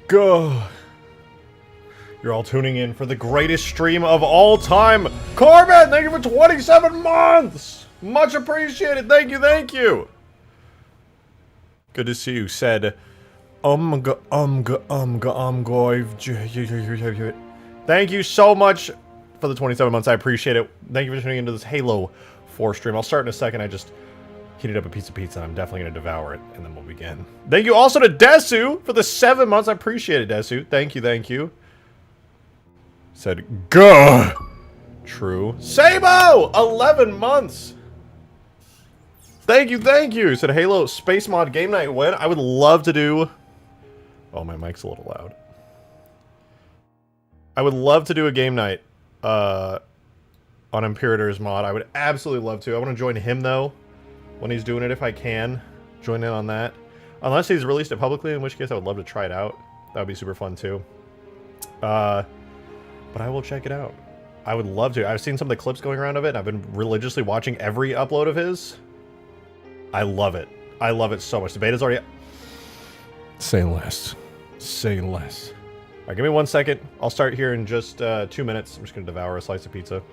Go. You're all tuning in for the greatest stream of all time. Corbin, thank you for 27 months. Much appreciated. Thank you, thank you. Good to see you. Said, Thank you so much for the 27 months. I appreciate it. Thank you for tuning into this Halo 4 stream. I'll start in a second. I just heated up a piece of pizza. I'm definitely going to devour it, and then we'll begin. Thank you also to Desu for the 7 months. I appreciate it, Desu. Thank you, thank you. Said, Gah! True. Sabo! 11 months. Thank you, thank you. Said Halo Space Mod Game Night win. I would love to do... Oh, my mic's a little loud. I would love to do a game night on Imperator's mod. I would absolutely love to. I want to join him, though, when he's doing it, if I can. Join in on that. Unless he's released it publicly, in which case I would love to try it out. That would be super fun, too. But I will check it out. I would love to. I've seen some of the clips going around of it, and I've been religiously watching every upload of his. I love it. I love it so much. The beta's already... Say less. Say less. Alright, give me 1 second. I'll start here in just 2 minutes. I'm just going to devour a slice of pizza.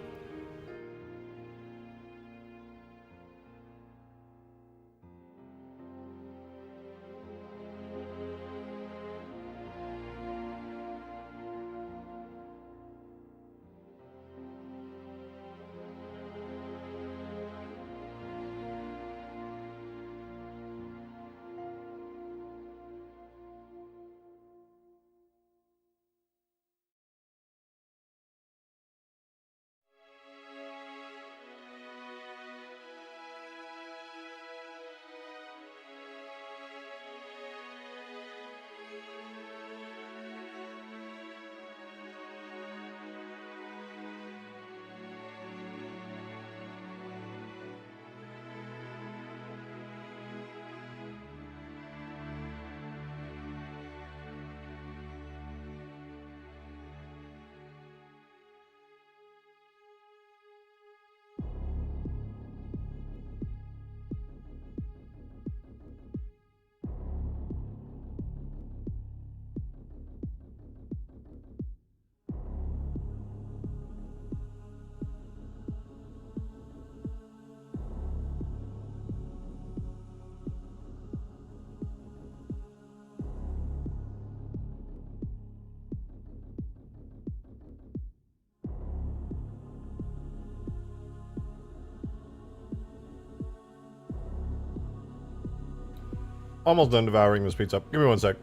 Almost done devouring this pizza. Give me 1 sec.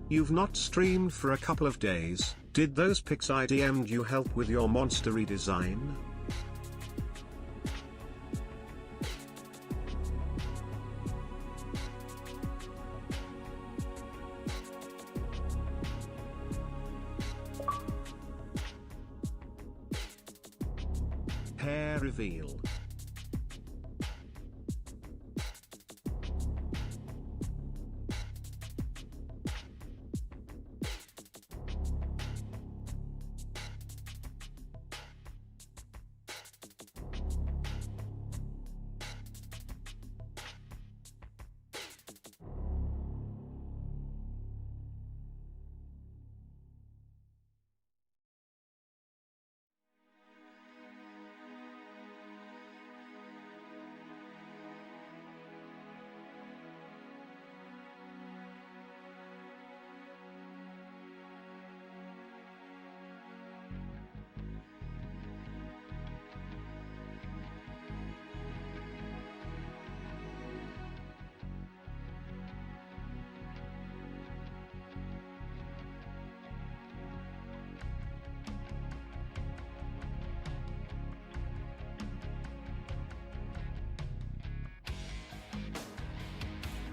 You've not streamed for a couple of days. Did those pics I DM'd you help with your monster redesign? Hair reveal.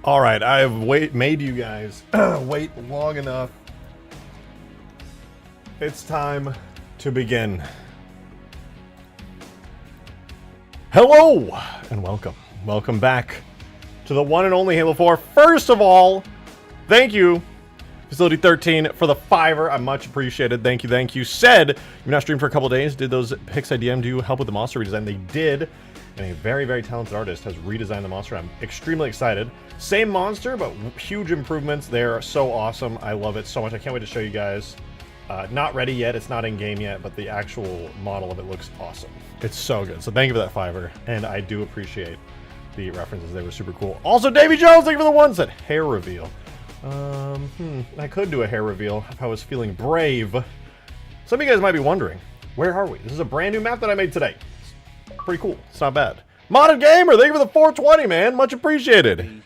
Alright, I have made you guys wait long enough. It's time to begin. Hello and welcome. Welcome back to the one and only Halo 4. First of all, thank you, Facility 13, for the $5. I'm much appreciated. Thank you, thank you. Said, you're not streamed for a couple days. Did those pics I DM'd you help with the monster redesign? They did. And a very, very talented artist has redesigned the monster. I'm extremely excited. Same monster, but huge improvements. They're so awesome. I love it so much. I can't wait to show you guys. Not ready yet. It's not in game yet, but the actual model of it looks awesome. It's so good. So thank you for that $5, and I do appreciate the references. They were super cool. Also, Davy Jones, thank you for the ones that hair reveal. I could do a hair reveal if I was feeling brave. Some of you guys might be wondering, where are we? This is a brand new map that I made today. It's pretty cool. It's not bad. Modded Gamer, thank you for the 420, man. Much appreciated.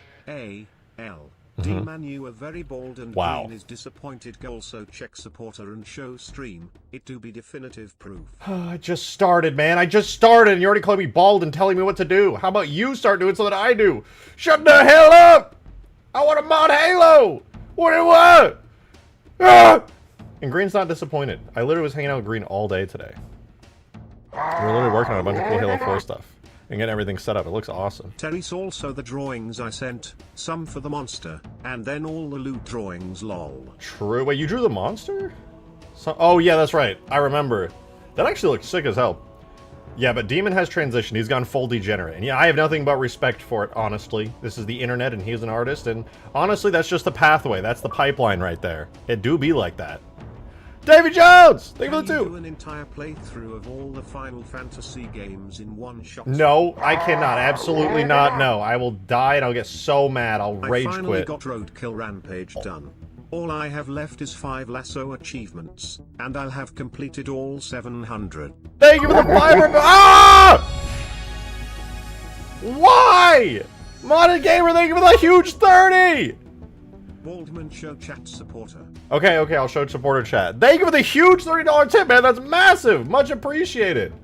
D-Man, you are very bold and wow. green is disappointed. Also check supporter and show stream. It do be definitive proof. I just started, man. I just started and you're already calling me bald and telling me what to do. How about you start doing so that I do? Shut the hell up! I want to mod Halo! What do you want? Ah! And Green's not disappointed. I literally was hanging out with Green all day today. We're literally working on a bunch of cool Halo 4 stuff. And getting everything set up. It looks awesome. Terry's also the drawings I sent, some for the monster, and then all the loot drawings, lol. True. Wait, you drew the monster? Oh, yeah, that's right. I remember. That actually looks sick as hell. Yeah, but Demon has transitioned. He's gone full degenerate. And yeah, I have nothing but respect for it, honestly. This is the internet, and he's an artist, and honestly, that's just the pathway. That's the pipeline right there. It do be like that. Davy Jones! Thank you for the 2. Do an entire playthrough of all the Final Fantasy games in one shot? No, I cannot. Absolutely not. No, I will die and I'll get so mad. I'll rage quit. I finally got Roadkill Rampage done. All I have left is 5 lasso achievements, and I'll have completed all 700. Thank you for the $5. Ah! Why? Modded Gamer, thank you for the huge 30! Waldman Show chat supporter. Okay, I'll show supporter chat. Thank you for the huge $30 tip, man. That's massive. Much appreciated.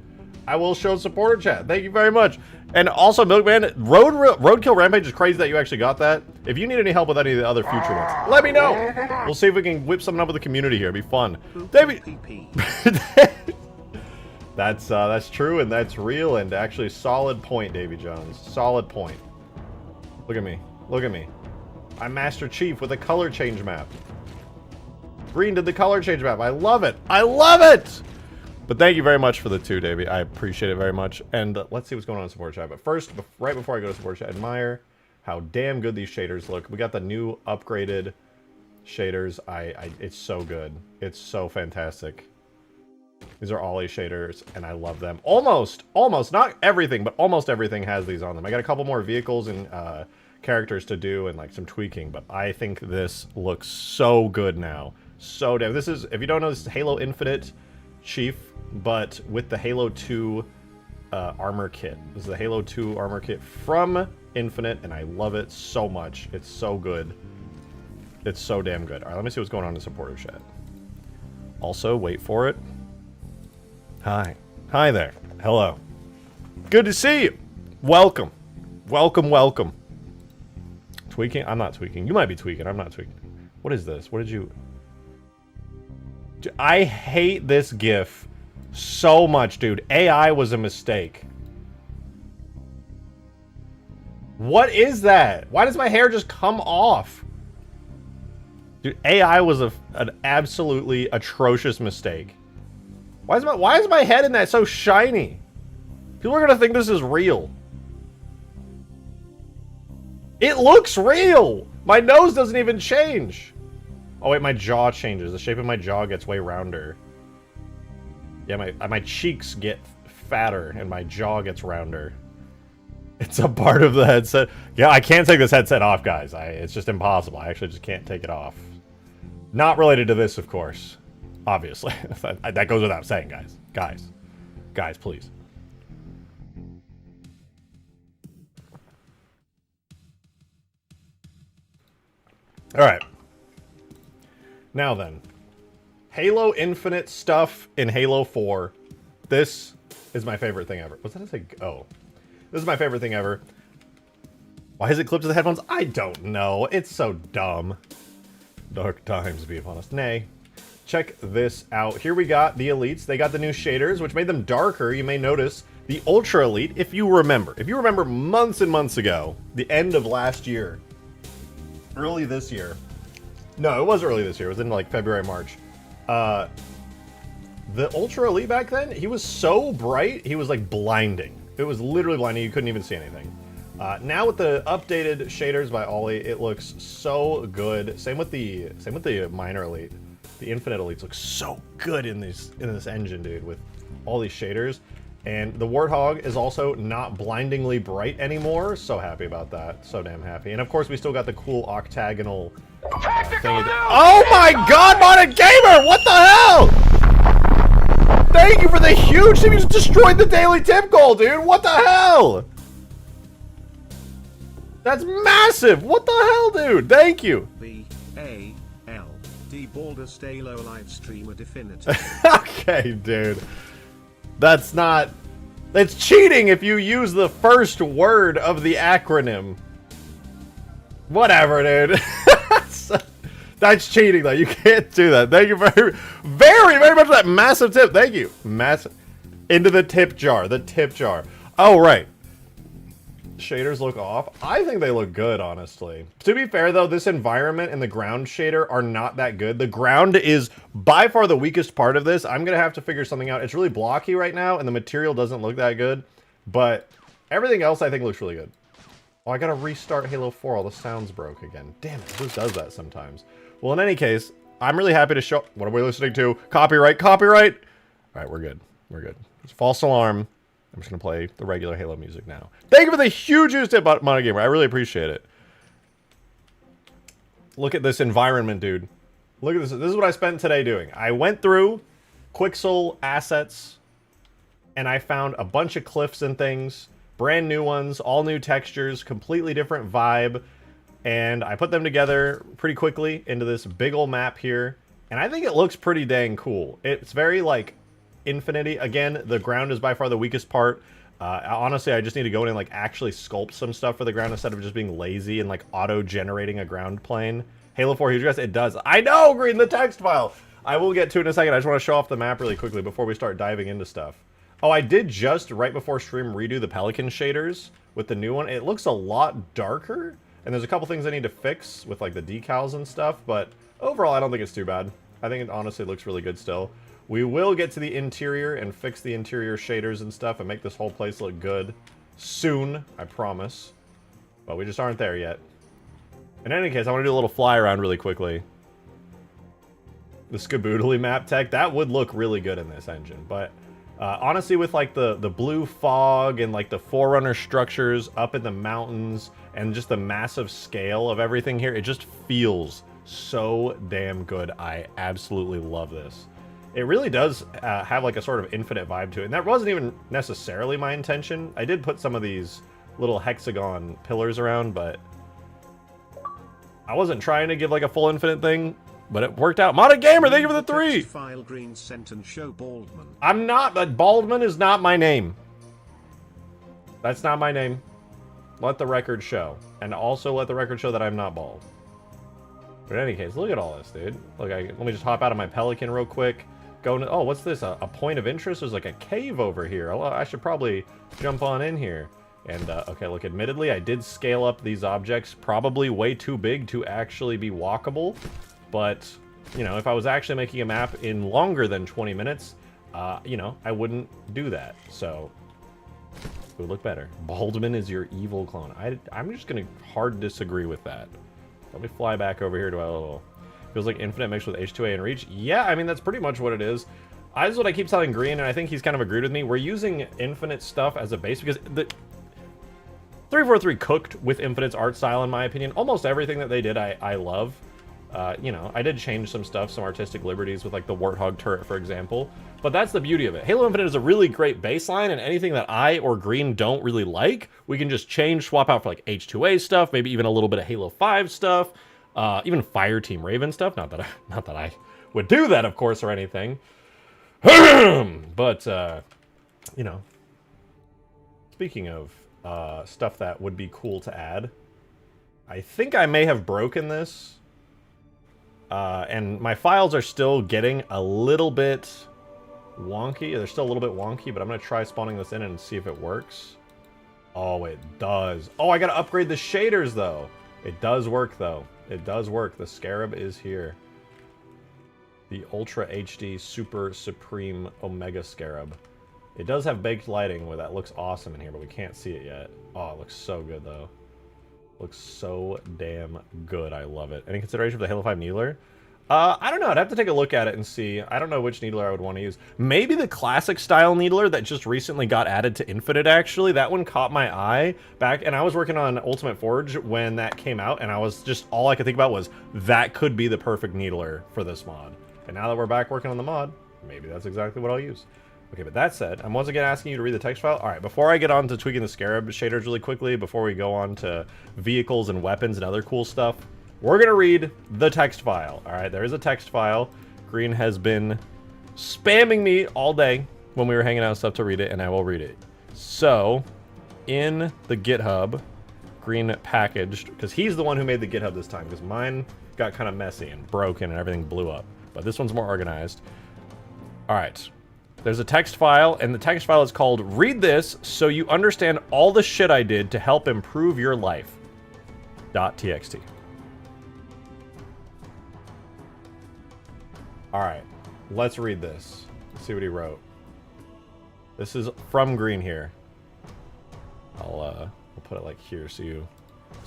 I will show supporter chat. Thank you very much. And also, Milkman, Roadkill Rampage is crazy that you actually got that. If you need any help with any of the other future ones, let me know. We'll see if we can whip something up with the community here. It'd be fun. Davey. That's true and that's real and actually solid point, Davy Jones. Solid point. Look at me. Look at me. I'm Master Chief with a color change map. Green did the color change map. I love it. I love it! But thank you very much for the 2, Davey. I appreciate it very much. And let's see what's going on in support chat. But first, right before I go to support chat, admire how damn good these shaders look. We got the new upgraded shaders. It's so good. It's so fantastic. These are Ollie shaders, and I love them. Almost, not everything, but almost everything has these on them. I got a couple more vehicles and characters to do and like some tweaking, but I think this looks so good now. So damn. This is, if you don't know, this is Halo Infinite Chief, but with the Halo 2 armor kit. This is the Halo 2 armor kit from Infinite, and I love it so much. It's so good. It's so damn good. All right, let me see what's going on in supporter chat. Also, wait for it. Hi. Hi there. Hello. Good to see you. Welcome. Welcome, welcome. Tweaking? I'm not tweaking. You might be tweaking. I'm not tweaking. What is this? What did you... I hate this GIF so much, dude. AI was a mistake. What is that? Why does my hair just come off? Dude, AI was an absolutely atrocious mistake. Why is my head in that so shiny? People are gonna think this is real. It looks real! My nose doesn't even change. Oh wait, my jaw changes. The shape of my jaw gets way rounder. Yeah, my cheeks get fatter and my jaw gets rounder. It's a part of the headset. Yeah, I can't take this headset off, guys. It's just impossible. I actually just can't take it off. Not related to this, of course. Obviously. That goes without saying, guys. Guys, please. Alright. Now then. Halo Infinite stuff in Halo 4. This is my favorite thing ever. Was that a say? Oh. This is my favorite thing ever. Why is it clipped to the headphones? I don't know. It's so dumb. Dark times be upon us. Nay. Check this out. Here we got the elites. They got the new shaders, which made them darker. You may notice The Ultra Elite, if you remember months and months ago, the end of last year, early this year. No, it was early this year. It was in like February, March. The Ultra Elite back then, he was so bright, he was like blinding. It was literally blinding. You couldn't even see anything. Now with the updated shaders by Ollie, it looks so good. Same with the Minor Elite. The Infinite Elites look so good in this engine, dude, with all these shaders. And the Warthog is also not blindingly bright anymore. So happy about that. So damn happy. And of course, we still got the cool octagonal thing. Oh my god, Modern Gamer! What the hell? Thank you for the huge tip. You just destroyed the daily tip goal, dude. What the hell? That's massive. What the hell, dude? Thank you. B-A-L-D Baldur's Day Low live streamer definitive. Okay, dude. That's not... That's cheating if you use the first word of the acronym. Whatever, dude. That's cheating, though. You can't do that. Thank you very, very, very much for that massive tip. Thank you. Massive. Into the tip jar. The tip jar. Oh, right. Shaders look off. I think they look good, honestly. To be fair, though, this environment and the ground shader are not that good. The ground is by far the weakest part of this. I'm going to have to figure something out. It's really blocky right now, and the material doesn't look that good. But everything else, I think, looks really good. Oh, I got to restart Halo 4. All the sounds broke again. Damn it. Who does that sometimes? Well, in any case, I'm really happy to show... What are we listening to? Copyright, copyright! All right, we're good. We're good. It's false alarm. I'm just going to play the regular Halo music now. Thank you for the huge tip about Mono Gamer. I really appreciate it. Look at this environment, dude. Look at this. This is what I spent today doing. I went through Quixel assets, and I found a bunch of cliffs and things. Brand new ones, all new textures, completely different vibe. And I put them together pretty quickly into this big old map here. And I think it looks pretty dang cool. It's very, like... Infinity. Again, the ground is by far the weakest part. Honestly, I just need to go in and like actually sculpt some stuff for the ground instead of just being lazy and like auto-generating a ground plane. Halo 4 huge guys, it does. I know, Green, the text file. I will get to it in a second. I just want to show off the map really quickly before we start diving into stuff. Oh, I did just, right before stream, redo the Pelican shaders with the new one. It looks a lot darker, and there's a couple things I need to fix with like the decals and stuff, but overall, I don't think it's too bad. I think it honestly looks really good still. We will get to the interior and fix the interior shaders and stuff and make this whole place look good soon, I promise. But we just aren't there yet. In any case, I want to do a little fly around really quickly. The Skaboodly map tech, that would look really good in this engine. But honestly, with like the blue fog and like the Forerunner structures up in the mountains and just the massive scale of everything here, it just feels so damn good. I absolutely love this. It really does have like a sort of infinite vibe to it. And that wasn't even necessarily my intention. I did put some of these little hexagon pillars around, but I wasn't trying to give like a full infinite thing, but it worked out. Modded Gamer, thank you for the 3! File green sentence show Baldman. I'm not, but Baldman is not my name. That's not my name. Let the record show. And also let the record show that I'm not bald. But in any case, look at all this, dude. Look, let me just hop out of my Pelican real quick. Oh, what's this? A point of interest? There's like a cave over here. I should probably jump on in here. And, okay, look, admittedly, I did scale up these objects probably way too big to actually be walkable. But, you know, if I was actually making a map in longer than 20 minutes, you know, I wouldn't do that. So, it would look better. Baldman is your evil clone. I'm just going to hard disagree with that. Let me fly back over here to a little... Feels like infinite mixed with H2A and Reach. Yeah, I mean, that's pretty much what it is. This is what I keep telling Green, and I think he's kind of agreed with me. We're using infinite stuff as a base because the 343 cooked with Infinite's art style, in my opinion. Almost everything that they did, I love. You know, I did change some stuff, some artistic liberties with, like, the Warthog turret, for example. But that's the beauty of it. Halo Infinite is a really great baseline, and anything that I or Green don't really like, we can just change, swap out for, like, H2A stuff, maybe even a little bit of Halo 5 stuff. Even Fireteam Raven stuff. Not that I would do that, of course, or anything. But, you know, speaking of stuff that would be cool to add, I think I may have broken this. And my files are still getting a little bit wonky. They're still a little bit wonky, but I'm going to try spawning this in and see if it works. Oh, it does. Oh, I got to upgrade the shaders, though. It does work, though. It does work. The Scarab is here. The Ultra HD Super Supreme Omega Scarab. It does have baked lighting where that looks awesome in here, but we can't see it yet. Oh, it looks so good, though. Looks so damn good. I love it. Any consideration for the Halo 5 Needler? I don't know. I'd have to take a look at it and see. I don't know which needler I would want to use. Maybe the classic style needler that just recently got added to Infinite, actually. That one caught my eye back, and I was working on Ultimate Forge when that came out, and I was just, all I could think about was, that could be the perfect needler for this mod. And now that we're back working on the mod, maybe that's exactly what I'll use. Okay, but that said, I'm once again asking you to read the text file. All right, before I get on to tweaking the Scarab shaders really quickly, before we go on to vehicles and weapons and other cool stuff, we're going to read the text file. All right, there is a text file. Green has been spamming me all day when we were hanging out and stuff to read it, and I will read it. So, in the GitHub, Green packaged, because he's the one who made the GitHub this time, because mine got kind of messy and broken and everything blew up. But this one's more organized. All right. There's a text file, and the text file is called Read This So You Understand All the Shit I Did to Help Improve Your Life. .txt. Alright, let's read this. Let's see what he wrote. This is from Green here. I'll put it like here so you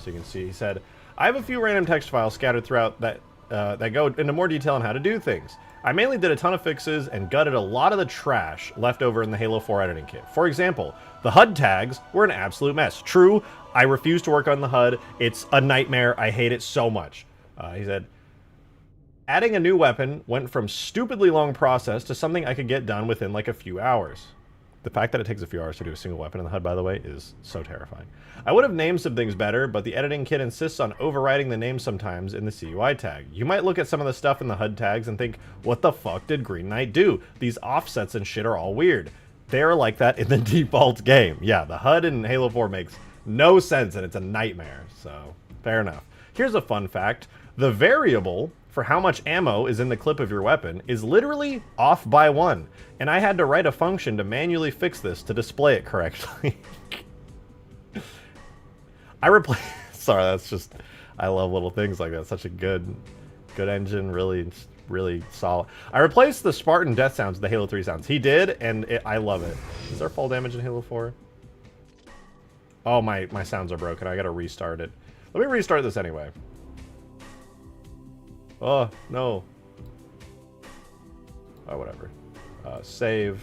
can see. He said, I have a few random text files scattered throughout that go into more detail on how to do things. I mainly did a ton of fixes and gutted a lot of the trash left over in the Halo 4 editing kit. For example, the HUD tags were an absolute mess. True, I refuse to work on the HUD. It's a nightmare. I hate it so much. He said, adding a new weapon went from stupidly long process to something I could get done within like a few hours. The fact that it takes a few hours to do a single weapon in the HUD, by the way, is so terrifying. I would have named some things better, but the editing kit insists on overriding the name sometimes in the CUI tag. You might look at some of the stuff in the HUD tags and think, what the fuck did Green Knight do? These offsets and shit are all weird. They're like that in the default game. Yeah, the HUD in Halo 4 makes no sense, and it's a nightmare, so fair enough. Here's a fun fact. The variable for how much ammo is in the clip of your weapon is literally off by 1, and I had to write a function to manually fix this to display it correctly. Sorry, that's just, I love little things like that. Such a good engine, really solid. I replaced the Spartan death sounds with the Halo 3 sounds. He did, and I love it. Is there fall damage in Halo 4? Oh, my sounds are broken. I gotta restart it. Let me restart this anyway. Oh, no. Oh, whatever. Save.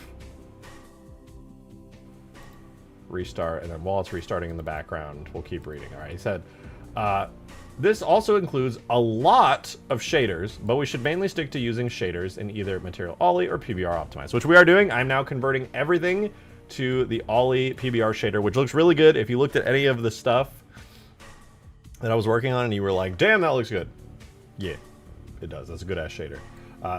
Restart, and then while it's restarting in the background, we'll keep reading. All right, he said, this also includes a lot of shaders, but we should mainly stick to using shaders in either Material Ollie or PBR Optimized, which we are doing. I'm now converting everything to the Ollie PBR shader, which looks really good. If you looked at any of the stuff that I was working on and you were like, damn, that looks good. Yeah. It does. That's a good ass shader.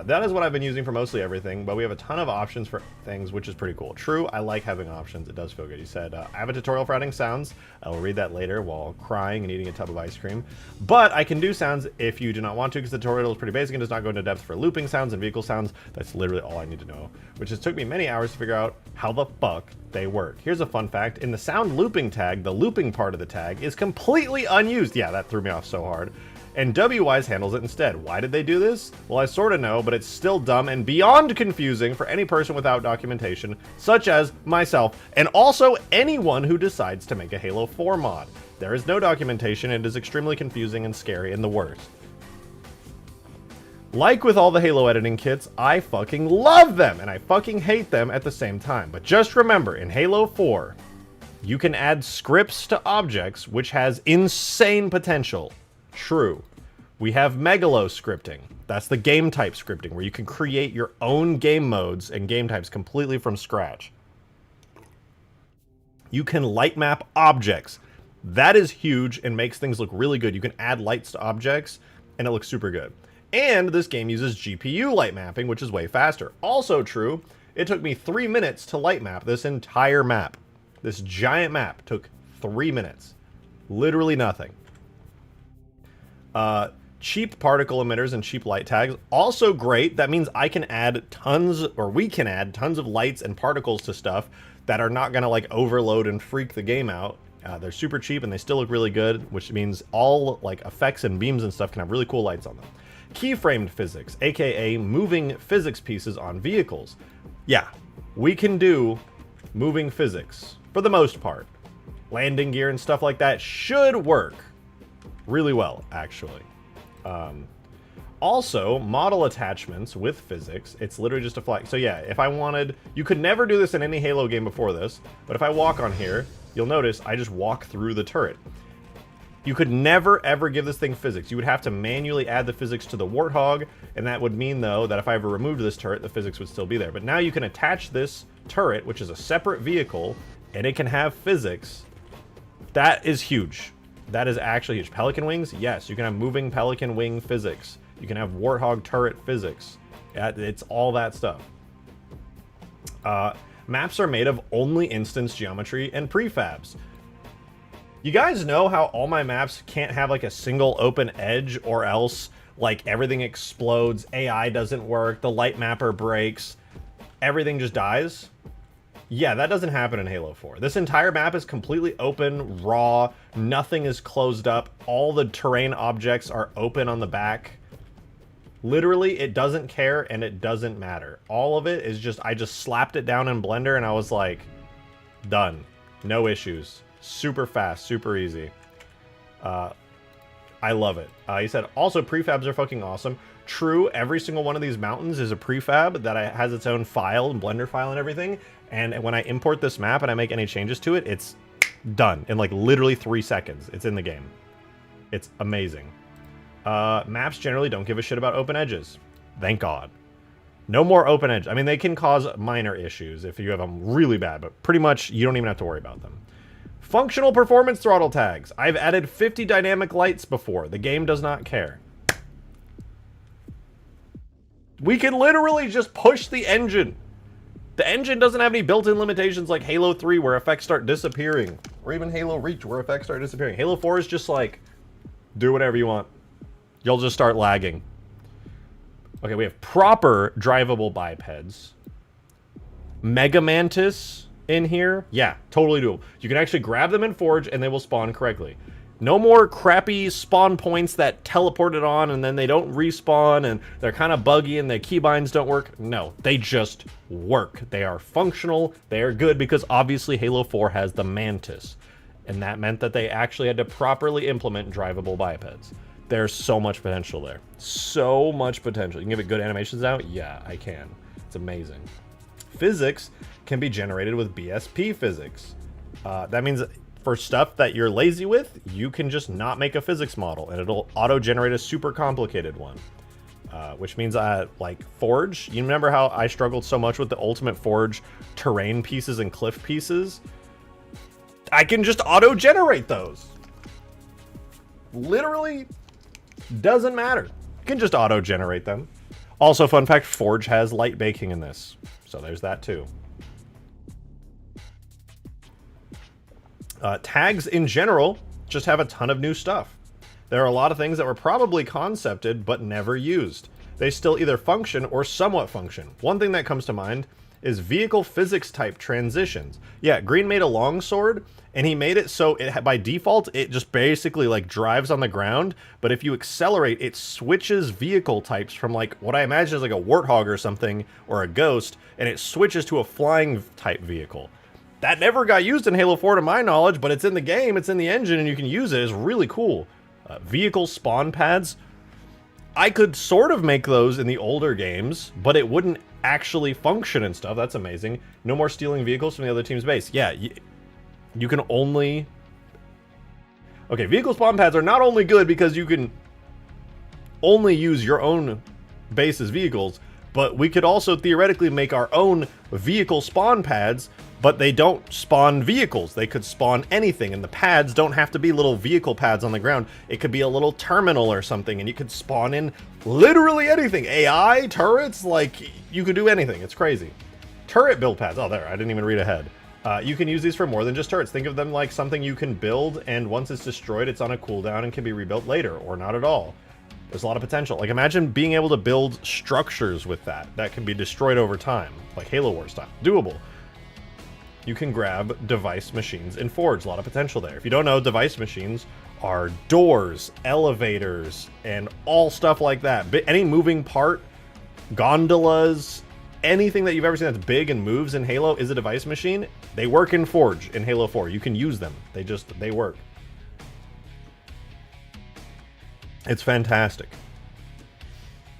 That is what I've been using for mostly everything, but we have a ton of options for things, which is pretty cool. True, I like having options. It does feel good. He said, I have a tutorial for adding sounds. I will read that later while crying and eating a tub of ice cream. But I can do sounds if you do not want to, because the tutorial is pretty basic and does not go into depth for looping sounds and vehicle sounds. That's literally all I need to know, which has took me many hours to figure out how the fuck they work. Here's a fun fact. In the sound looping tag, the looping part of the tag is completely unused. Yeah, that threw me off so hard. And WWise handles it instead. Why did they do this? Well, I sort of know, but it's still dumb and beyond confusing for any person without documentation, such as myself, and also anyone who decides to make a Halo 4 mod. There is no documentation, and it is extremely confusing and scary and the worst. Like with all the Halo editing kits, I fucking love them, and I fucking hate them at the same time. But just remember, in Halo 4, you can add scripts to objects, which has insane potential. True. We have Megalo scripting. That's the game type scripting, where you can create your own game modes and game types completely from scratch. You can light map objects. That is huge and makes things look really good. You can add lights to objects, and it looks super good. And this game uses GPU light mapping, which is way faster. Also true, it took me 3 minutes to light map this entire map. This giant map took 3 minutes. Literally nothing. cheap particle emitters and cheap light tags. Also great. That means I can add tons, or we can add tons of lights and particles to stuff that are not going to like overload and freak the game out. They're super cheap and they still look really good, which means all like effects and beams and stuff can have really cool lights on them. Keyframed physics, aka moving physics pieces on vehicles. Yeah, we can do moving physics for the most part. Landing gear and stuff like that should work really well, actually. Also, model attachments with physics. It's literally just a flag. So yeah, if I wanted, you could never do this in any Halo game before this, but if I walk on here, you'll notice I just walk through the turret. You could never ever give this thing physics. You would have to manually add the physics to the Warthog, and that would mean though that if I ever removed this turret, the physics would still be there. But now you can attach this turret, which is a separate vehicle, and it can have physics. That is huge. That is actually huge. Pelican wings, yes, you can have moving Pelican wing physics. You can have Warthog turret physics. It's all that stuff. Maps are made of only instance geometry and prefabs. You guys know how all my maps can't have like a single open edge, or else like everything explodes, AI doesn't work, the light mapper breaks, everything just dies? Yeah, that doesn't happen in Halo 4. This entire map is completely open, raw, nothing is closed up, all the terrain objects are open on the back. Literally, it doesn't care and it doesn't matter. All of it is just, I just slapped it down in Blender and I was like, done. No issues. Super fast, super easy. I love it. He said, also prefabs are fucking awesome. True, every single one of these mountains is a prefab that has its own file, Blender file and everything. And when I import this map and I make any changes to it, it's done in like literally 3 seconds. It's in the game. It's amazing. Maps generally don't give a shit about open edges. Thank God. No more open edge. I mean, they can cause minor issues if you have them really bad, but pretty much you don't even have to worry about them. Functional performance throttle tags. I've added 50 dynamic lights before. The game does not care. We can literally just push the engine. The engine doesn't have any built-in limitations like Halo 3 where effects start disappearing. Or even Halo Reach where effects start disappearing. Halo 4 is just like, do whatever you want. You'll just start lagging. Okay, we have proper drivable bipeds. Mega Mantis in here. Yeah, totally doable. You can actually grab them in Forge and they will spawn correctly. No more crappy spawn points that teleport it on and then they don't respawn and they're kind of buggy and the keybinds don't work. No, they just work. They are functional. They are good because obviously Halo 4 has the Mantis. And that meant that they actually had to properly implement drivable bipeds. There's so much potential there. So much potential. You can give it good animations now? Yeah, I can. It's amazing. Physics can be generated with BSP physics. That means for stuff that you're lazy with, you can just not make a physics model and it'll auto-generate a super complicated one. Which means like Forge, you remember how I struggled so much with the Ultimate Forge terrain pieces and cliff pieces? I can just auto-generate those. Literally doesn't matter. You can just auto-generate them. Also, fun fact, Forge has light baking in this. So there's that too. Tags in general just have a ton of new stuff. There are a lot of things that were probably concepted but never used. They still either function or somewhat function. One thing that comes to mind is vehicle physics type transitions. Yeah, Green made a longsword and he made it so it by default it just basically like drives on the ground, but if you accelerate it switches vehicle types from like what I imagine is like a warthog or something or a ghost, and it switches to a flying type vehicle. That never got used in Halo 4 to my knowledge, but it's in the game, it's in the engine, and you can use it. It's really cool. Vehicle spawn pads. I could sort of make those in the older games, but it wouldn't actually function and stuff. That's amazing. No more stealing vehicles from the other team's base. Yeah, you can only... Okay, vehicle spawn pads are not only good because you can only use your own base's vehicles, but we could also theoretically make our own vehicle spawn pads, but they don't spawn vehicles. They could spawn anything, and the pads don't have to be little vehicle pads on the ground. It could be a little terminal or something, and you could spawn in literally anything. AI, turrets, like, you could do anything. It's crazy. Turret build pads. Oh, there, I didn't even read ahead. You can use these for more than just turrets. Think of them like something you can build, and once it's destroyed, it's on a cooldown and can be rebuilt later, or not at all. There's a lot of potential. Like, imagine being able to build structures with that can be destroyed over time, like Halo Wars style. Doable. You can grab device machines and forge. A lot of potential there. If you don't know, device machines are doors, elevators, and all stuff like that. But any moving part, gondolas, anything that you've ever seen that's big and moves in Halo is a device machine. They work in Forge in Halo 4. You can use them. They work. It's fantastic.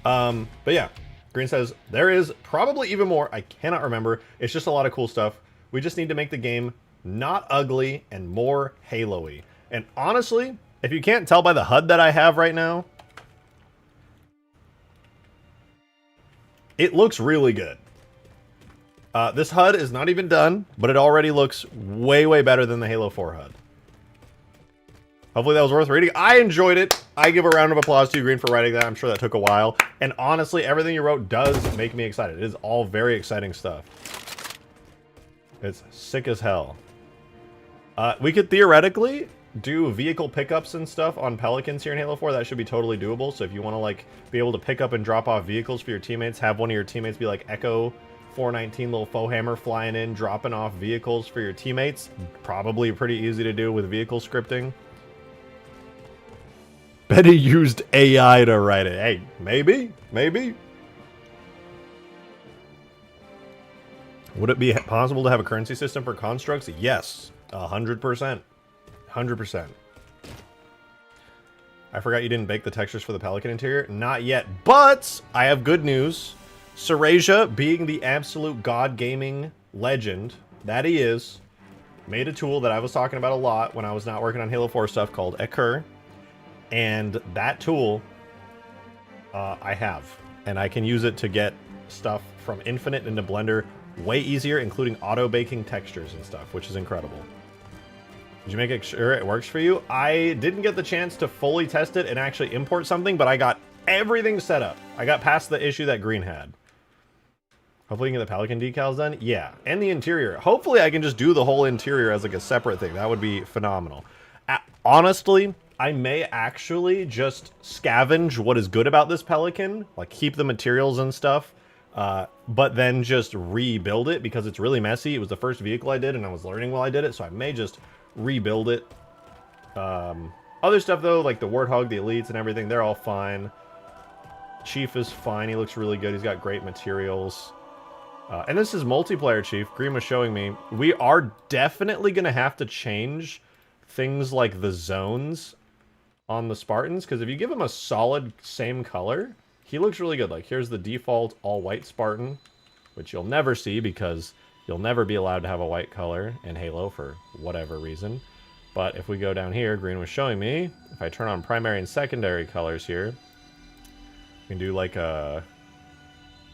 But yeah, Green says, there is probably even more. I cannot remember. It's just a lot of cool stuff. We just need to make the game not ugly and more Halo-y. And honestly, if you can't tell by the HUD that I have right now, it looks really good. This HUD is not even done, but it already looks way, way better than the Halo 4 HUD. Hopefully that was worth reading. I enjoyed it. I give a round of applause to you, Green, for writing that. I'm sure that took a while. And honestly, everything you wrote does make me excited. It is all very exciting stuff. It's sick as hell. We could theoretically do vehicle pickups and stuff on Pelicans here in Halo 4. That should be totally doable. So if you want to like be able to pick up and drop off vehicles for your teammates, have one of your teammates be like Echo 419, little faux hammer flying in, dropping off vehicles for your teammates. Probably pretty easy to do with vehicle scripting. Betty used AI to write it. Hey, maybe. Would it be possible to have a currency system for constructs? Yes, 100%. 100%. I forgot you didn't bake the textures for the Pelican interior. Not yet, but I have good news. Serasia, being the absolute god gaming legend that he is, made a tool that I was talking about a lot when I was not working on Halo 4 stuff called Occur. And that tool, I have. And I can use it to get stuff from Infinite into Blender way easier, including auto-baking textures and stuff, which is incredible. Did you make sure it works for you? I didn't get the chance to fully test it and actually import something, but I got everything set up. I got past the issue that Green had. Hopefully you can get the Pelican decals done. Yeah, and the interior. Hopefully I can just do the whole interior as like a separate thing. That would be phenomenal. Honestly, I may actually just scavenge what is good about this Pelican, like keep the materials and stuff, but then just rebuild it because it's really messy. It was the first vehicle I did and I was learning while I did it, so I may just rebuild it. Other stuff though, like the Warthog, the Elites and everything, they're all fine. Chief is fine. He looks really good. He's got great materials. And this is multiplayer Chief. Green was showing me. We are definitely going to have to change things like the zones on the Spartans, because if you give him a solid same color, he looks really good. Like, here's the default all-white Spartan, which you'll never see because you'll never be allowed to have a white color in Halo for whatever reason. But if we go down here, Green was showing me, if I turn on primary and secondary colors here, we can do like a...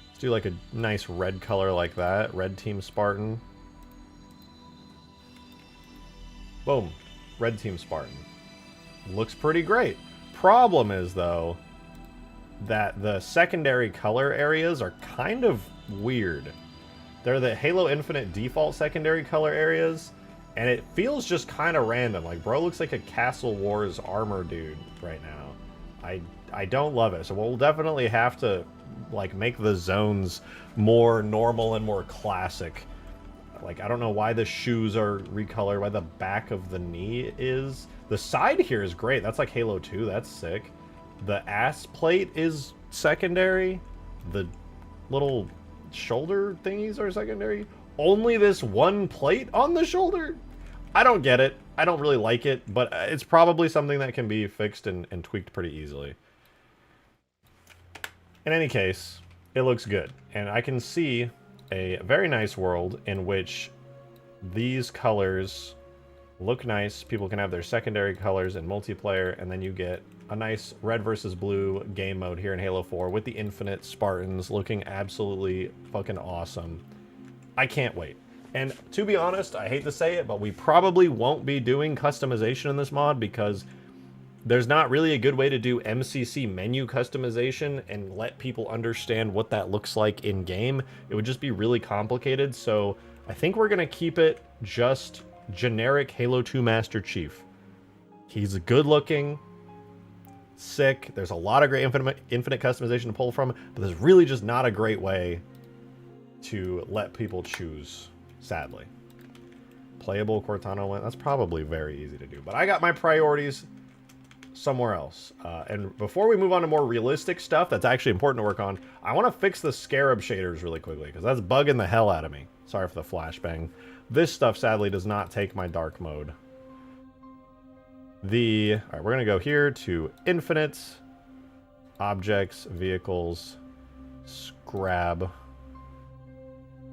Let's do like a nice red color like that. Red Team Spartan. Boom. Red Team Spartan. Looks pretty great. Problem is, though, that the secondary color areas are kind of weird. They're the Halo Infinite default secondary color areas, and it feels just kind of random. Like, bro looks like a Castle Wars armor dude right now. I don't love it, so we'll definitely have to, like, make the zones more normal and more classic. Like, I don't know why the shoes are recolored, why the back of the knee is. The side here is great. That's like Halo 2. That's sick. The ass plate is secondary. The little shoulder thingies are secondary. Only this one plate on the shoulder? I don't get it. I don't really like it, but it's probably something that can be fixed and tweaked pretty easily. In any case, it looks good. And I can see a very nice world in which these colors look nice. People can have their secondary colors in multiplayer, and then you get a nice red versus blue game mode here in Halo 4 with the Infinite Spartans looking absolutely fucking awesome. I can't wait. And to be honest, I hate to say it, but we probably won't be doing customization in this mod because there's not really a good way to do MCC menu customization and let people understand what that looks like in game. It would just be really complicated, so I think we're gonna keep it just generic Halo 2 Master Chief. He's good looking. sick. There's a lot of great infinite customization to pull from, but there's really just not a great way to let people choose, sadly. Playable Cortana went. That's probably very easy to do, but I got my priorities somewhere else. And before we move on to more realistic stuff that's actually important to work on, I want to fix the Scarab shaders really quickly, because that's bugging the hell out of me. Sorry for the flashbang. This stuff, sadly, does not take my dark mode. All right, we're going to go here to Infinite, Objects, Vehicles, Scarab,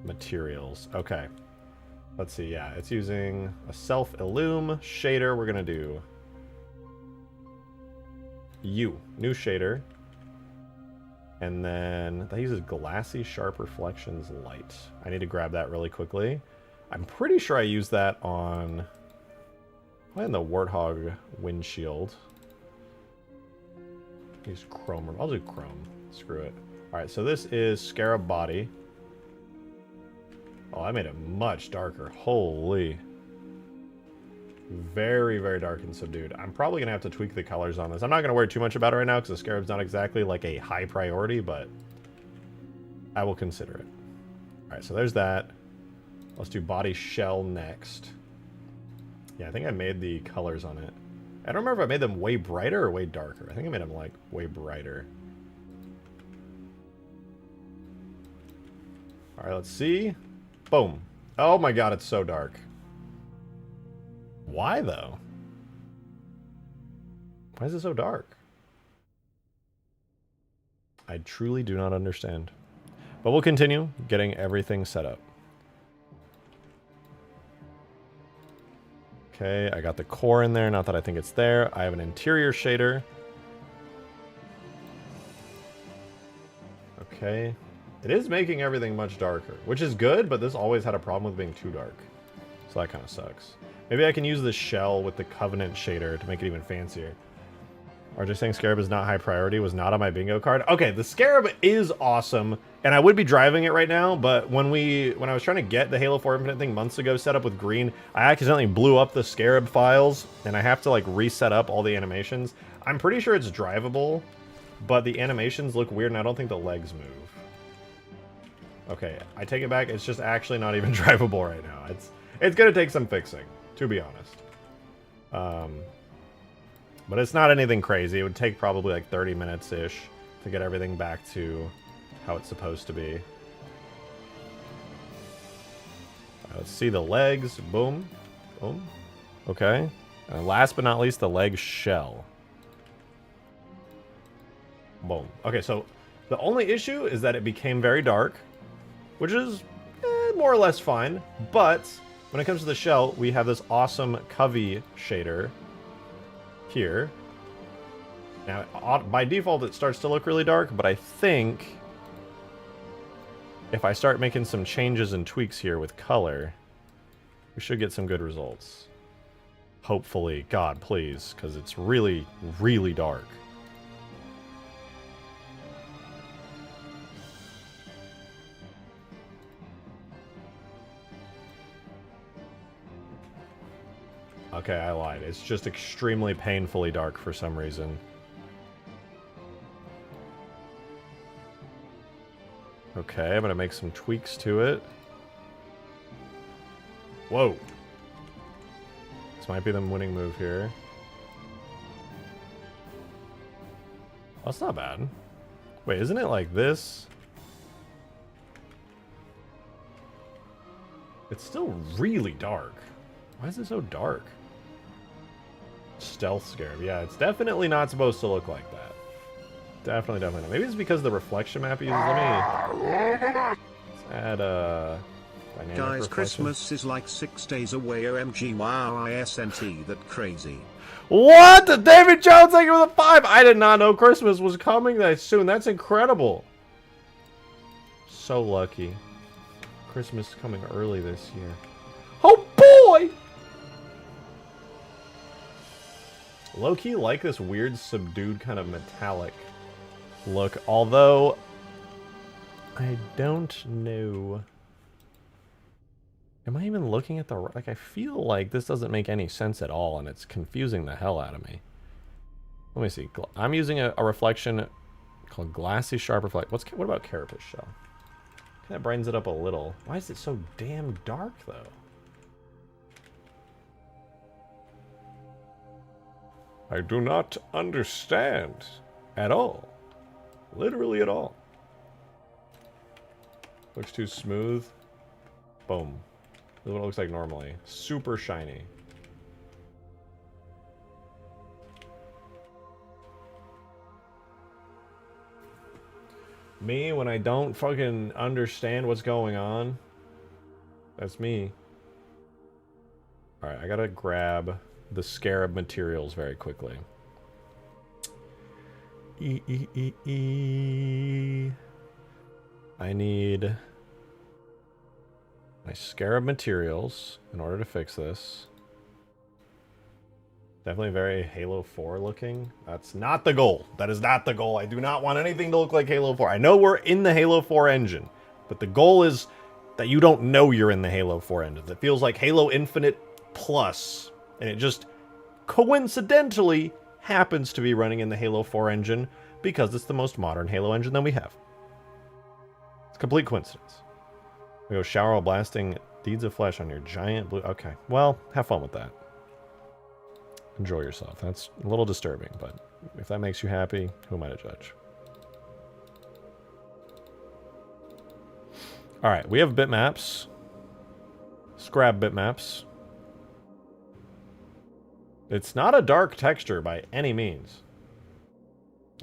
Materials. Okay. Let's see, yeah, it's using a self-illum shader. We're going to do new shader. And then that uses glassy sharp reflections light. I need to grab that really quickly. I'm pretty sure I used that on the Warthog windshield. Use chrome. I'll do chrome. Screw it. Alright, so this is Scarab body. Oh, I made it much darker. Holy. Very, very dark and subdued. I'm probably going to have to tweak the colors on this. I'm not going to worry too much about it right now because the Scarab's not exactly like a high priority, but I will consider it. Alright, so there's that. Let's do body shell next. Yeah, I think I made the colors on it. I don't remember if I made them way brighter or way darker. I think I made them, like, way brighter. Alright, let's see. Boom. Oh my god, it's so dark. Why, though? Why is it so dark? I truly do not understand. But we'll continue getting everything set up. Okay, I got the core in there. Not that I think it's there. I have an interior shader. Okay. It is making everything much darker, which is good, but this always had a problem with being too dark. So that kind of sucks. Maybe I can use the shell with the Covenant shader to make it even fancier. RJ saying Scarab is not high priority, was not on my bingo card. Okay, the Scarab is awesome, and I would be driving it right now, but when I was trying to get the Halo 4 Infinite thing months ago set up with green, I accidentally blew up the Scarab files, and I have to like reset up all the animations. I'm pretty sure it's drivable, but the animations look weird, and I don't think the legs move. Okay, I take it back. It's just actually not even drivable right now. It's gonna take some fixing, to be honest. But it's not anything crazy. It would take probably like 30 minutes-ish to get everything back to how it's supposed to be. Let's see the legs. Boom. Boom. Okay. And last but not least, the leg shell. Boom. Okay, so the only issue is that it became very dark, which is more or less fine. But when it comes to the shell, we have this awesome Covey shader here. Now, by default, it starts to look really dark, but I think if I start making some changes and tweaks here with color, we should get some good results. Hopefully. God, please, because it's really, really dark. Okay, I lied. It's just extremely painfully dark for some reason. Okay, I'm gonna make some tweaks to it. Whoa. This might be the winning move here. Oh, that's not bad. Wait, isn't it like this? It's still really dark. Why is it so dark? Stealth Scarab. Yeah, it's definitely not supposed to look like that. Definitely not. Maybe it's because of the reflection map uses. Let's add dynamic Guys, reflection. Christmas is like 6 days away. OMG, wow, ISNT, that crazy. What? David Jones, thank you for the 5. I did not know Christmas was coming that soon. That's incredible. So lucky. Christmas is coming early this year. Oh boy! Low-key like this weird subdued kind of metallic look, although I don't know. Am I even looking at the... Like, I feel like this doesn't make any sense at all, and it's confusing the hell out of me. Let me see. I'm using a reflection called Glassy Sharp Reflect. What about Carapace Shell? That brightens it up a little. Why is it so damn dark, though? I do not understand at all. Literally at all. Looks too smooth. Boom. This is what it looks like normally. Super shiny. Me, when I don't fucking understand what's going on. That's me. Alright, I gotta grab the Scarab materials very quickly. I need my Scarab materials in order to fix this. Definitely very Halo 4 looking. That's not the goal. That is not the goal. I do not want anything to look like Halo 4. I know we're in the Halo 4 engine, but the goal is that you don't know you're in the Halo 4 engine. It feels like Halo Infinite Plus, and it just coincidentally happens to be running in the Halo 4 engine because it's the most modern Halo engine that we have. It's complete coincidence. We go shower while blasting deeds of flesh on your giant blue... Okay, well, have fun with that. Enjoy yourself. That's a little disturbing, but if that makes you happy, who am I to judge? Alright, we have bitmaps. Scarab bitmaps. It's not a dark texture by any means.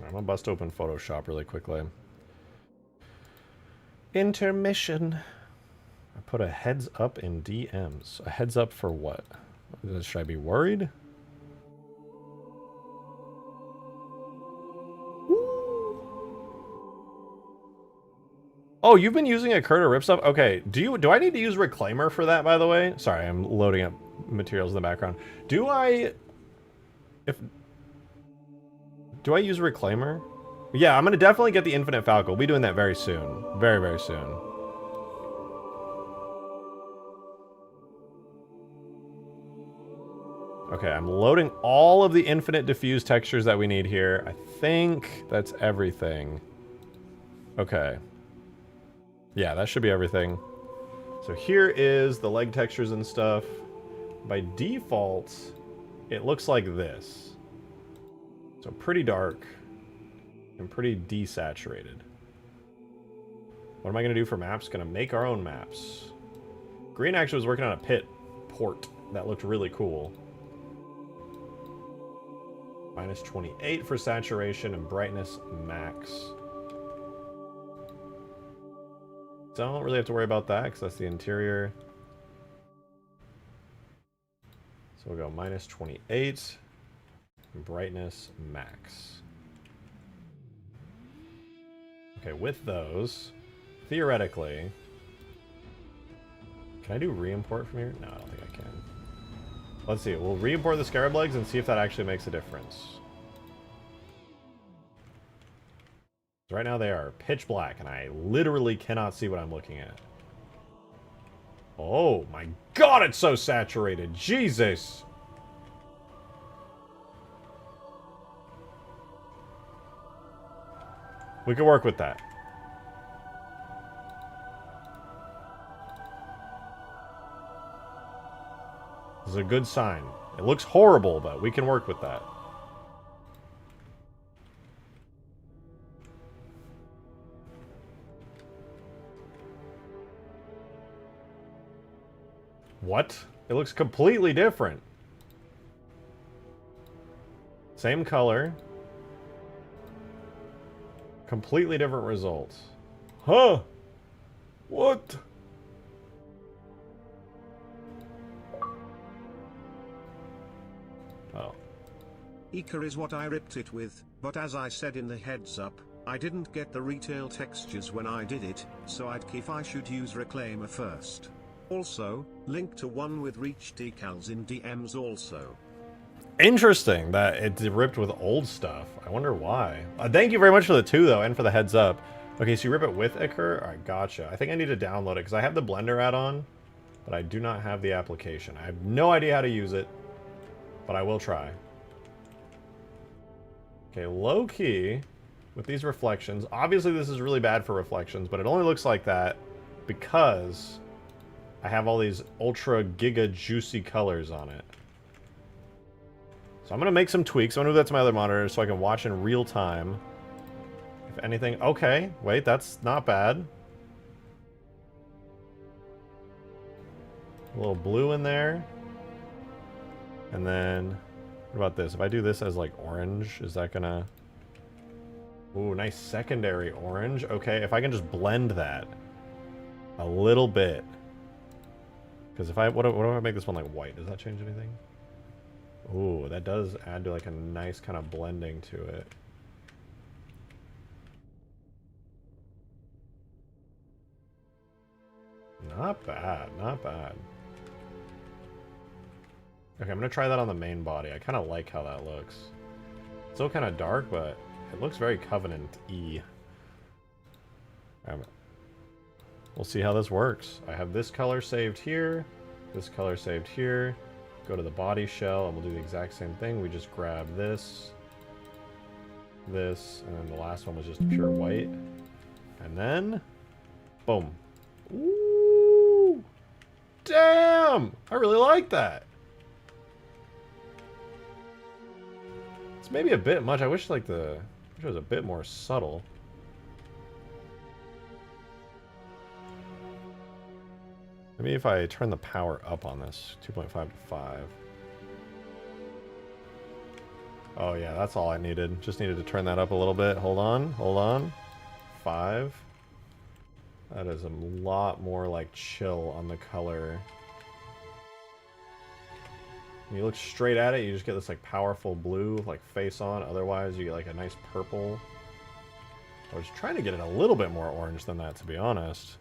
I'm gonna bust open Photoshop really quickly. Intermission. I put a heads up in DMs. A heads up for what? Should I be worried? Oh, you've been using a Cur to rip stuff? Okay, do I need to use Reclaimer for that, by the way? Sorry, I'm loading up materials in the background. Do I use Reclaimer? Yeah, I'm gonna definitely get the Infinite Falcon. We'll be doing that very soon. Very, very soon. Okay, I'm loading all of the Infinite Diffuse textures that we need here. I think that's everything. Okay. Yeah, that should be everything. So here is the leg textures and stuff. By default, it looks like this. So pretty dark and pretty desaturated. What am I going to do for maps? Going to make our own maps. Green actually was working on a pit port that looked really cool. Minus 28 for saturation and brightness max. Don't really have to worry about that because that's the interior. So we'll go minus 28. Brightness max. Okay, with those, theoretically, can I do re-import from here? No, I don't think I can. Let's see. We'll re-import the Scarab legs and see if that actually makes a difference. Right now they are pitch black, and I literally cannot see what I'm looking at. Oh my god, it's so saturated. Jesus! We can work with that. This is a good sign. It looks horrible, but we can work with that. What? It looks completely different. Same color. Completely different results. Huh? What? Oh. Ika is what I ripped it with, but as I said in the heads up, I didn't get the retail textures when I did it, so I'd if I should use Reclaimer first. Also, link to one with Reach decals in DMs also. Interesting that it's ripped with old stuff. I wonder why. Thank you very much for the 2, though, and for the heads up. Okay, so you rip it with Icar? Alright, gotcha. I think I need to download it, because I have the Blender add-on, but I do not have the application. I have no idea how to use it, but I will try. Okay, low key with these reflections. Obviously this is really bad for reflections, but it only looks like that because I have all these ultra giga juicy colors on it. So I'm going to make some tweaks. I'm going to move that to my other monitor so I can watch in real time. If anything... Okay, wait, that's not bad. A little blue in there. And then... What about this? If I do this as, like, orange, is that gonna... Ooh, nice secondary orange. Okay, if I can just blend that a little bit. Because if I... What if I make this one, like, white? Does that change anything? Ooh, that does add to, like, a nice kind of blending to it. Not bad, not bad. Okay, I'm gonna try that on the main body. I kind of like how that looks. It's still kind of dark, but it looks very Covenant-y. We'll see how this works. I have this color saved here, this color saved here. Go to the body shell, and we'll do the exact same thing. We just grab this, this, and then the last one was just pure white. And then, boom. Ooh! Damn! I really like that. It's maybe a bit much. I wish like it was a bit more subtle. Maybe if I turn the power up on this, 2.5 to 5. Oh yeah, that's all I needed. Just needed to turn that up a little bit. Hold on, hold on. 5. That is a lot more like chill on the color. When you look straight at it, you just get this like powerful blue like face on. Otherwise, you get like a nice purple. I was trying to get it a little bit more orange than that, to be honest.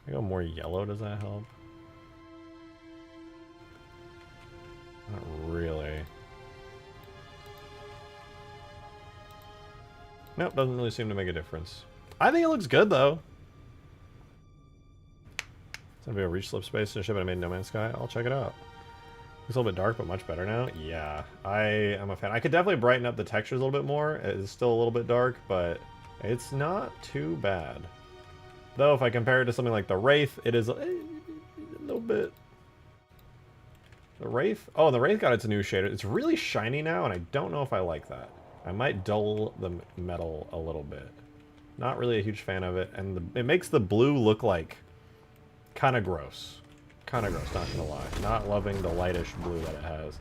I go more yellow, does that help? Not really. Nope, doesn't really seem to make a difference. I think it looks good, though. It's gonna be a reach slip space and ship I made in No Man's Sky. I'll check it out. It's a little bit dark, but much better now. Yeah, I am a fan. I could definitely brighten up the textures a little bit more. It's still a little bit dark, but it's not too bad. Though, if I compare it to something like the Wraith, it is a little bit... The Wraith? Oh, the Wraith got its new shader. It's really shiny now, and I don't know if I like that. I might dull the metal a little bit. Not really a huge fan of it, and it makes the blue look like... kind of gross. Kind of gross, not gonna lie. Not loving the lightish blue that it has.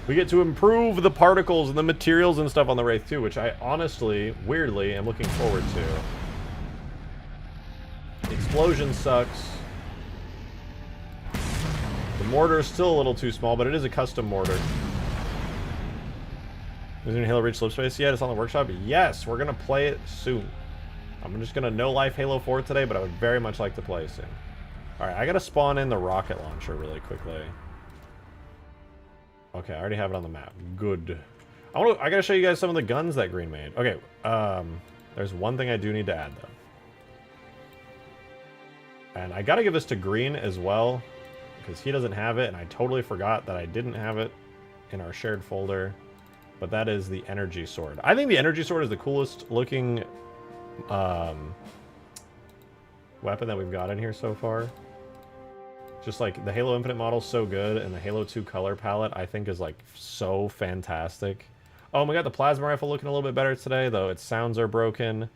We get to improve the particles and the materials and stuff on the Wraith too, which I honestly, weirdly, am looking forward to. The explosion sucks. The mortar is still a little too small, but it is a custom mortar. Is there any Halo Reach slip space yet? It's on the workshop? Yes, we're gonna play it soon. I'm just gonna no-life Halo 4 today, but I would very much like to play soon. Alright, I gotta spawn in the rocket launcher really quickly. Okay, I already have it on the map. Good. I gotta show you guys some of the guns that Green made. Okay, there's one thing I do need to add, though. And I gotta give this to Green as well, because he doesn't have it, and I totally forgot that I didn't have it in our shared folder. But that is the energy sword. I think the energy sword is the coolest looking weapon that we've got in here so far. Just like the Halo Infinite model's so good, and the Halo 2 color palette I think is like so fantastic. Oh, and we got the plasma rifle looking a little bit better today, though its sounds are broken.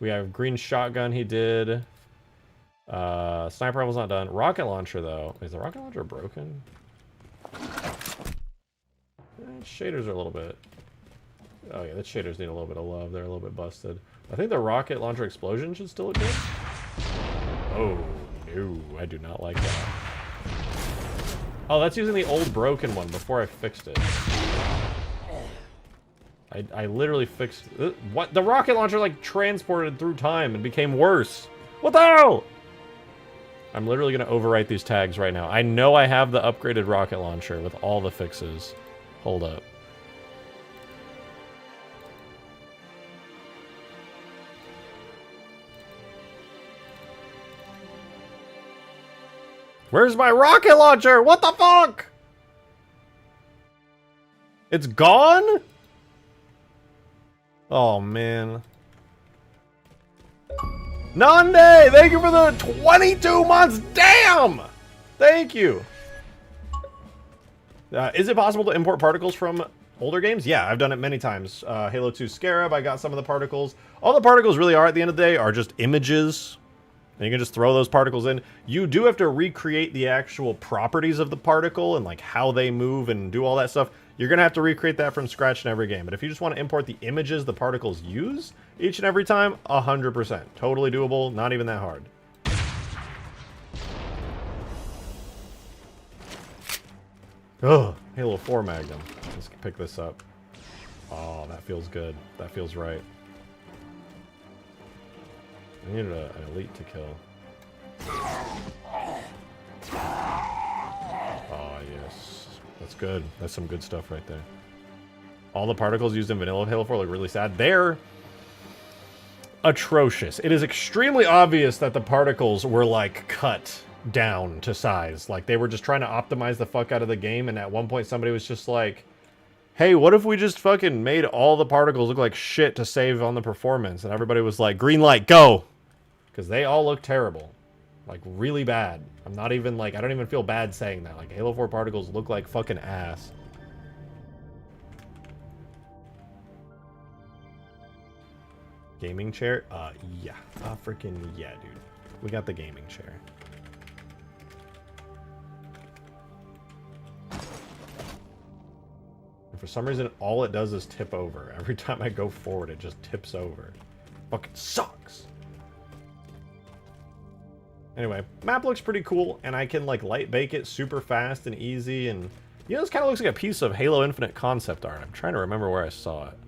We have green shotgun he did. Sniper rifle's not done. Rocket launcher though. Is the rocket launcher broken? Shaders are a little bit... Oh yeah, the shaders need a little bit of love. They're a little bit busted. I think the rocket launcher explosion should still look good. Oh, no. I do not like that. Oh, that's using the old broken one before I fixed it. I literally fixed... What? The rocket launcher, like, transported through time and became worse. What the hell? I'm literally going to overwrite these tags right now. I know I have the upgraded rocket launcher with all the fixes. Hold up. Where's my rocket launcher? What the fuck? It's gone? Oh, man. Nande, thank you for the 22 months. Damn! Thank you. Is it possible to import particles from older games? Yeah, I've done it many times. Halo 2 Scarab, I got some of the particles. All the particles really are, at the end of the day, are just images. And you can just throw those particles in. You do have to recreate the actual properties of the particle and like how they move and do all that stuff. You're going to have to recreate that from scratch in every game. But if you just want to import the images the particles use each and every time, 100%. Totally doable, not even that hard. Ugh, Halo 4 Magnum. Let's pick this up. Oh, that feels good. That feels right. I needed an elite to kill. Oh, yes. That's good. That's some good stuff right there. All the particles used in vanilla Halo 4 look really sad. They're atrocious. It is extremely obvious that the particles were, like, cut down to size. Like, they were just trying to optimize the fuck out of the game, and at one point somebody was just like, hey, what if we just fucking made all the particles look like shit to save on the performance? And everybody was like, green light, go! Because they all look terrible. Like, really bad. I'm not even, like, I don't even feel bad saying that. Like, Halo 4 particles look like fucking ass. Gaming chair? Yeah. Freaking yeah, dude. We got the gaming chair. And for some reason, all it does is tip over. Every time I go forward, it just tips over. Fucking sucks. Anyway, map looks pretty cool, and I can, like, light bake it super fast and easy, and, you know, this kind of looks like a piece of Halo Infinite concept art. I'm trying to remember where I saw it.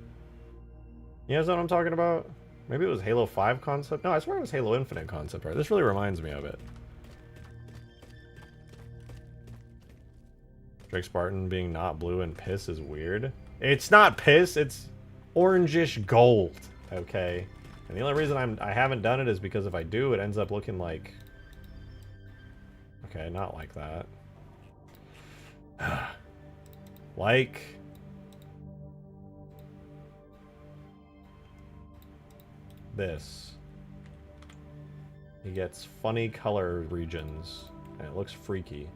You guys know what I'm talking about? Maybe it was Halo 5 concept? No, I swear it was Halo Infinite concept art. This really reminds me of it. Drake Spartan being not blue and piss is weird. It's not piss, it's orangish gold, okay? And the only reason I haven't done it is because if I do, it ends up looking like... Okay, not like that. Like... this. He gets funny color regions, and it looks freaky.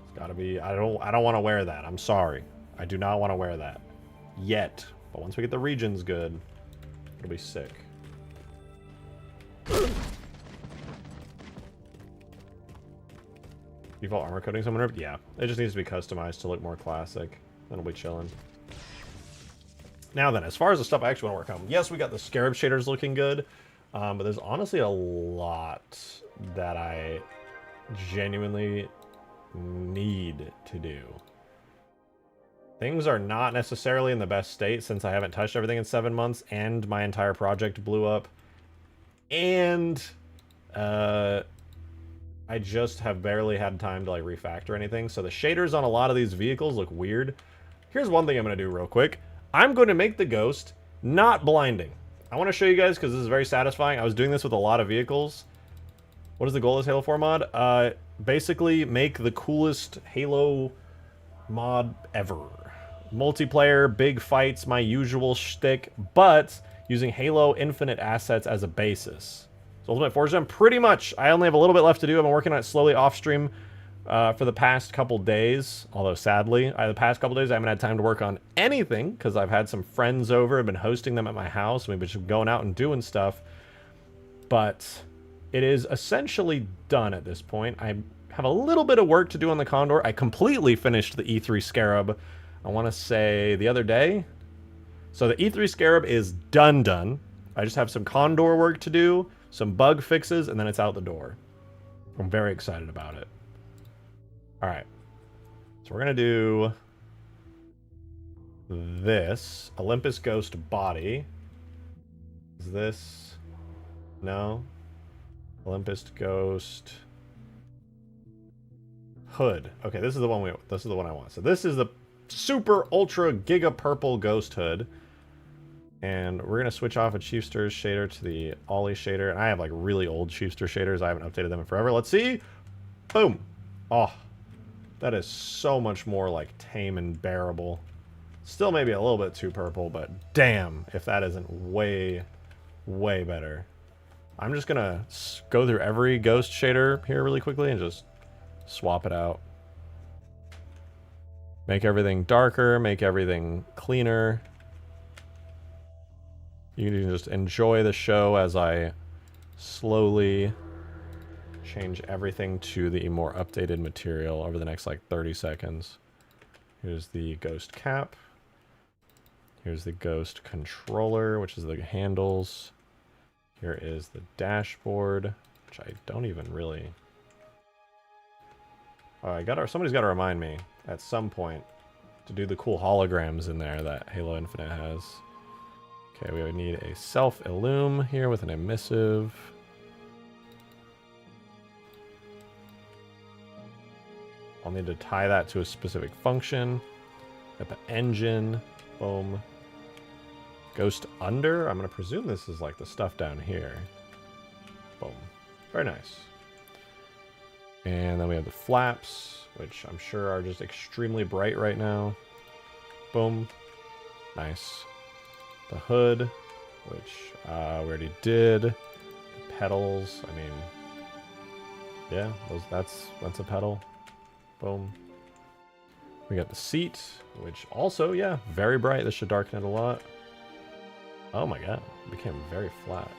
It's gotta be... I don't want to wear that. I'm sorry. I do not want to wear that. Yet. But once we get the regions good, it'll be sick. Default armor coating someone ripped? Yeah. It just needs to be customized to look more classic. Then it'll be chilling. Now then, as far as the stuff I actually want to work on, yes, we got the Scarab shaders looking good, but there's honestly a lot that I genuinely need to do. Things are not necessarily in the best state since I haven't touched everything in 7 months, and my entire project blew up, and I just have barely had time to, like, refactor anything, so the shaders on a lot of these vehicles look weird. Here's one thing I'm going to do real quick. I'm going to make the ghost not blinding. I want to show you guys because this is very satisfying. I was doing this with a lot of vehicles. What is the goal of this Halo 4 mod? Basically, make the coolest Halo mod ever. Multiplayer, big fights, my usual shtick, but using Halo Infinite assets as a basis. So Ultimate Force Gem, pretty much, I only have a little bit left to do. I've been working on it slowly off stream for the past couple days, although sadly, the past couple days I haven't had time to work on anything because I've had some friends over, I've been hosting them at my house, and we've been just going out and doing stuff, but it is essentially done at this point. I have a little bit of work to do on the Condor. I completely finished the E3 Scarab, I want to say the other day. So the E3 Scarab is done. I just have some Condor work to do, some bug fixes, and then it's out the door. I'm very excited about it. Alright, so we're going to do this. Olympus Ghost body. Is this? No. Olympus Ghost hood. Okay, this is the one I want. So this is the super ultra giga purple ghost hood. And we're going to switch off a Chiefster's shader to the Ollie shader. And I have like really old Chiefster shaders. I haven't updated them in forever. Let's see. Boom. Oh. That is so much more, like, tame and bearable. Still maybe a little bit too purple, but damn if that isn't way, way better. I'm just gonna go through every ghost shader here really quickly and just swap it out. Make everything darker, make everything cleaner. You can just enjoy the show as I slowly change everything to the more updated material over the next like 30 seconds. Here's the ghost cap. Here's the ghost controller, which is the handles. Here is the dashboard, which I don't even really... Oh, somebody's got to remind me at some point to do the cool holograms in there that Halo Infinite has. Okay, we would need a self-illum here with an emissive. I'll need to tie that to a specific function. Got the engine. Boom. Ghost under? I'm going to presume this is like the stuff down here. Boom. Very nice. And then we have the flaps, which I'm sure are just extremely bright right now. Boom. Nice. The hood, which we already did. The pedals, I mean, yeah, that's a pedal. Boom. We got the seat, which also, yeah, very bright. This should darken it a lot. Oh my god, it became very flat.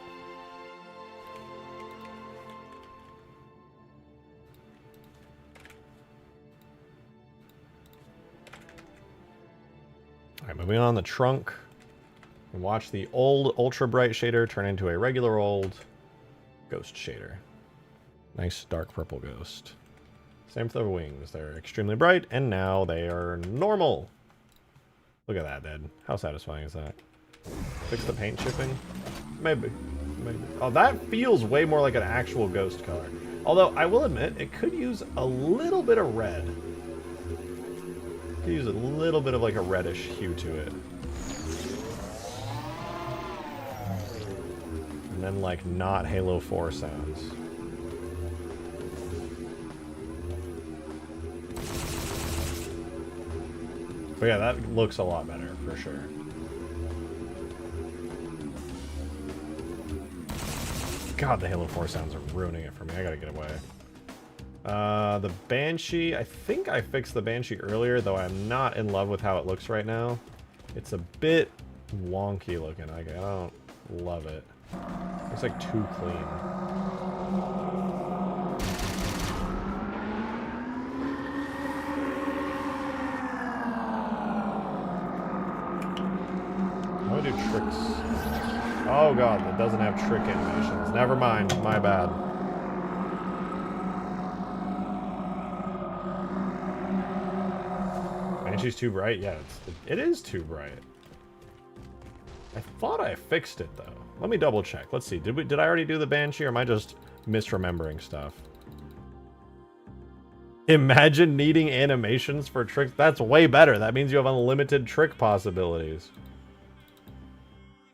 Alright, moving on, the trunk. And watch the old ultra bright shader turn into a regular old ghost shader. Nice dark purple ghost. Same for the wings. They're extremely bright, and now they are normal. Look at that, dude. How satisfying is that? Fix the paint chipping? Maybe. Maybe. Oh, that feels way more like an actual ghost color. Although, I will admit, it could use a little bit of red. Could use a little bit of like a reddish hue to it. And then like not Halo 4 sounds. But yeah, that looks a lot better for sure. God, the Halo 4 sounds are ruining it for me. I gotta get away. The Banshee, I think I fixed the Banshee earlier, though I'm not in love with how it looks right now. It's a bit wonky looking. I don't love it. It's like too clean. How do I do tricks? Oh god, that doesn't have trick animations. Never mind, my bad. Banshee's too bright? Yeah, it is too bright. I thought I fixed it though. Let me double check. Let's see. Did I already do the Banshee, or am I just misremembering stuff? Imagine needing animations for tricks. That's way better. That means you have unlimited trick possibilities.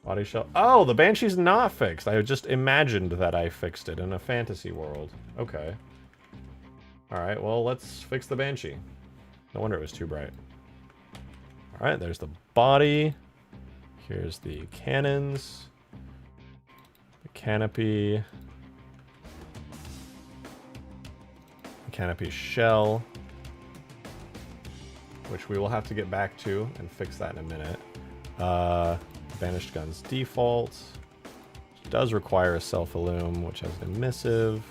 Body shell. Oh, the Banshee's not fixed. I just imagined that I fixed it in a fantasy world. Okay. Alright, well, let's fix the Banshee. No wonder it was too bright. Alright, there's the body. Here's the cannons. The canopy. The canopy shell. Which we will have to get back to and fix that in a minute. Banished guns default. Which does require a self-illum, which has an emissive.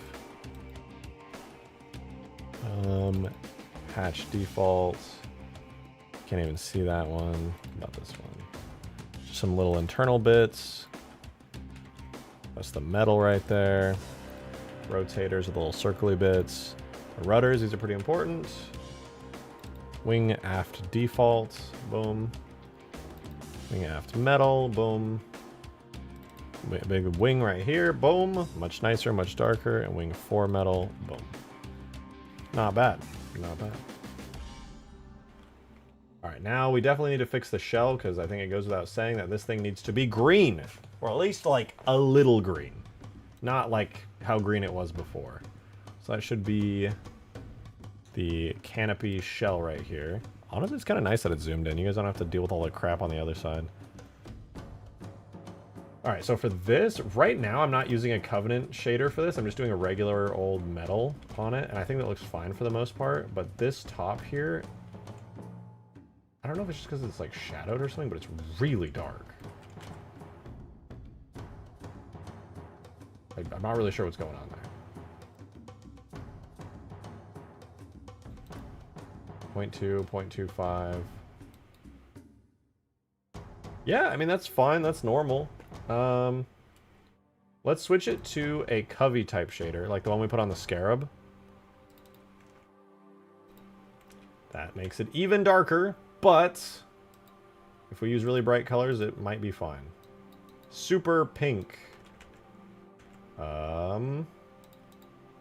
Hatch default. Can't even see that one. What about this one? Just some little internal bits. That's the metal right there. Rotators with little circly bits. The rudders, these are pretty important. Wing aft default. Boom. Wing aft metal. Boom. Big wing right here. Boom. Much nicer, much darker. And wing 4 metal. Boom. Not bad. Not bad. Alright, now we definitely need to fix the shell, because I think it goes without saying that this thing needs to be green. Or at least like a little green. Not like how green it was before. So that should be the canopy shell right here. Honestly, it's kind of nice that it's zoomed in. You guys don't have to deal with all the crap on the other side. Alright, so for this, right now I'm not using a Covenant shader for this. I'm just doing a regular old metal on it, and I think that looks fine for the most part. But this top here, I don't know if it's just because it's like shadowed or something, but it's really dark. I'm not really sure what's going on there. 0.2, 0.25. Yeah, I mean, that's fine. That's normal. Let's switch it to a Covey type shader, like the one we put on the Scarab. That makes it even darker, but if we use really bright colors, it might be fine. Super pink.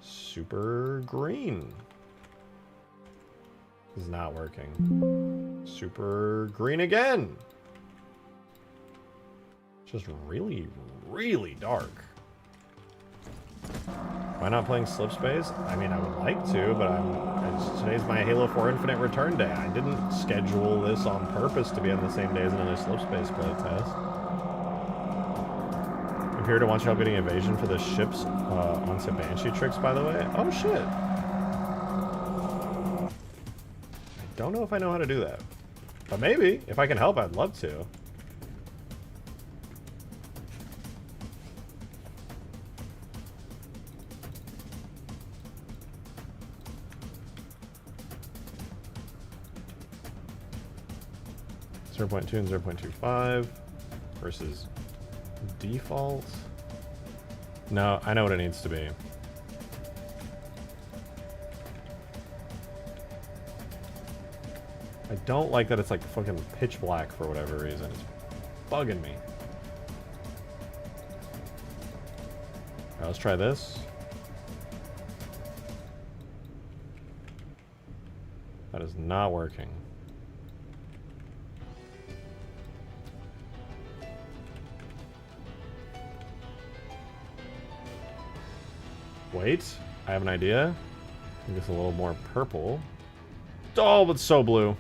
Super green. This is not working. Super green again. Just really, really dark. Am I not playing Slip Space? I mean, I would like to, but today's my Halo 4 Infinite return day. I didn't schedule this on purpose to be on the same day as another Slip Space playtest. I'm here to watch y'all getting evasion for the ships onto Banshee tricks, by the way. Oh, shit. I don't know if I know how to do that. But maybe. If I can help, I'd love to. 0.2 and 0.25 versus default. No, I know what it needs to be. I don't like that it's like fucking pitch black for whatever reason. It's bugging me. Alright, let's try this. That is not working. Wait, I have an idea. I think it's a little more purple. Oh, but so blue.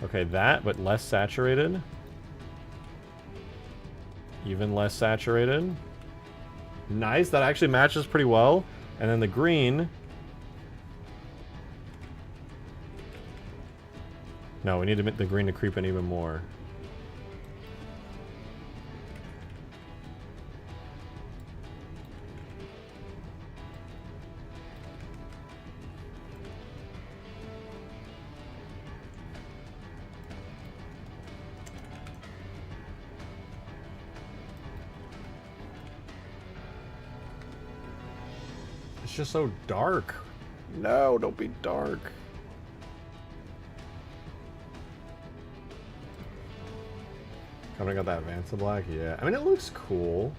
Okay, that, but less saturated. Even less saturated. Nice, that actually matches pretty well. And then the green. No, we need to make the green to creep in even more. It's just so dark. No, don't be dark. Coming out that Vansa black, yeah. I mean, it looks cool.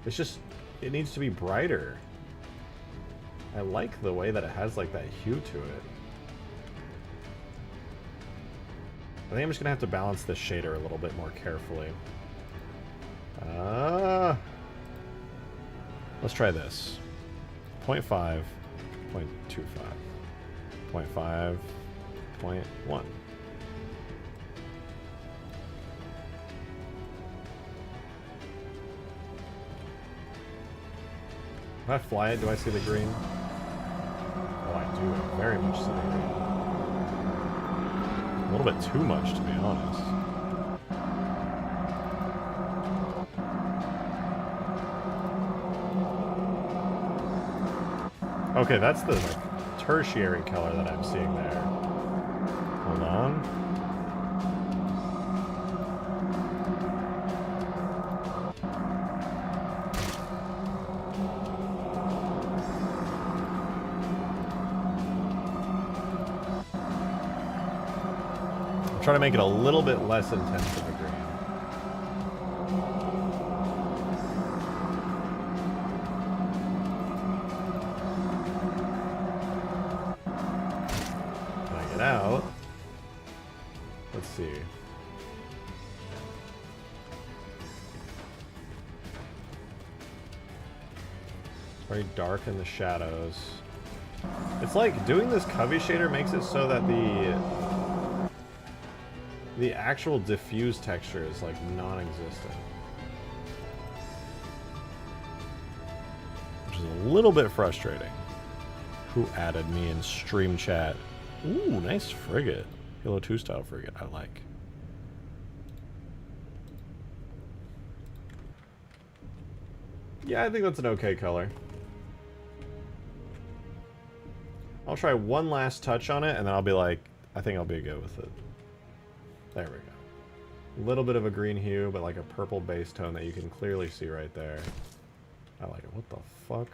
It's just, it needs to be brighter. I like the way that it has like that hue to it. I think I'm just gonna have to balance this shader a little bit more carefully. Let's try this. 0.5, 0.25, 0.5, 0.1. If I fly it, do I see the green? Oh, I do. I very much see the green. A little bit too much, to be honest. Okay, that's the like, tertiary color that I'm seeing there. Hold on. I'm trying to make it a little bit less intense of a green. Out. Let's see. It's very dark in the shadows. It's like doing this Covey shader makes it so that the actual diffuse texture is like non-existent. Which is a little bit frustrating. Who added me in stream chat? Ooh, nice frigate. Halo 2 style frigate, I like. Yeah, I think that's an okay color. I'll try one last touch on it, and then I'll be like, I think I'll be good with it. There we go. A little bit of a green hue, but like a purple base tone that you can clearly see right there. I like it. What the fuck?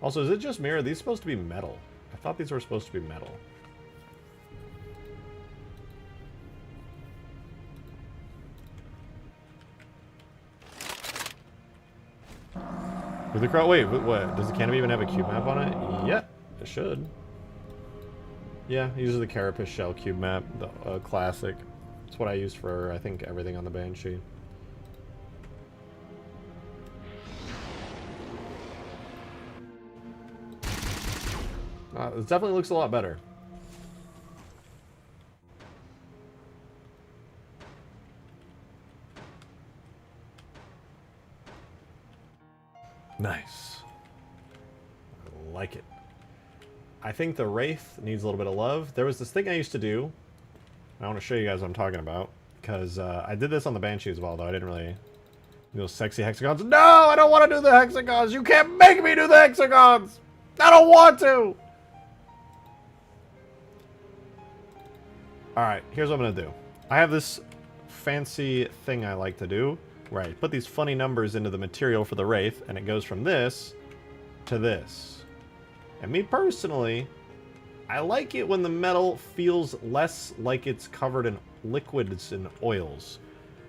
Also, is it just me, or are these supposed to be metal? I thought these were supposed to be metal. With the crow, wait, what? Does the canopy even have a cube map on it? Yeah, it should. Yeah, it uses the carapace shell cube map, the classic. It's what I used for, I think, everything on the Banshee. It definitely looks a lot better. Nice. I like it. I think the Wraith needs a little bit of love. There was this thing I used to do. I want to show you guys what I'm talking about. Because I did this on the Banshee as well, though. I didn't really do those sexy hexagons. No, I don't want to do the hexagons. You can't make me do the hexagons. I don't want to. Alright, here's what I'm going to do. I have this fancy thing I like to do, where I put these funny numbers into the material for the Wraith, and it goes from this to this. And me personally, I like it when the metal feels less like it's covered in liquids and oils.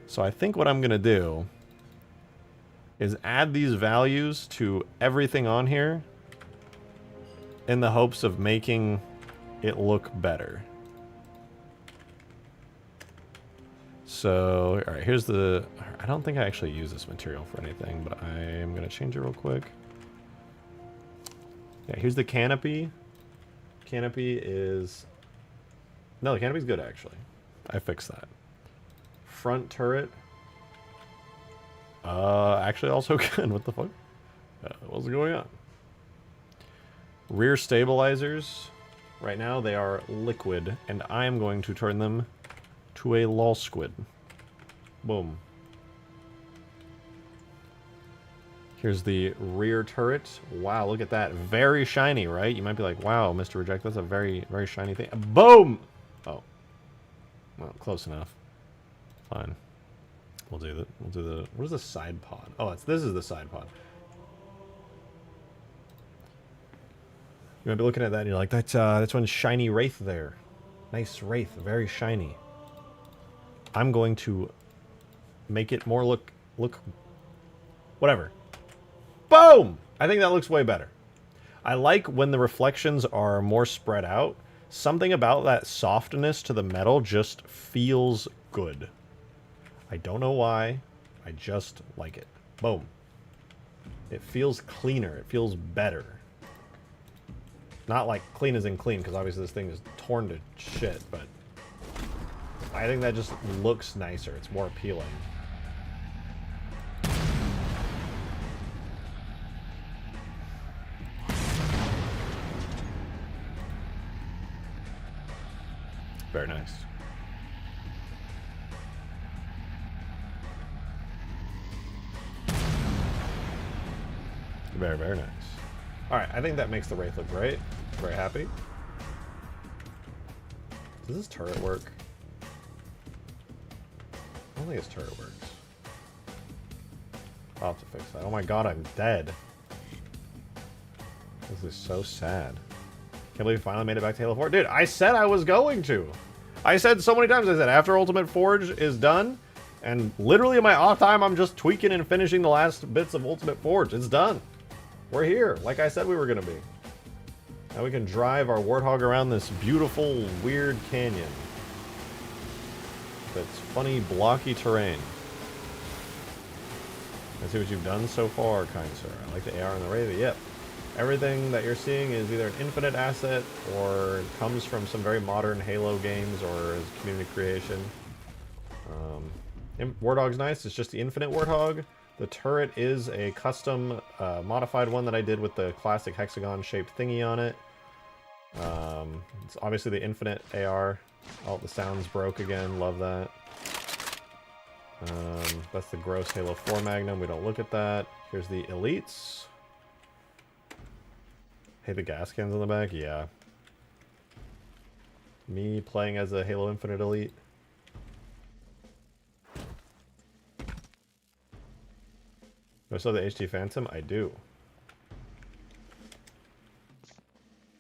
So I think what I'm going to do is add these values to everything on here in the hopes of making it look better. So, alright, here's the... I don't think I actually use this material for anything, but I am going to change it real quick. Yeah, here's the canopy. Canopy is... No, the canopy's good, actually. I fixed that. Front turret. Actually also good. What the fuck? What's going on? Rear stabilizers. Right now, they are liquid, and I am going to turn them to a lol squid. Boom. Here's the rear turret. Wow, look at that. Very shiny, right? You might be like, wow, Mr. Reject, that's a very, very shiny thing. Boom! Oh. Well, close enough. Fine. We'll do the... What is the side pod? Oh, this is the side pod. You might be looking at that and you're like, that's one shiny Wraith there. Nice Wraith, very shiny. I'm going to make it more look whatever. Boom! I think that looks way better. I like when the reflections are more spread out. Something about that softness to the metal just feels good. I don't know why. I just like it. Boom. It feels cleaner. It feels better. Not like clean as in clean, because obviously this thing is torn to shit, but I think that just looks nicer. It's more appealing. Very nice. Very, very nice. Alright, I think that makes the Wraith look great. Very happy. Does this turret work? I don't think his turret works. I'll have to fix that. Oh my god, I'm dead. This is so sad. Can't believe we finally made it back to Halo 4. Dude, I said I was going to. I said so many times, I said after Ultimate Forge is done, and literally in my off time, I'm just tweaking and finishing the last bits of Ultimate Forge. It's done. We're here, like I said we were going to be. Now we can drive our Warthog around this beautiful, weird canyon. That's funny, blocky terrain. Let's see what you've done so far, kind sir. I like the AR and the Wraith. Yep. Everything that you're seeing is either an Infinite asset or comes from some very modern Halo games or is community creation. Warthog's nice. It's just the Infinite Warthog. The turret is a custom modified one that I did with the classic hexagon-shaped thingy on it. It's obviously the Infinite AR. Oh, the sounds broke again. Love that. That's the gross Halo 4 Magnum. We don't look at that. Here's the Elites. Hey, the gas cans on the back? Yeah. Me playing as a Halo Infinite Elite. Do I still have the HD Phantom? I do.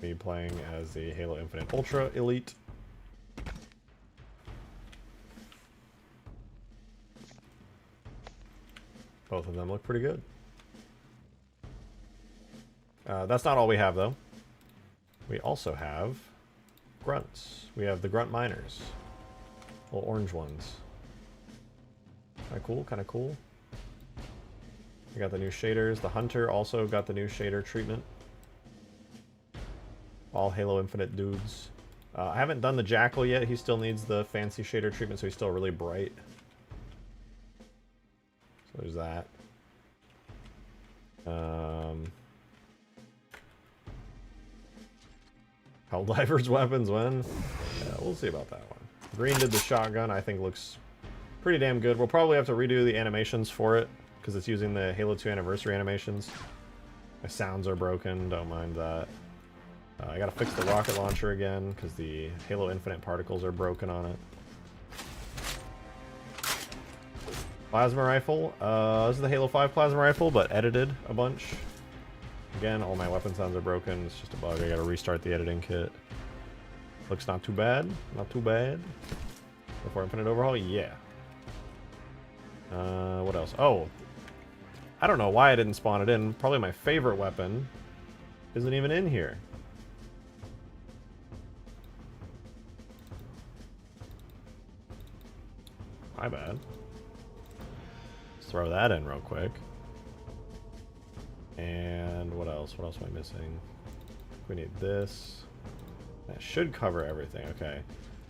Me playing as the Halo Infinite Ultra Elite. Both of them look pretty good. That's not all we have, though. We also have grunts. We have the grunt miners. Little orange ones. Kind of cool, kind of cool. We got the new shaders. The Hunter also got the new shader treatment. All Halo Infinite dudes. I haven't done the Jackal yet. He still needs the fancy shader treatment, so he's still really bright. So there's that. Helldivers weapons when? Yeah, we'll see about that one. Green did the shotgun. I think looks pretty damn good. We'll probably have to redo the animations for it because it's using the Halo 2 anniversary animations. My sounds are broken. Don't mind that. I gotta fix the rocket launcher again because the Halo Infinite particles are broken on it. Plasma rifle. This is the Halo 5 plasma rifle, but edited a bunch. Again, all my weapon sounds are broken. It's just a bug. I gotta restart the editing kit. Looks not too bad. Not too bad. Before Infinite Overhaul? Yeah. What else? Oh. I don't know why I didn't spawn it in. Probably my favorite weapon isn't even in here. My bad. Let's throw that in real quick. And what else? What else am I missing? We need this. That should cover everything. Okay.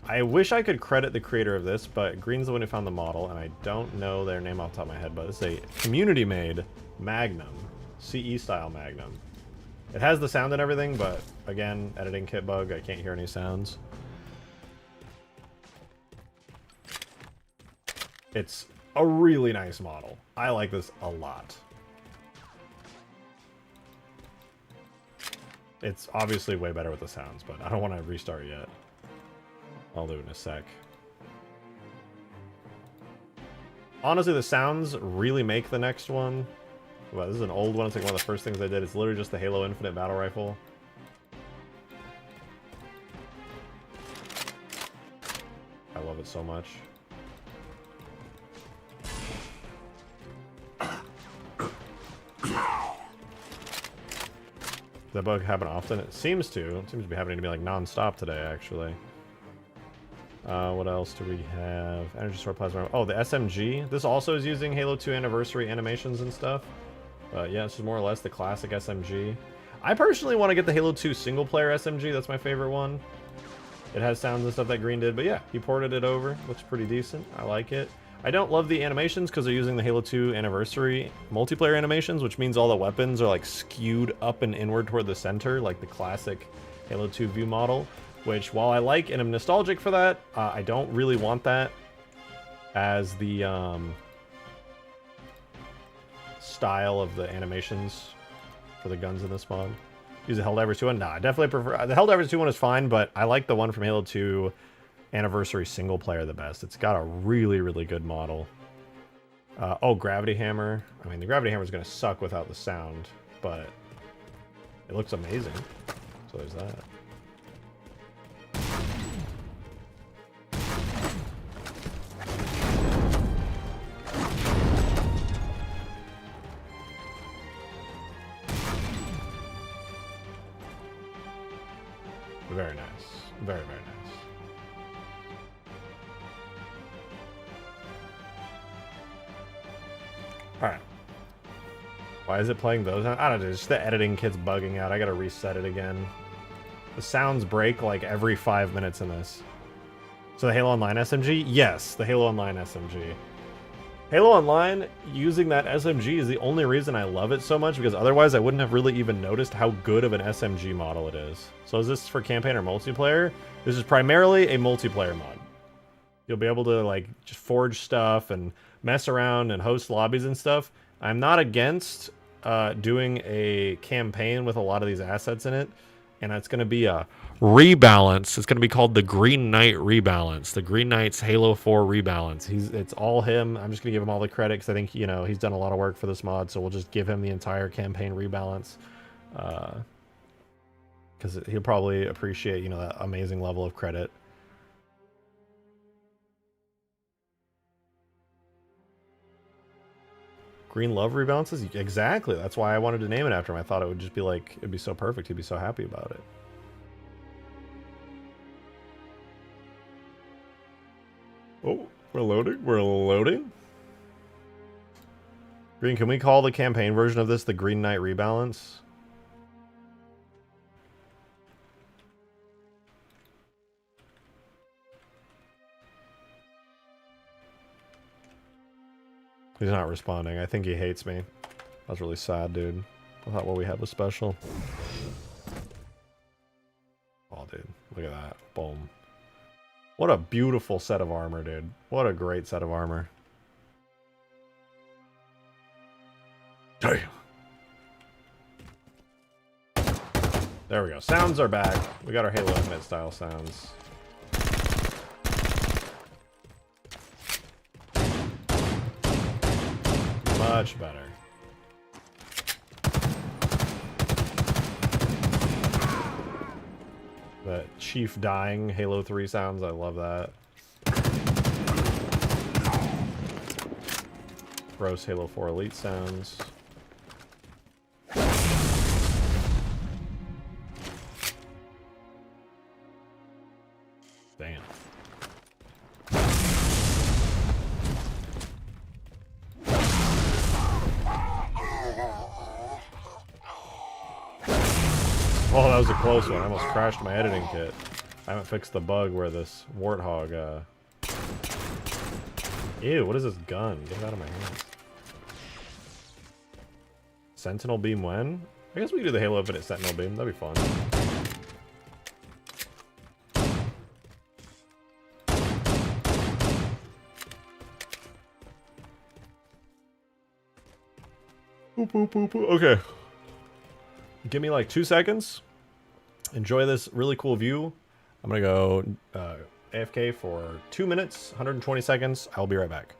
I wish I could credit the creator of this, but Green's the one who found the model, and I don't know their name off the top of my head, but it's a community-made Magnum. CE-style Magnum. It has the sound and everything, but again, editing kit bug, I can't hear any sounds. It's a really nice model. I like this a lot. It's obviously way better with the sounds, but I don't want to restart yet. I'll do it in a sec. Honestly, the sounds really make the next one. Well, this is an old one. It's like one of the first things I did. It's literally just the Halo Infinite battle rifle. I love it so much. Does that bug happen often? It seems to. It seems to be happening to me like non-stop today, actually. What else do we have? Energy Sword Plasma. Oh, the SMG. This also is using Halo 2 Anniversary animations and stuff. But yeah, this is more or less the classic SMG. I personally want to get the Halo 2 single-player SMG. That's my favorite one. It has sounds and stuff that Green did. But yeah, he ported it over. Looks pretty decent. I like it. I don't love the animations because they're using the Halo 2 Anniversary multiplayer animations, which means all the weapons are like skewed up and inward toward the center, like the classic Halo 2 view model. Which, while I like and I'm nostalgic for that, I don't really want that as the style of the animations for the guns in this mod. Use the Helldivers 2 one? Nah, I definitely prefer... The Helldivers 2 one is fine, but I like the one from Halo 2 Anniversary single player the best. It's got a really, really good model. Oh, Gravity Hammer. I mean, the Gravity Hammer is going to suck without the sound, but it looks amazing. So there's that. Very nice. Very, very nice. Alright. Why is it playing those? I don't know, just the editing kit's bugging out. I gotta reset it again. The sounds break like every 5 minutes in this. So the Halo Online SMG? Yes, the Halo Online SMG. Halo Online, using that SMG is the only reason I love it so much, because otherwise I wouldn't have really even noticed how good of an SMG model it is. So is this for campaign or multiplayer? This is primarily a multiplayer mod. You'll be able to like just forge stuff and mess around and host lobbies and stuff. I'm not against doing a campaign with a lot of these assets in it, and it's going to be a rebalance. It's going to be called the Green Knight rebalance. The Green Knight's Halo 4 rebalance. It's all him. I'm just going to give him all the credit because I think, you know, he's done a lot of work for this mod, so we'll just give him the entire campaign rebalance. Because he'll probably appreciate, you know, that amazing level of credit. Green Love rebalances? Exactly. That's why I wanted to name it after him. I thought it would just be like, it'd be so perfect. He'd be so happy about it. Oh, we're loading. We're loading. Green, can we call the campaign version of this the Green Knight rebalance? He's not responding. I think he hates me. I was really sad, dude. I thought what we had was special. Oh, dude. Look at that. Boom. What a beautiful set of armor, dude. What a great set of armor. Damn. There we go. Sounds are back. We got our Halo Infinite style sounds. Much better. The Chief dying Halo 3 sounds, I love that. Gross Halo 4 Elite sounds. Damn. Oh, that was a close one. I almost crashed my editing kit. I haven't fixed the bug where this warthog, Ew, what is this gun? Get it out of my hands. Sentinel beam when? I guess we could do the Halo Infinite Sentinel beam. That'd be fun. Boop, boop, boop, boop. Okay. Give me like 2 seconds. Enjoy this really cool view. I'm gonna go AFK for 2 minutes, 120 seconds. I'll be right back.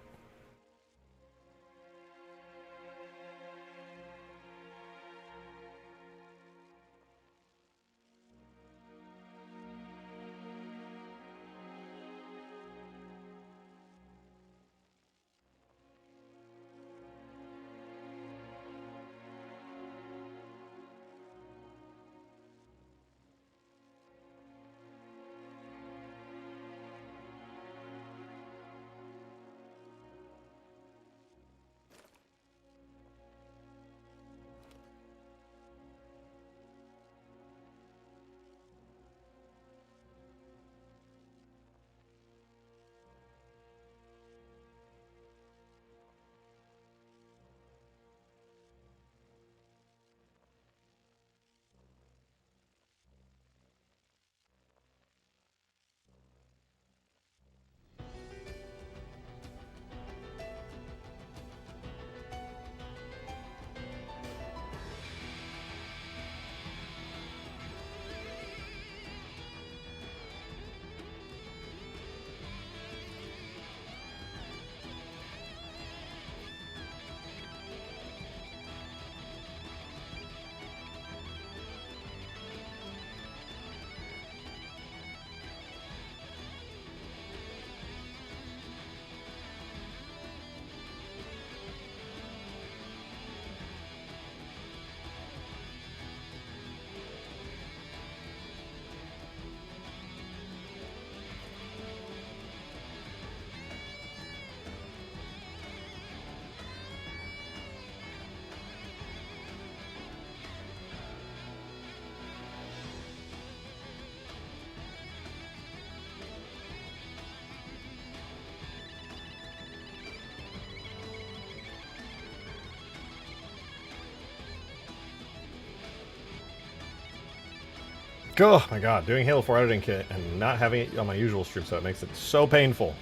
Oh my god, doing Halo 4 editing kit and not having it on my usual stream, so it makes it so painful.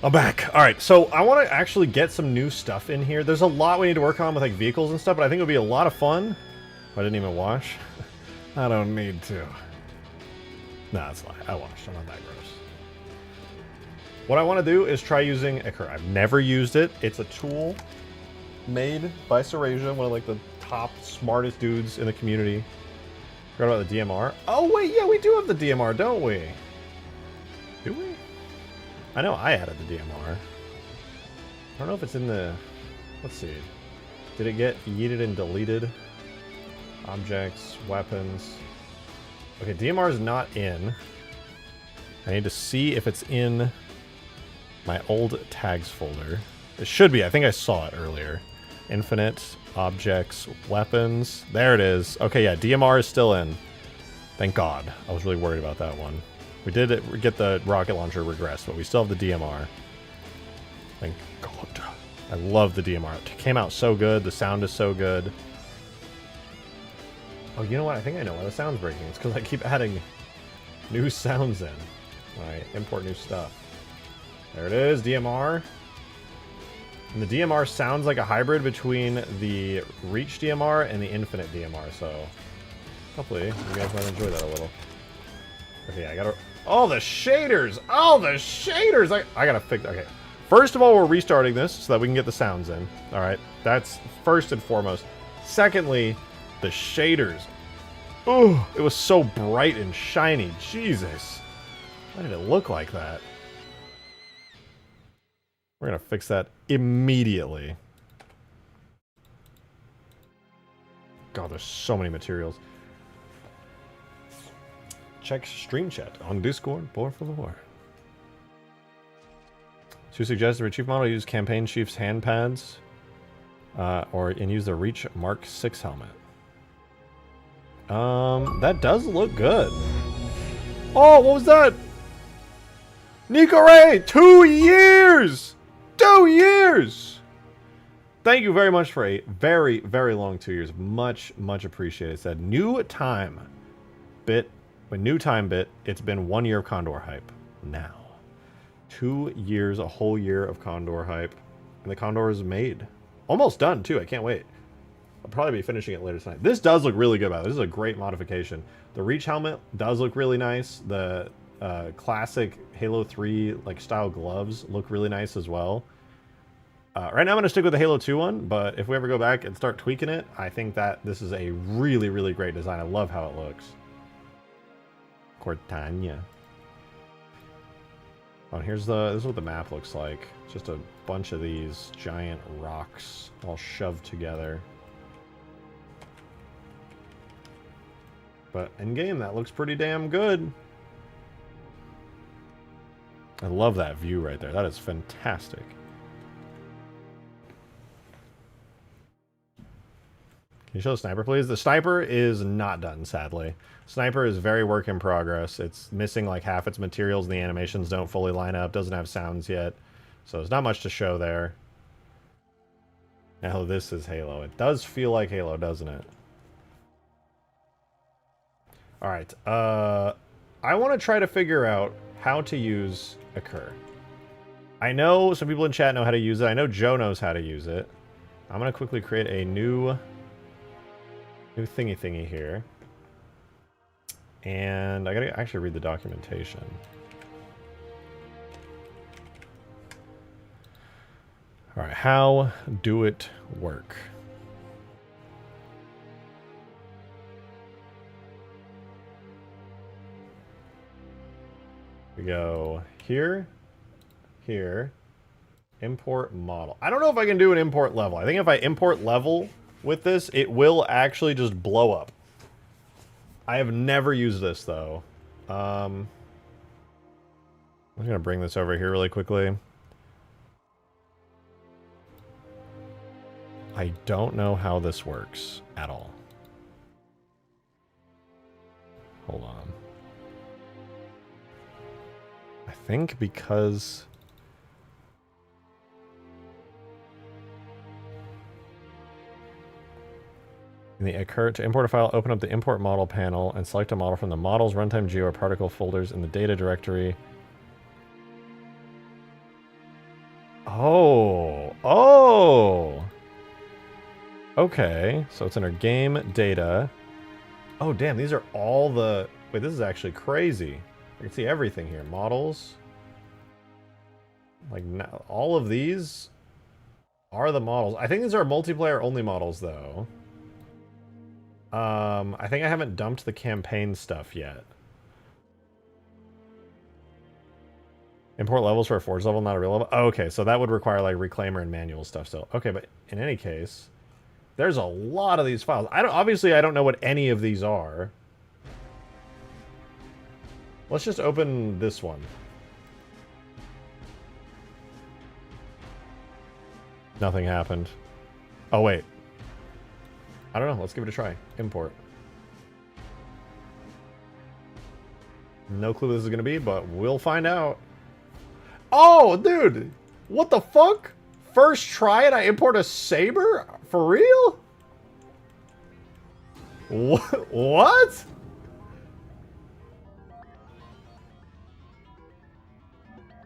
I'm back. Alright, so I want to actually get some new stuff in here. There's a lot we need to work on with like vehicles and stuff, but I think it would be a lot of fun. I didn't even wash. I don't need to. Nah, that's a lie. I washed. I'm not that gross. What I want to do is try using Icar. I've never used it. It's a tool made by Serasia, one of like the top, smartest dudes in the community. Forgot about the DMR. Oh wait, yeah, we do have the DMR, don't we? Do we? I know I added the DMR. I don't know if it's in the... Let's see. Did it get yeeted and deleted? Objects, weapons. Okay, DMR is not in. I need to see if it's in my old tags folder. It should be. I think I saw it earlier. Infinite, objects, weapons. There it is. Okay, yeah, DMR is still in. Thank God. I was really worried about that one. We did get the rocket launcher regressed, but we still have the DMR. Thank God. I love the DMR. It came out so good. The sound is so good. Oh, you know what? I think I know why the sound's breaking. It's because I keep adding new sounds in. Alright, import new stuff. There it is, DMR. And the DMR sounds like a hybrid between the Reach DMR and the Infinite DMR, so hopefully you guys might enjoy that a little. Okay, I gotta... Oh, the shaders! Oh, the shaders! I gotta fix... Okay. First of all, we're restarting this so that we can get the sounds in. Alright, that's first and foremost. Secondly, the shaders. Oh, it was so bright and shiny. Jesus. Why did it look like that? We're gonna fix that immediately. God, there's so many materials. Check stream chat on Discord, por favor. To suggest the Chief model use Campaign Chief's hand pads, and use the Reach Mark 6 helmet. That does look good. Oh, what was that? Nico Ray, 2 years! 2 years! Thank you very much for a very, very long 2 years. Much, much appreciated. It said, new time bit. When new time bit, it's been 1 year of Condor hype. Now. 2 years, a whole year of Condor hype. And the Condor is made. Almost done, too. I can't wait. I'll probably be finishing it later tonight. This does look really good, by the way. This is a great modification. The Reach helmet does look really nice. The classic Halo 3 like style gloves look really nice as well. Right now I'm going to stick with the Halo 2 one, but if we ever go back and start tweaking it, I think that this is a really, really great design. I love how it looks. Cortana. Oh, this is what the map looks like. It's just a bunch of these giant rocks all shoved together. But in game, that looks pretty damn good. I love that view right there. That is fantastic. Can you show the sniper, please? The sniper is not done, sadly. Sniper is very work in progress. It's missing like half its materials. The animations don't fully line up. Doesn't have sounds yet. So there's not much to show there. Now this is Halo. It does feel like Halo, doesn't it? Alright. I want to try to figure out how to use Occur. I know some people in chat know how to use it. I know Joe knows how to use it. I'm going to quickly create a new thingy here. And I gotta actually read the documentation. Alright, how do it work? We go here, here, import model. I don't know if I can do an import level. I think if I import level with this, it will actually just blow up. I have never used this, though. I'm going to bring this over here really quickly. I don't know how this works at all. Hold on. I think because... In the occur to import a file, open up the import model panel and select a model from the models, runtime, geo, or particle folders in the data directory. Oh. Okay, so it's in our game data. Oh, damn, these are all the... Wait, this is actually crazy. I can see everything here. Models. Like, all of these are the models. I think these are multiplayer-only models, though. I think I haven't dumped the campaign stuff yet. Import levels for a forge level, not a real level? Oh, okay, so that would require, like, reclaimer and manual stuff still. Okay, but in any case... There's a lot of these files. Obviously, I don't know what any of these are. Let's just open this one. Nothing happened. Oh, wait. I don't know. Let's give it a try. Import. No clue what this is going to be, but we'll find out. Oh, dude! What the fuck? First try and I import a saber? For real? What?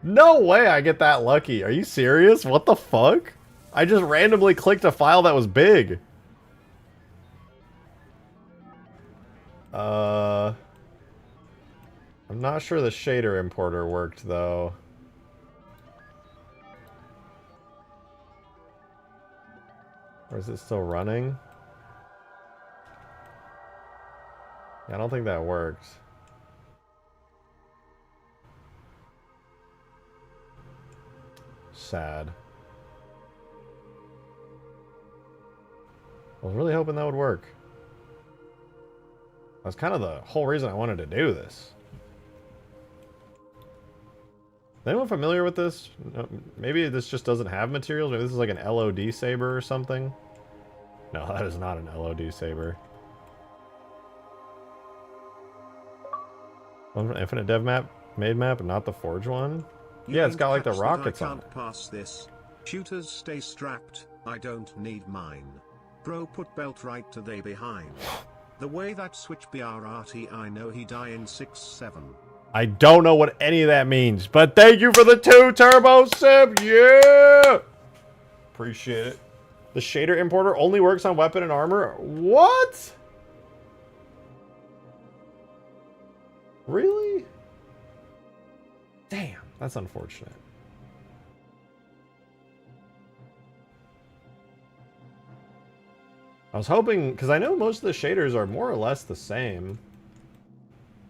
No way I get that lucky. Are you serious? What the fuck? I just randomly clicked a file that was big. I'm not sure the shader importer worked, though. Or is it still running? Yeah, I don't think that worked. Sad. I was really hoping that would work. That's kind of the whole reason I wanted to do this. Is anyone familiar with this? No, maybe this just doesn't have materials. Maybe this is like an LOD saber or something. No, that is not an LOD saber. Infinite dev map, made map, not the forge one. Yeah, it's got like the rockets on it. I can't pass this. Shooters stay strapped. I don't need mine. Bro, put belt right to they behind. The way that switch BRRT, I know he die in 6-7. I don't know what any of that means, but thank you for the 2 turbo sip. Yeah! Appreciate it. The shader importer only works on weapon and armor. What? Really? Damn, that's unfortunate. I was hoping, because I know most of the shaders are more or less the same.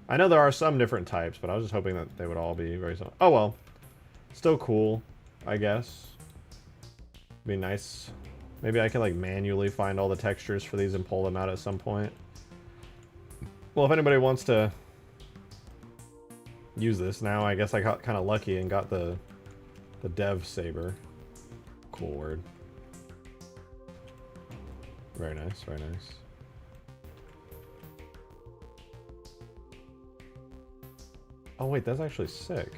I know there are some different types, but I was just hoping that they would all be very similar. Oh well. Still cool, I guess. Be nice. Maybe I can like manually find all the textures for these and pull them out at some point. Well, if anybody wants to use this now, I guess I got kind of lucky and got the dev saber. Cool word. Very nice, very nice. Oh wait, that's actually sick.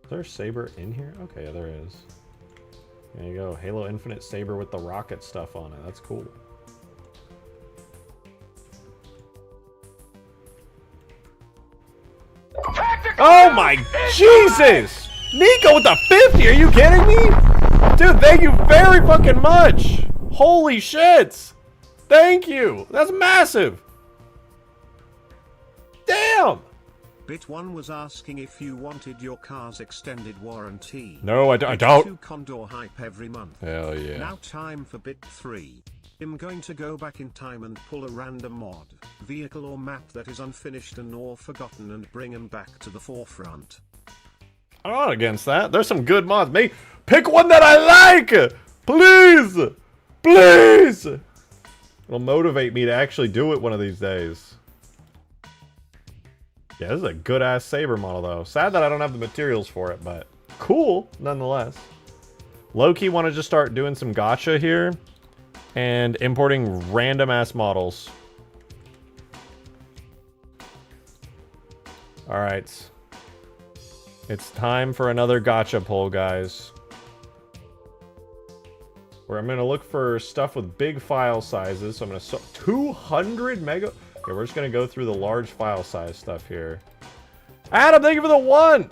Is there a saber in here? Okay, yeah, there is. There you go. Halo Infinite saber with the rocket stuff on it. That's cool. Oh my Jesus! Nico with the 50! Are you kidding me? Dude, thank you very fucking much! Holy shit! Thank you! That's massive! Damn! Bit1 was asking if you wanted your car's extended warranty. No, I don't. 2 Condor hype every month. Hell yeah. Now time for bit 3. I'm going to go back in time and pull a random mod, vehicle or map that is unfinished and or forgotten and bring them back to the forefront. I'm not against that. There's some good mods. Pick one that I like! Please! Please! It'll motivate me to actually do it one of these days. Yeah, this is a good-ass saber model, though. Sad that I don't have the materials for it, but cool, nonetheless. Low-key want to just start doing some gacha here and importing random-ass models. Alright. It's time for another gacha pull, guys. Where I'm going to look for stuff with big file sizes. So I'm going to... 200 mega... Okay, we're just going to go through the large file size stuff here. Adam, thank you for the 1!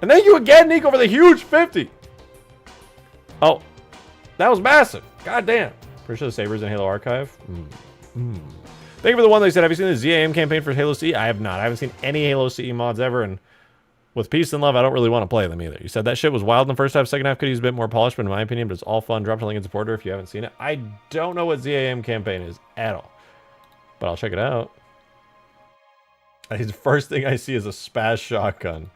And thank you again, Nico, for the huge 50! Oh, that was massive. God damn. Pretty sure the Sabers in Halo Archive. Thank you for the 1 they said, have you seen the ZAM campaign for Halo CE? I have not. I haven't seen any Halo CE mods ever, and with peace and love, I don't really want to play them either. You said that shit was wild in the first half, second half could use a bit more polish, but in my opinion, but it's all fun. Drop a link in supporter if you haven't seen it. I don't know what ZAM campaign is at all, but I'll check it out. The first thing I see is a spaz shotgun.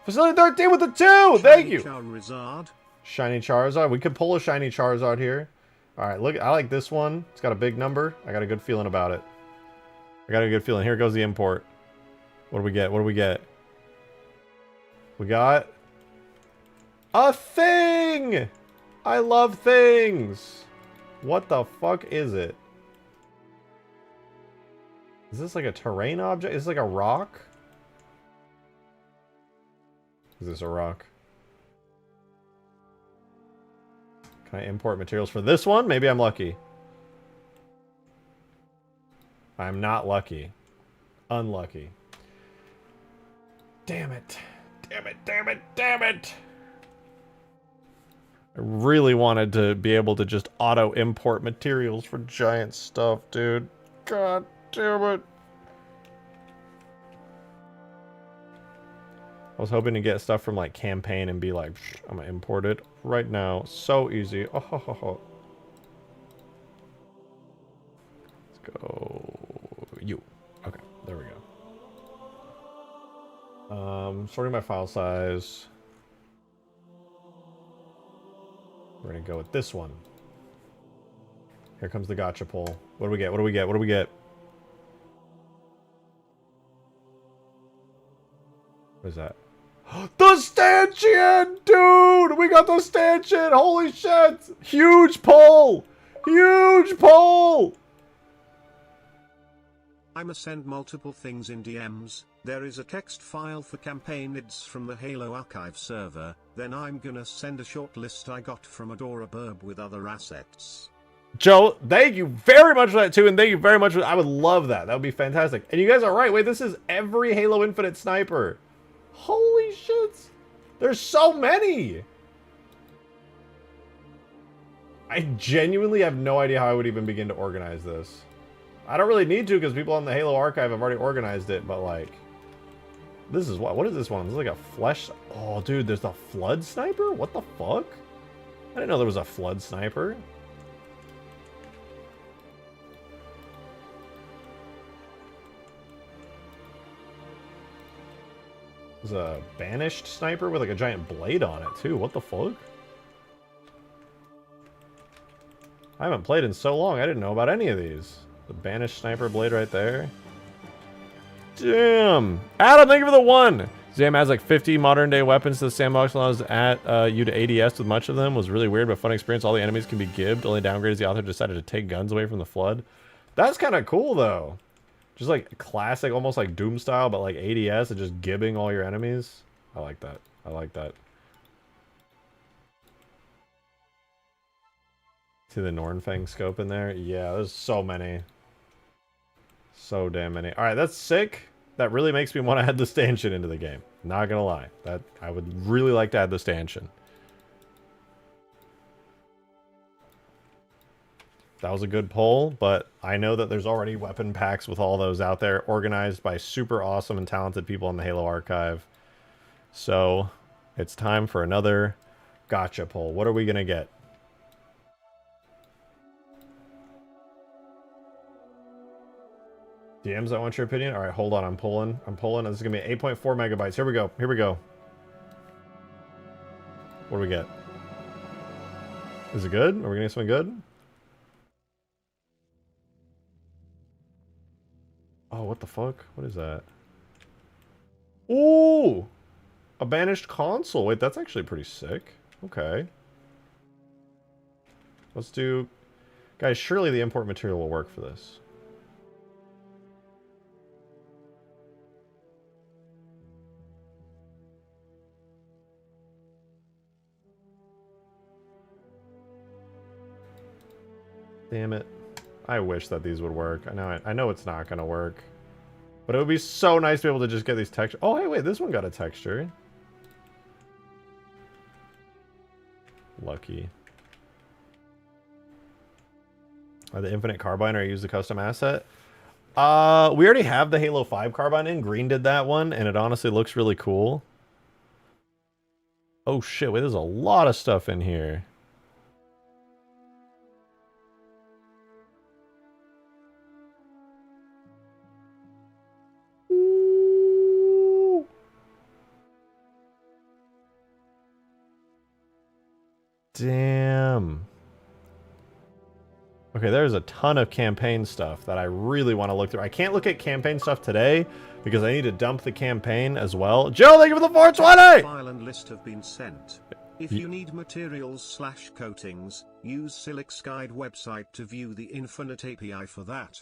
Facility 13 with the 2! Thank you! Shiny Charizard. We could pull a Shiny Charizard here. Alright, look, I like this one. It's got a big number. I got a good feeling about it. I got a good feeling. Here goes the import. What do we get? What do we get? We got... a thing! I love things! What the fuck is it? Is this like a terrain object? Is this like a rock? Is this a rock? Can I import materials for this one? Maybe I'm lucky. I'm not lucky. Unlucky. Damn it. Damn it, damn it, damn it! I really wanted to be able to just auto-import materials for giant stuff, dude. God damn it. I was hoping to get stuff from, like, campaign and be like, I'm gonna import it right now. So easy. Oh, ho, ho, ho. Let's go. You. Okay, there we go. Sorting my file size. We're gonna go with this one. Here comes the gotcha pull. What do we get? What do we get? What do we get? What is that? The stanchion! Dude! We got the stanchion! Holy shit! Huge pull! Huge pull! I'ma send multiple things in DMs. There is a text file for campaign IDs from the Halo Archive server. Then I'm gonna send a short list I got from Adora Burb with other assets. Joe, thank you very much for that too, and thank you very much for... I would love that. That would be fantastic. And you guys are right. Wait, this is every Halo Infinite sniper. Holy shit! There's so many! I genuinely have no idea how I would even begin to organize this. I don't really need to because people on the Halo Archive have already organized it, but like... This is what? What is this one? This is like a flesh... Oh, dude, there's the Flood Sniper? What the fuck? I didn't know there was a Flood Sniper. There's a Banished Sniper with like a giant blade on it too. What the fuck? I haven't played in so long. I didn't know about any of these. The Banished Sniper blade right there. Damn. Adam, thank you for the 1. Zam has like 50 modern day weapons to the sandbox allows at you to ADS with much of them. Was really weird but fun experience. All the enemies can be gibbed. Only downgrade is the author decided to take guns away from the Flood. That's kind of cool though. Just like classic, almost like Doom style, but like ADS and just gibbing all your enemies. I like that. I like that. See the Nornfang scope in there? Yeah, there's so many. So damn many. Alright, that's sick. That really makes me want to add the stanchion into the game. Not gonna lie. That I would really like to add the stanchion. That was a good pull, but I know that there's already weapon packs with all those out there, organized by super awesome and talented people in the Halo Archive. So, it's time for another gotcha pull. What are we gonna get? DMs, I want your opinion. Alright, hold on, I'm pulling. This is gonna be 8.4 megabytes. Here we go. Here we go. What do we get? Is it good? Are we gonna get something good? Oh, what the fuck? What is that? Ooh! A banished console. Wait, that's actually pretty sick. Okay. Let's do... Guys, surely the import material will work for this. Damn it. I wish that these would work. I know it's not gonna work. But it would be so nice to be able to just get these textures. Oh, hey, wait, this one got a texture. Lucky. The infinite carbine, or I use the custom asset? We already have the Halo 5 carbine in. Green did that one, and it honestly looks really cool. Oh shit, wait, there's a lot of stuff in here. Ooh. Damn. Okay, there's a ton of campaign stuff that I really want to look through. I can't look at campaign stuff today because I need to dump the campaign as well. Joe, thank you for the 420! File and list have been sent. If you need materials/coatings, use Silic's Guide website to view the Infinite API for that.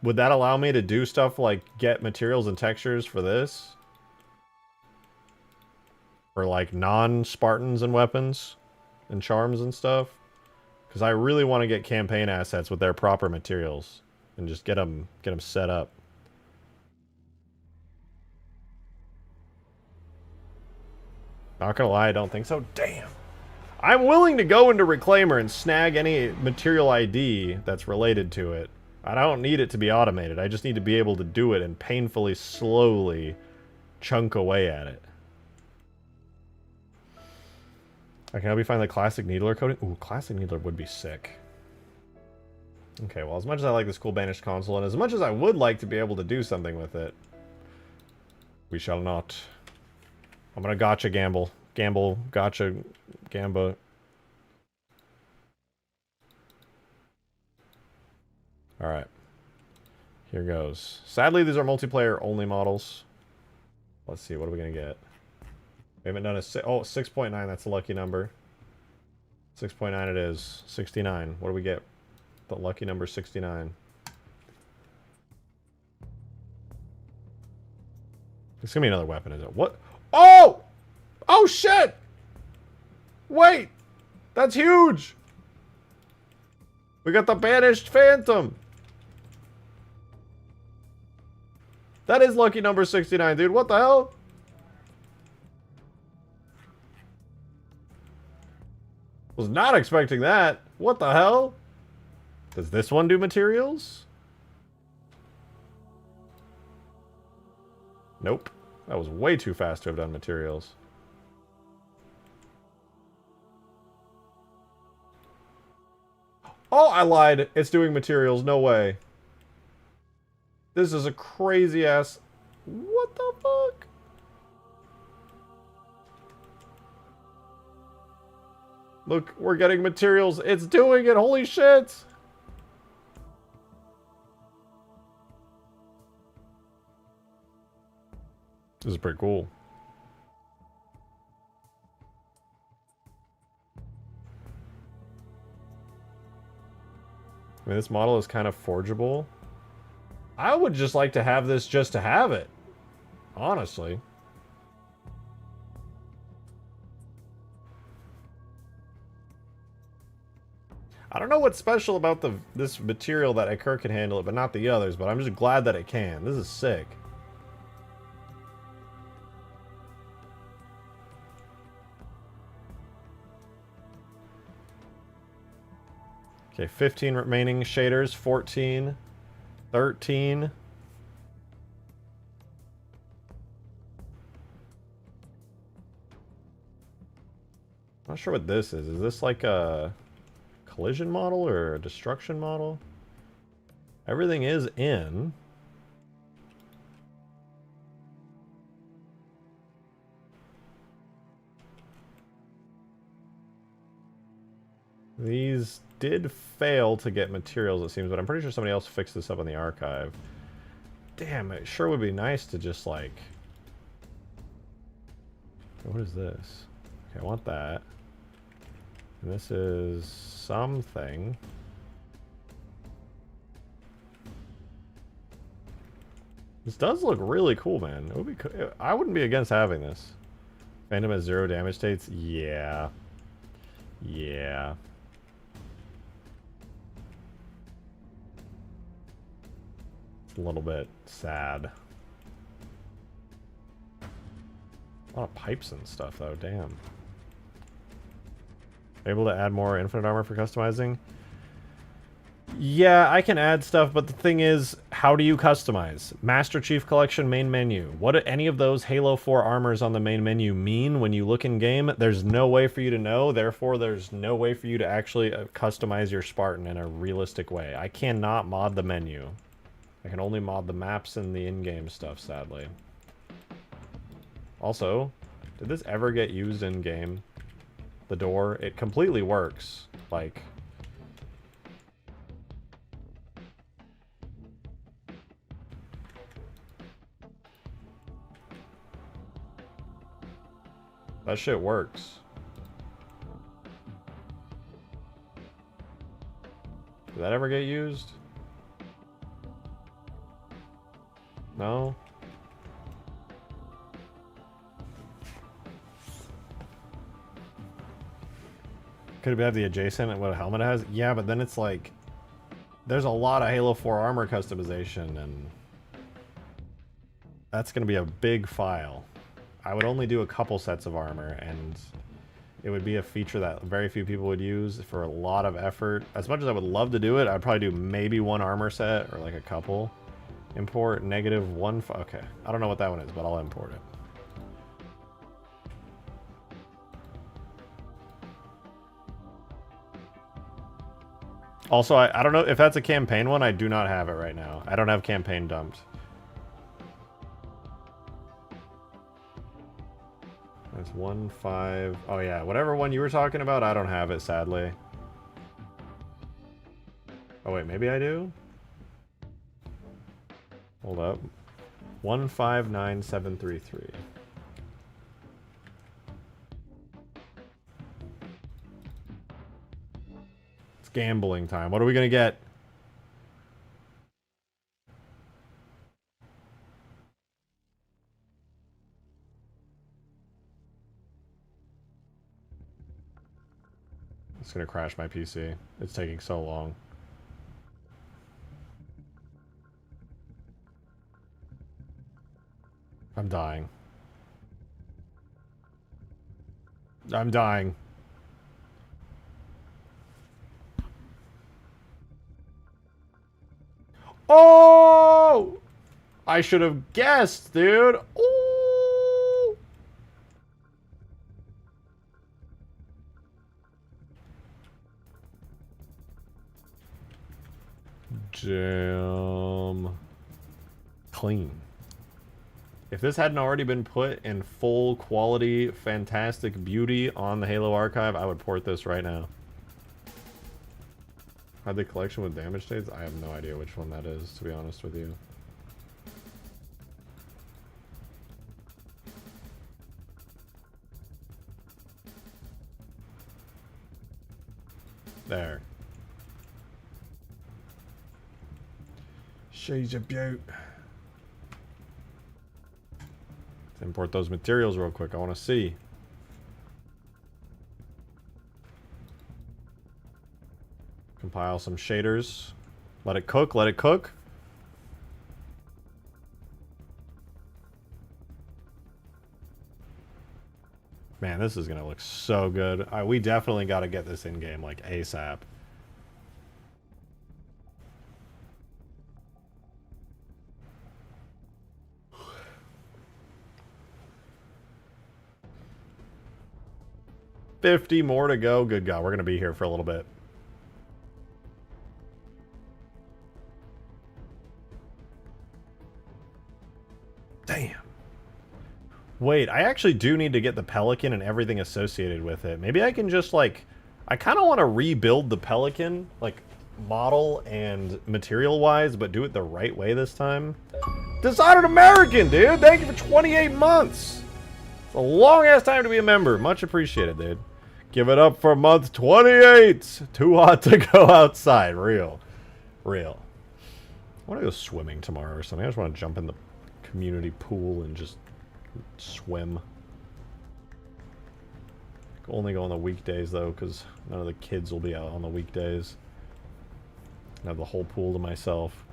Would that allow me to do stuff like get materials and textures for this? For like non-Spartans and weapons and charms and stuff? Because I really want to get campaign assets with their proper materials and just get them set up. Not gonna lie, I don't think so. Damn. I'm willing to go into Reclaimer and snag any material ID that's related to it. I don't need it to be automated. I just need to be able to do it and painfully, slowly chunk away at it. I can help you find the classic needler coating. Ooh, classic needler would be sick. Okay, well, as much as I like this cool banished console, and as much as I would like to be able to do something with it, we shall not. I'm gonna gotcha gamble. Gamble, gotcha, gamba. Alright. Here goes. Sadly, these are multiplayer only models. Let's see, what are we gonna get? We haven't done a... Oh, 6.9, that's a lucky number. 6.9 it is. 69. What do we get? The lucky number 69. It's gonna be another weapon, is it? What? Oh! Oh, shit! Wait! That's huge! We got the banished phantom! That is lucky number 69, dude. What the hell? Was not expecting that. What the hell? Does this one do materials? Nope. That was way too fast to have done materials. Oh, I lied. It's doing materials. No way. This is a crazy ass... What the fuck? Look, we're getting materials. It's doing it. Holy shit. This is pretty cool. I mean, this model is kind of forgeable. I would just like to have this just to have it. Honestly. I don't know what's special about this material that Iker can handle it, but not the others, but I'm just glad that it can. This is sick. Okay, 15 remaining shaders, 14, 13. Not sure what this is. Is this like a collision model or a destruction model? Everything is in. These did fail to get materials, it seems, but I'm pretty sure somebody else fixed this up in the archive. Damn, it sure would be nice to just, like... What is this? Okay, I want that. And this is something. This does look really cool, man. It would be cool. I wouldn't be against having this. Phantom has 0 damage states? Yeah. Yeah. It's a little bit sad. A lot of pipes and stuff, though. Damn. Able to add more infinite armor for customizing? Yeah, I can add stuff, but the thing is, how do you customize? Master Chief Collection main menu. What do any of those Halo 4 armors on the main menu mean when you look in game? There's no way for you to know, therefore there's no way for you to actually customize your Spartan in a realistic way. I cannot mod the menu. I can only mod the maps and the in-game stuff, sadly. Also, did this ever get used in-game? The door? It completely works. Like... that shit works. Did that ever get used? No? Could it have the adjacent and what a helmet has? Yeah, but then it's like... there's a lot of Halo 4 armor customization, and... that's going to be a big file. I would only do a couple sets of armor, and it would be a feature that very few people would use for a lot of effort. As much as I would love to do it, I'd probably do maybe one armor set, or like a couple. Import -1... okay, I don't know what that one is, but I'll import it. Also, I don't know if that's a campaign one. I do not have it right now. I don't have campaign dumped. That's 1.5. Oh yeah, whatever one you were talking about, I don't have it, sadly. Oh wait, maybe I do? Hold up. 159733. It's gambling time. What are we gonna get? It's gonna crash my PC. It's taking so long. I'm dying. I'm dying. Oh! I should have guessed, dude. Ooh! Damn. Clean. If this hadn't already been put in full quality, fantastic beauty on the Halo archive, I would port this right now. Had the collection with damage states? I have no idea which one that is, to be honest with you. There. She's a beaut. Let's import those materials real quick. I want to see. Compile some shaders. Let it cook, let it cook. Man, this is going to look so good. We definitely got to get this in-game, like, ASAP. $50 more to go. Good God, we're going to be here for a little bit. Damn. Wait, I actually do need to get the Pelican and everything associated with it. Maybe I can just, like... I kind of want to rebuild the Pelican, like, model and material-wise, but do it the right way this time. Dishonored American, dude! Thank you for 28 months! It's a long-ass time to be a member. Much appreciated, dude. Give it up for month 28! Too hot to go outside. Real. Real. I want to go swimming tomorrow or something. I just want to jump in the community pool and just swim. Only go on the weekdays, though, because none of the kids will be out on the weekdays. I have the whole pool to myself.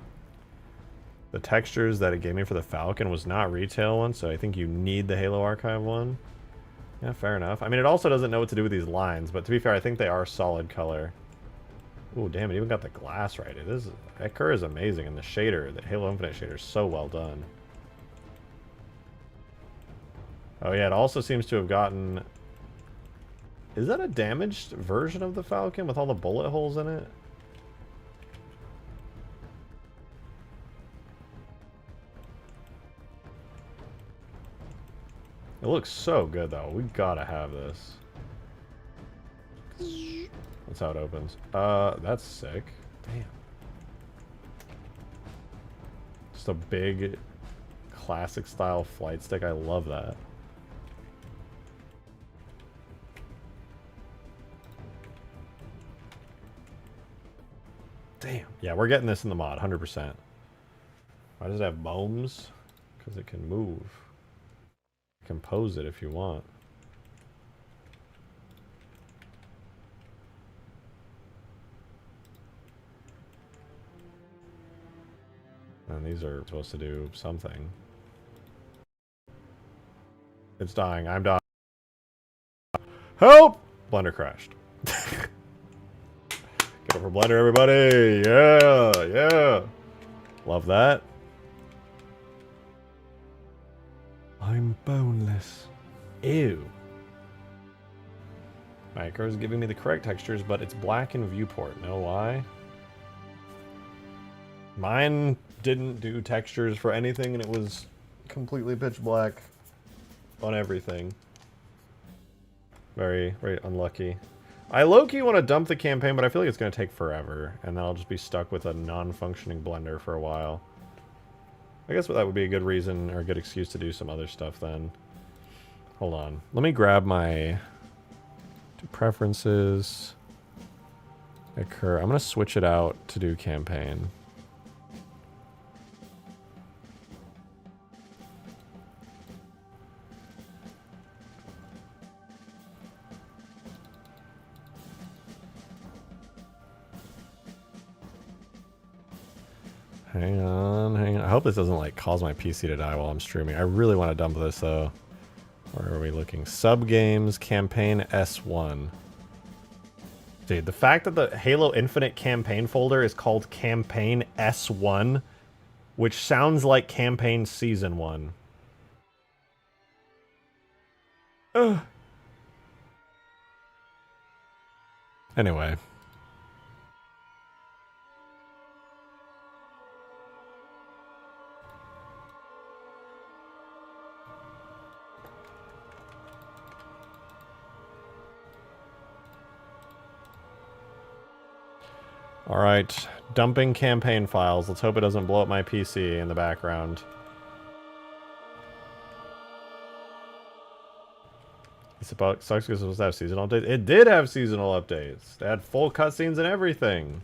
The textures that it gave me for the Falcon was not retail one, so I think you need the Halo Archive one. Yeah, fair enough. I mean, it also doesn't know what to do with these lines, but to be fair, I think they are solid color. Ooh, damn, it even got the glass right. That Kerr is amazing, and the shader, the Halo Infinite shader is so well done. Oh yeah, it also seems to have gotten... Is that a damaged version of the Falcon with all the bullet holes in it? It looks so good, though. We gotta have this. That's how it opens. That's sick. Damn. Just a big, classic-style flight stick. I love that. Damn. Yeah, we're getting this in the mod, 100%. Why does it have bones? Because it can move. Compose it if you want. And these are supposed to do something. It's dying. I'm dying. Help! Blender crashed. Get over Blender, everybody! Yeah! Yeah! Love that. I'm boneless. Ew. Micro is giving me the correct textures, but it's black in viewport. Know why? Mine didn't do textures for anything, and it was completely pitch black on everything. Very, very unlucky. I low-key want to dump the campaign, but I feel like it's going to take forever, and then I'll just be stuck with a non-functioning blender for a while. I guess that would be a good reason, or a good excuse to do some other stuff then. Hold on. Let me grab my... preferences. Occur. I'm going to switch it out to do campaign. Hang on, hang on. I hope this doesn't like cause my PC to die while I'm streaming. I really want to dump this though. Where are we looking? Sub games, campaign S1. Dude, the fact that the Halo Infinite campaign folder is called campaign S1, which sounds like campaign season 1. Ugh. Anyway. Alright, dumping campaign files. Let's hope it doesn't blow up my PC in the background. It's about sucks because it was supposed to have seasonal updates. It did have seasonal updates. They had full cutscenes and everything.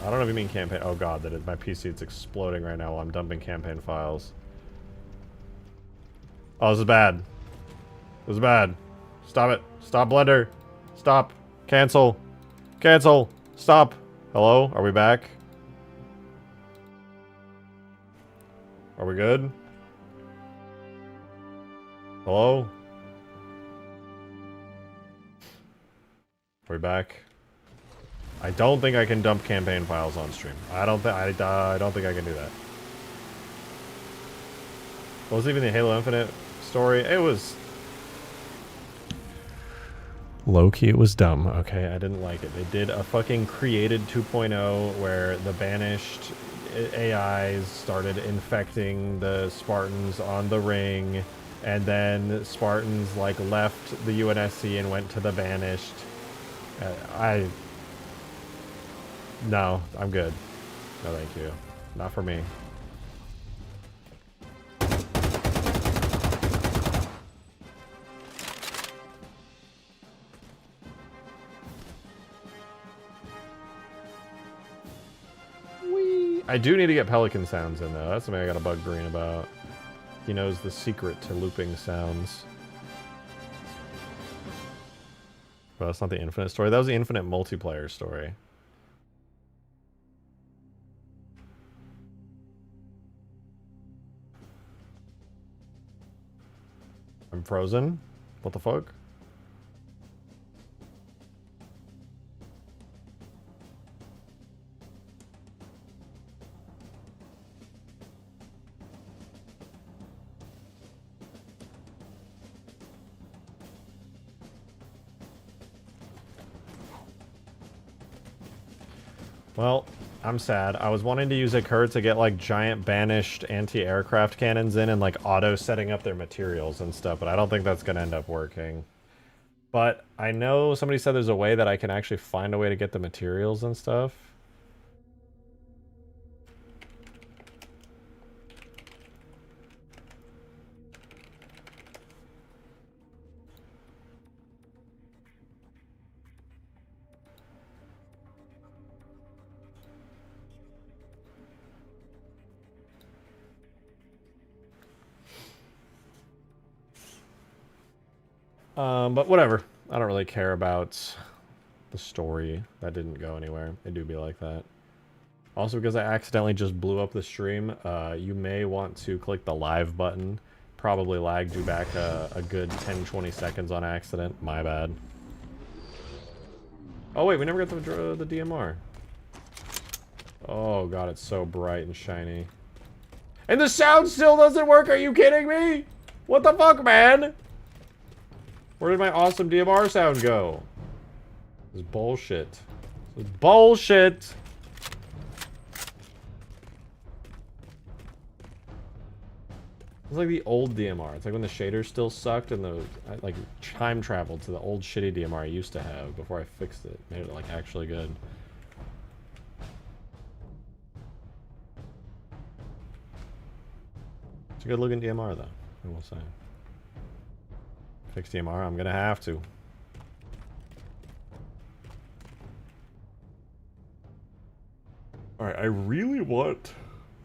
I don't know if you mean campaign. Oh god, my PC it's exploding right now while I'm dumping campaign files. Oh, this is bad. This is bad. Stop it. Stop, Blender. Stop. Cancel. Cancel. Stop. Hello? Are we back? Are we good? Hello? Are we back? I don't think I can dump campaign files on stream. I don't think I don't think I can do that. What was even the Halo Infinite story? It was low-key, it was dumb. Okay, I didn't like it. They did a fucking created 2.0 where the banished AIs started infecting the Spartans on the ring, and then Spartans like left the UNSC and went to the banished. No, I'm good. No, thank you. Not for me. I do need to get Pelican sounds in, though. That's something I got to bug Green about. He knows the secret to looping sounds. But that's not the Infinite story. That was the Infinite multiplayer story. I'm frozen. What the fuck? Well, I'm sad. I was wanting to use a Kurt to get like giant banished anti-aircraft cannons in and like auto setting up their materials and stuff, but I don't think that's gonna end up working. But I know somebody said there's a way that I can actually find a way to get the materials and stuff. But whatever. I don't really care about the story. That didn't go anywhere. It do be like that. Also, because I accidentally just blew up the stream, you may want to click the live button. Probably lagged you back a good 10-20 seconds on accident. My bad. Oh wait, we never got the DMR. Oh god, it's so bright and shiny. And the sound still doesn't work, are you kidding me? What the fuck, man? Where did my awesome DMR sound go? This is bullshit. This is bullshit! It's like the old DMR. It's like when the shaders still sucked and the like time traveled to the old shitty DMR I used to have before I fixed it. Made it like actually good. It's a good looking DMR though, I will say. Fix DMR, I'm gonna have to. Alright, I really want...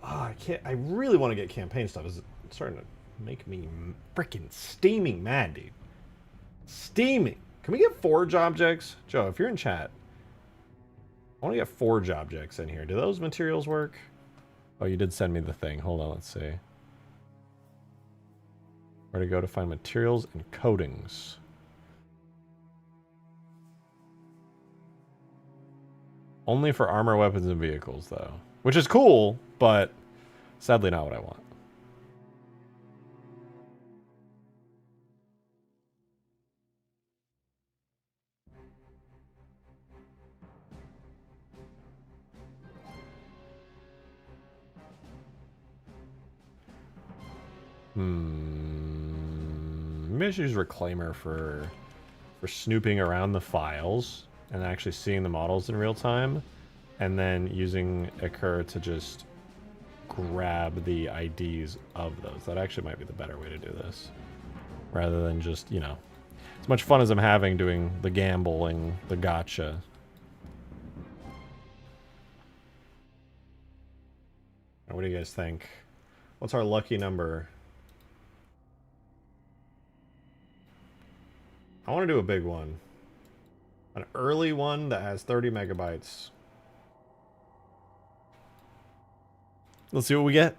I really want to get campaign stuff. It's starting to make me freaking steaming mad, dude. Steaming! Can we get forge objects? Joe, if you're in chat, I want to get forge objects in here. Do those materials work? Oh, you did send me the thing. Hold on, let's see. Where to go to find materials and coatings. Only for armor, weapons, and vehicles, though. Which is cool, but sadly not what I want. Maybe I should use Reclaimer for snooping around the files and actually seeing the models in real time, and then using Occur to just grab the IDs of those. That actually might be the better way to do this, rather than just, you know, as much fun as I'm having doing the gambling, the gotcha. What do you guys think? What's our lucky number? I want to do a big one. An early one that has 30 megabytes. Let's see what we get.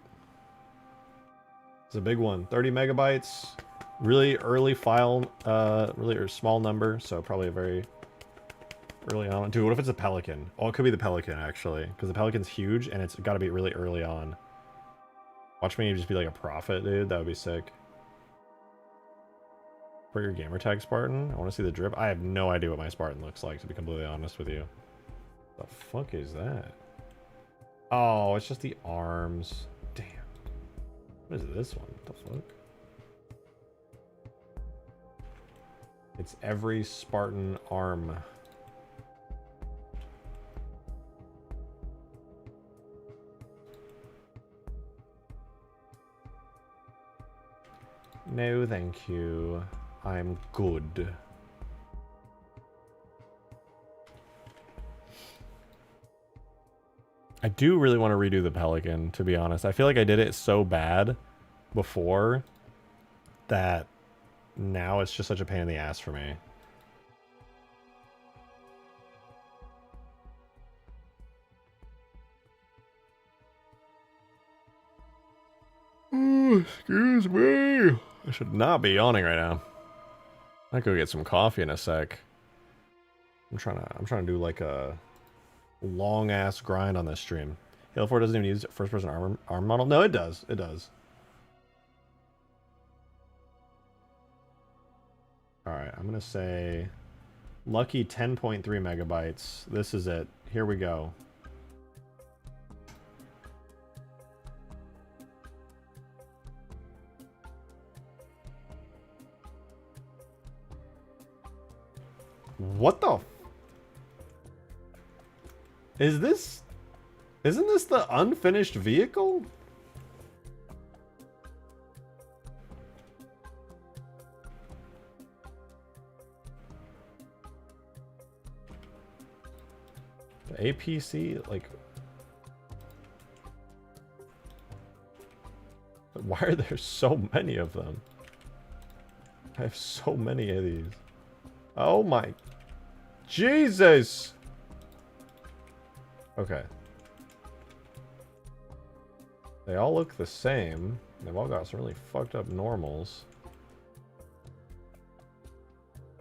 It's a big one. 30 megabytes. Really early file. Really small number. So probably a very early on. Dude, what if it's a Pelican? Oh, it could be the Pelican, actually. Because the Pelican's huge and it's got to be really early on. Watch me just be like a prophet, dude. That would be sick. For your gamertag Spartan? I want to see the drip. I have no idea what my Spartan looks like, to be completely honest with you. The fuck is that? Oh, it's just the arms. Damn. What is this one? What the fuck? It's every Spartan arm. No, thank you. I'm good. I do really want to redo the Pelican, to be honest. I feel like I did it so bad before that now it's just such a pain in the ass for me. Ooh, excuse me. I should not be yawning right now. I might go get some coffee in a sec. I'm trying to do like a long ass grind on this stream. Halo 4 doesn't even use first person arm model. No, it does. It does. All right, I'm gonna say lucky 10.3 megabytes. This is it. Here we go. What the? Is this? Isn't this the unfinished vehicle? The APC, like... Why are there so many of them? I have so many of these. Oh my... Jesus! Okay. They all look the same. They've all got some really fucked up normals.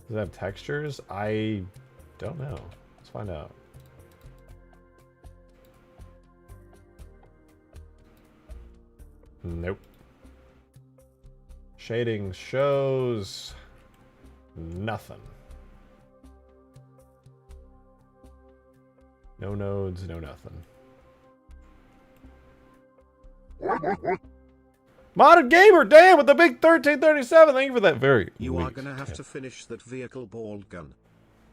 Does it have textures? I don't know. Let's find out. Nope. Shading shows nothing. No nodes, no nothing. Modded Gamer, damn, with the big 1337. Thank you for that very You are gonna have to finish that vehicle ball gun.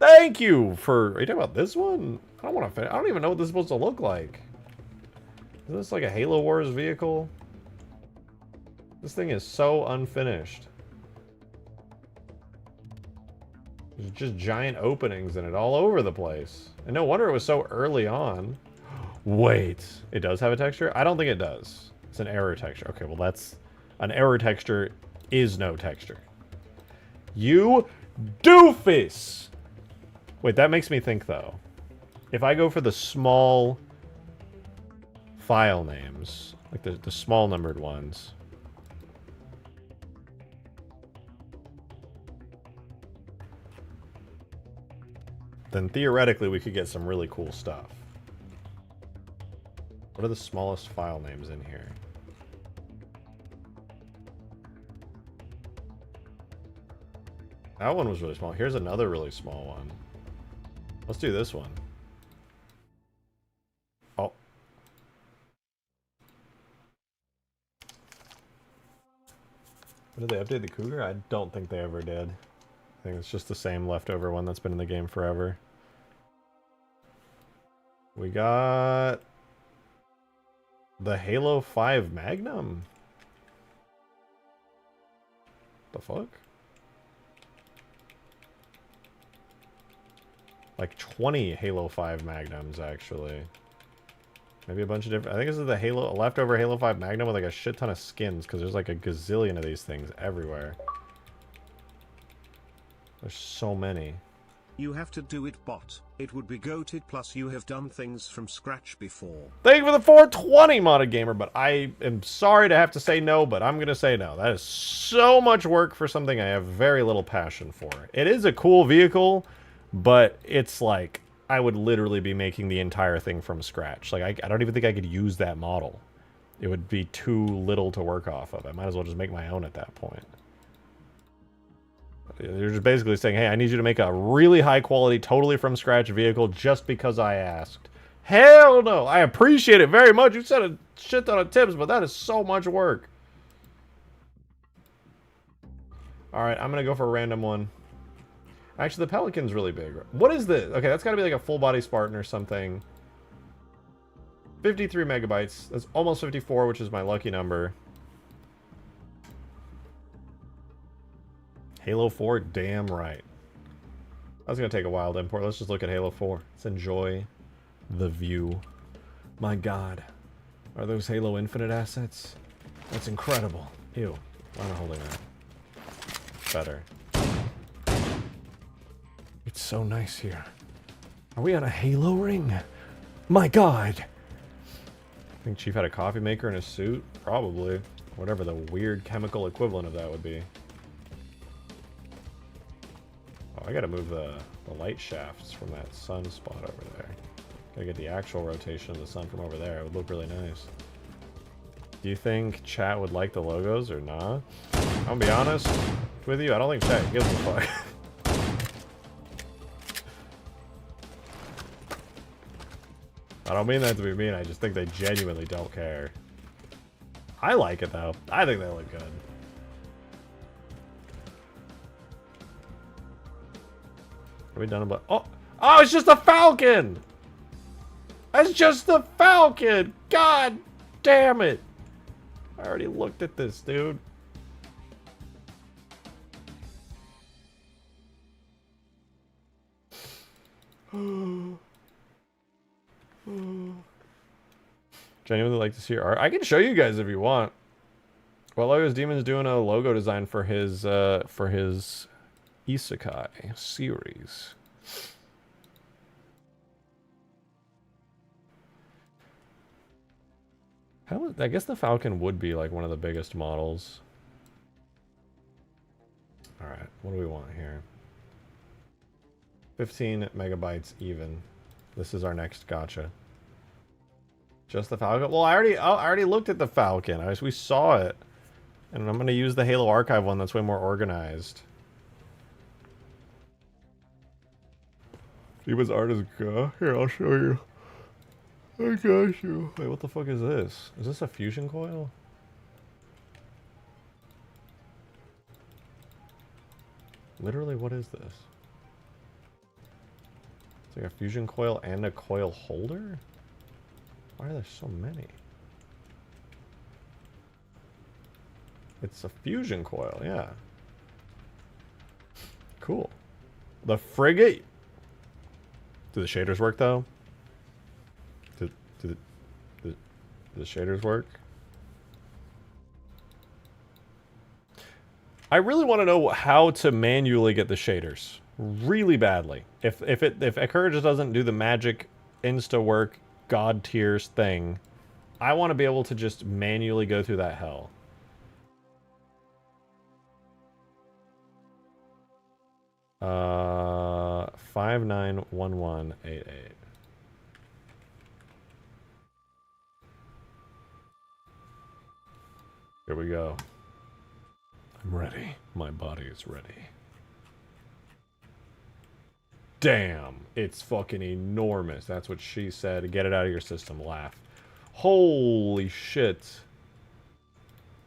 Thank you for... Are you talking about this one? I don't want to finish. I don't even know what this is supposed to look like. Is this like a Halo Wars vehicle? This thing is so unfinished. There's just giant openings in it all over the place. And no wonder it was so early on. Wait, it does have a texture? I don't think it does. It's an error texture. Okay, well that's... An error texture is no texture. You doofus! Wait, that makes me think though. If I go for the small file names, like the small numbered ones... then theoretically we could get some really cool stuff. What are the smallest file names in here? That one was really small. Here's another really small one. Let's do this one. Oh. Did they update the Cougar? I don't think they ever did. I think it's just the same leftover one that's been in the game forever. We got the Halo 5 Magnum. The fuck? Like 20 Halo 5 Magnums, actually. Maybe a bunch of different... I think this is the Halo, leftover Halo 5 Magnum with like a shit ton of skins, because there's like a gazillion of these things everywhere. There's so many. You have to do it, bot. It would be goated, plus you have done things from scratch before. Thank you for the 420, Modded Gamer, but I am sorry to have to say no, but I'm going to say no. That is so much work for something I have very little passion for. It is a cool vehicle, but it's like, I would literally be making the entire thing from scratch. Like, I don't even think I could use that model. It would be too little to work off of. I might as well just make my own at that point. You're just basically saying, hey, I need you to make a really high quality, totally from scratch vehicle just because I asked. Hell no! I appreciate it very much. You said a shit ton of tips, but that is so much work. Alright, I'm gonna go for a random one. Actually, the Pelican's really big. What is this? Okay, that's gotta be like a full body Spartan or something. 53 megabytes. That's almost 54, which is my lucky number. Halo 4, damn right. That's gonna take a while to import. Let's just look at Halo 4. Let's enjoy the view. My god. Are those Halo Infinite assets? That's incredible. Ew. Why am I holding that? Better. It's so nice here. Are we on a Halo ring? My god! I think Chief had a coffee maker in his suit? Probably. Whatever the weird chemical equivalent of that would be. Oh, I gotta move the light shafts from that sun spot over there. Gotta get the actual rotation of the sun from over there. It would look really nice. Do you think chat would like the logos or not? I'm gonna be honest with you, I don't think chat gives a fuck. I don't mean that to be mean, I just think they genuinely don't care. I like it though. I think they look good. Are we done about... Oh! Oh, it's just a falcon! It's just the falcon! God damn it! I already looked at this, dude. Genuinely like to see your art. I can show you guys if you want. Well, Logos Demon's doing a logo design for his Isekai series. I guess the Falcon would be like one of the biggest models. Alright, what do we want here? 15 megabytes even. This is our next gotcha. Just the Falcon? Well, I already looked at the Falcon. We saw it. And I'm going to use the Halo Archive one that's way more organized. Demon's art is good. Here, I'll show you. I got you. Wait, what the fuck is this? Is this a fusion coil? Literally, what is this? It's like a fusion coil and a coil holder? Why are there so many? It's a fusion coil, yeah. Cool. The frigate. Do the shaders work though? Do the shaders work? I really want to know how to manually get the shaders. Really badly. If Ekura just doesn't do the magic insta work god tiers thing, I want to be able to just manually go through that hell. Uh, 591188. Here we go. I'm ready. My body is ready. Damn, it's fucking enormous. That's what she said. Get it out of your system. Laugh. Holy shit.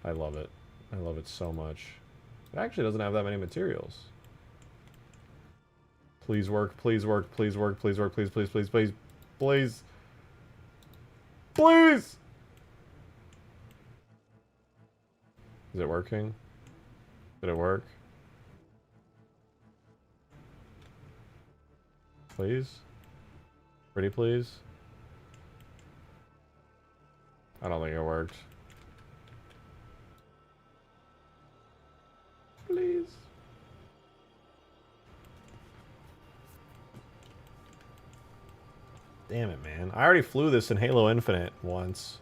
I love it. I love it so much. It actually doesn't have that many materials. Please work, please work, please work, please work, please, please, please, please, please. Please! Is it working? Did it work? Please? Pretty please? I don't think it worked. Please? Damn it, man. I already flew this in Halo Infinite once.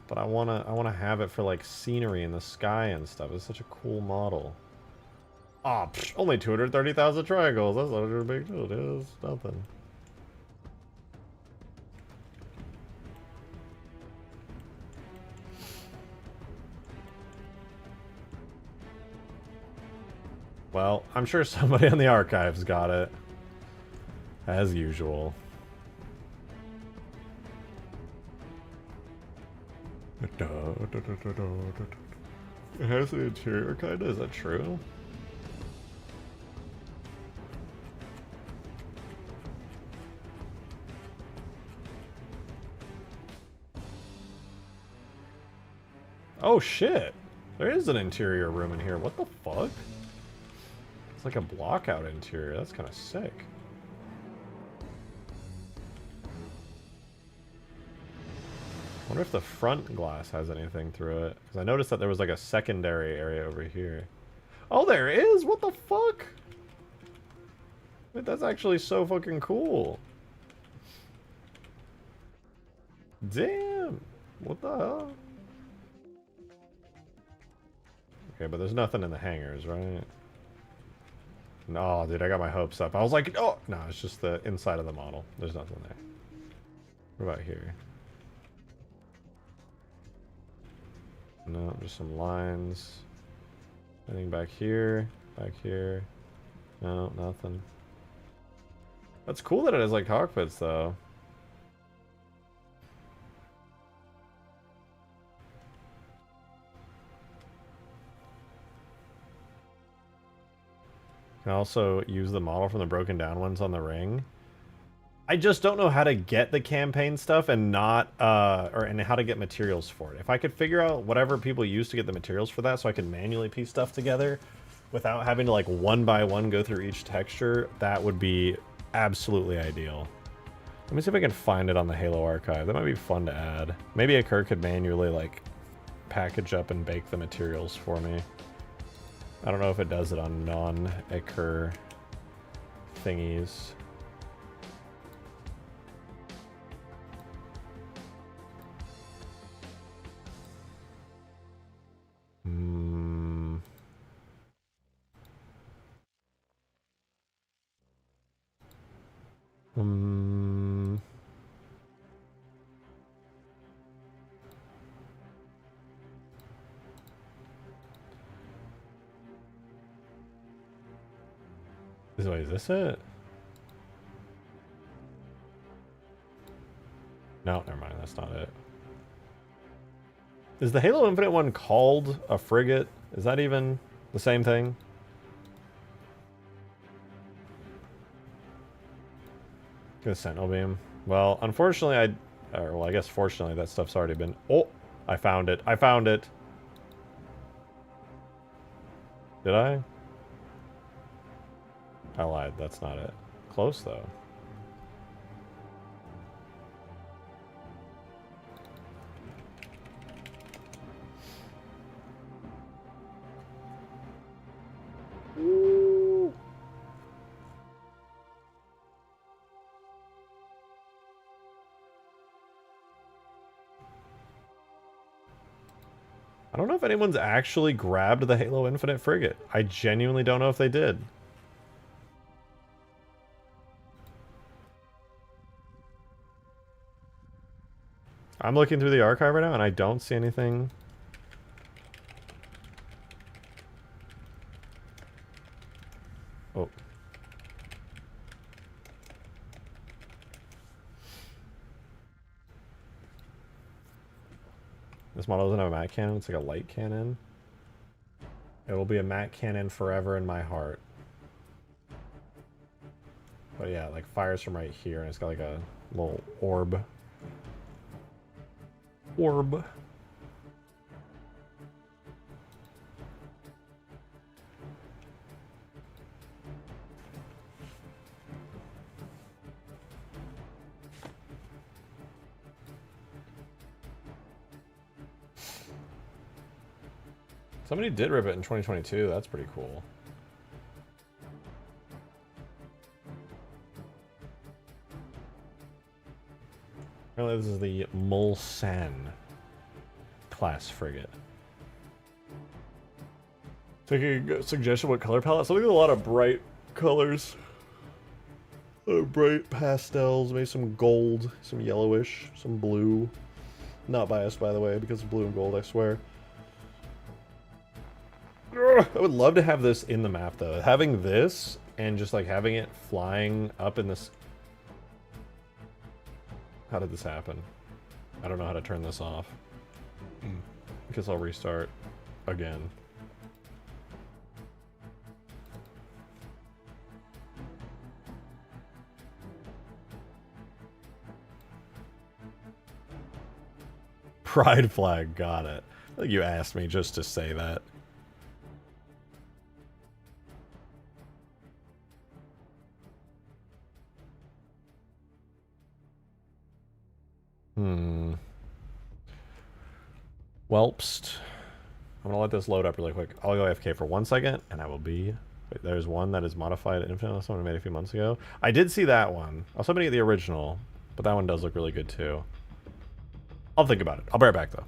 But I wanna have it for like scenery in the sky and stuff. It's such a cool model. Aw, oh, only 230,000 triangles. That's not a big deal, dude. It's nothing. Well, I'm sure somebody on the archives got it. As usual. It has the interior kinda, is that true? Oh shit! There is an interior room in here, what the fuck? It's like a blockout interior, that's kinda sick. I wonder if the front glass has anything through it. Because I noticed that there was like a secondary area over here. Oh, there is? What the fuck? Wait, that's actually so fucking cool. Damn. What the hell? Okay, but there's nothing in the hangars, right? No, dude, I got my hopes up. I was like, oh, no, it's just the inside of the model. There's nothing there. What about here? No, just some lines. Anything back here? Back here? No, nothing. That's cool that it has like cockpits though. Can also use the model from the broken down ones on the ring. I just don't know how to get the campaign stuff and not, and how to get materials for it. If I could figure out whatever people use to get the materials for that so I could manually piece stuff together without having to like one by one go through each texture, that would be absolutely ideal. Let me see if I can find it on the Halo archive. That might be fun to add. Maybe Occur could manually like package up and bake the materials for me. I don't know if it does it on non-Occur thingies. Is this it? No, never mind. That's not it. Is the Halo Infinite one called a frigate? Is that even the same thing? Get a Sentinel beam. Well, unfortunately, well, I guess fortunately, that stuff's already been... Oh! I found it. I found it! Did I? I lied. That's not it. Close, though. Ooh. I don't know if anyone's actually grabbed the Halo Infinite frigate. I genuinely don't know if they did. I'm looking through the archive right now, and I don't see anything. Oh. This model doesn't have a matte cannon. It's like a light cannon. It will be a matte cannon forever in my heart. But yeah, it like fires from right here, and it's got like a little orb. Somebody did rip it in 2022. That's pretty cool. Apparently this is the Mulsanne class frigate. Taking a suggestion, what color palette? Something with a lot of bright colors. Bright pastels, maybe some gold, some yellowish, some blue. Not biased, by the way, because of blue and gold, I swear. I would love to have this in the map, though. Having this, and just like having it flying up in this... How did this happen? I don't know how to turn this off. I guess I'll restart again. Pride flag, got it. I think you asked me just to say that. Welpst. I'm gonna let this load up really quick. I'll go AFK for 1 second, and I will be... Wait, there's one that is modified infinitely. Someone made a few months ago. I did see that one. I was hoping to get the original, but that one does look really good too. I'll think about it. I'll be right back, though.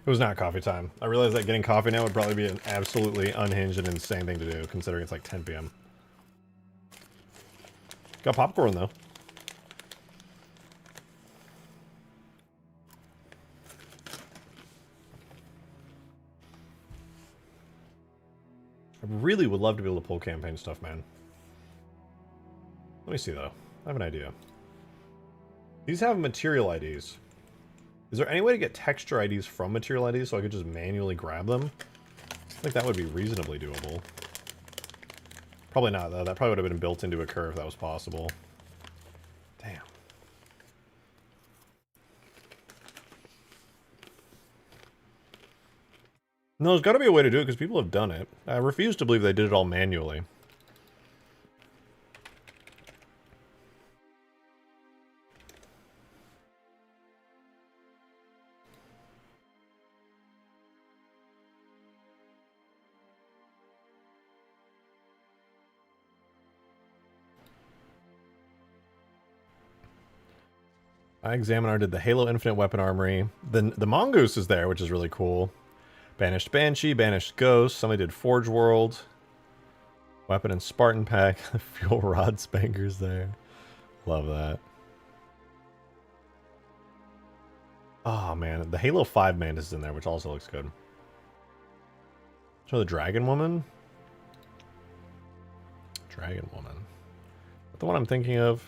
It was not coffee time. I realized that getting coffee now would probably be an absolutely unhinged and insane thing to do, considering it's like 10 p.m. Got popcorn, though. I really would love to be able to pull campaign stuff, man. Let me see, though. I have an idea. These have material IDs. Is there any way to get texture IDs from material IDs so I could just manually grab them? I think that would be reasonably doable. Probably not, though. That probably would have been built into a curve if that was possible. Damn. No, there's got to be a way to do it because people have done it. I refuse to believe they did it all manually. Examiner did the Halo Infinite Weapon Armory. Then the Mongoose is there, which is really cool. Banished Banshee, Banished Ghost. Somebody did Forge World. Weapon and Spartan Pack. Fuel Rod Spankers there. Love that. Oh man, the Halo 5 Mantis is in there, which also looks good. So the Dragon Woman. Dragon Woman. Is that the one I'm thinking of?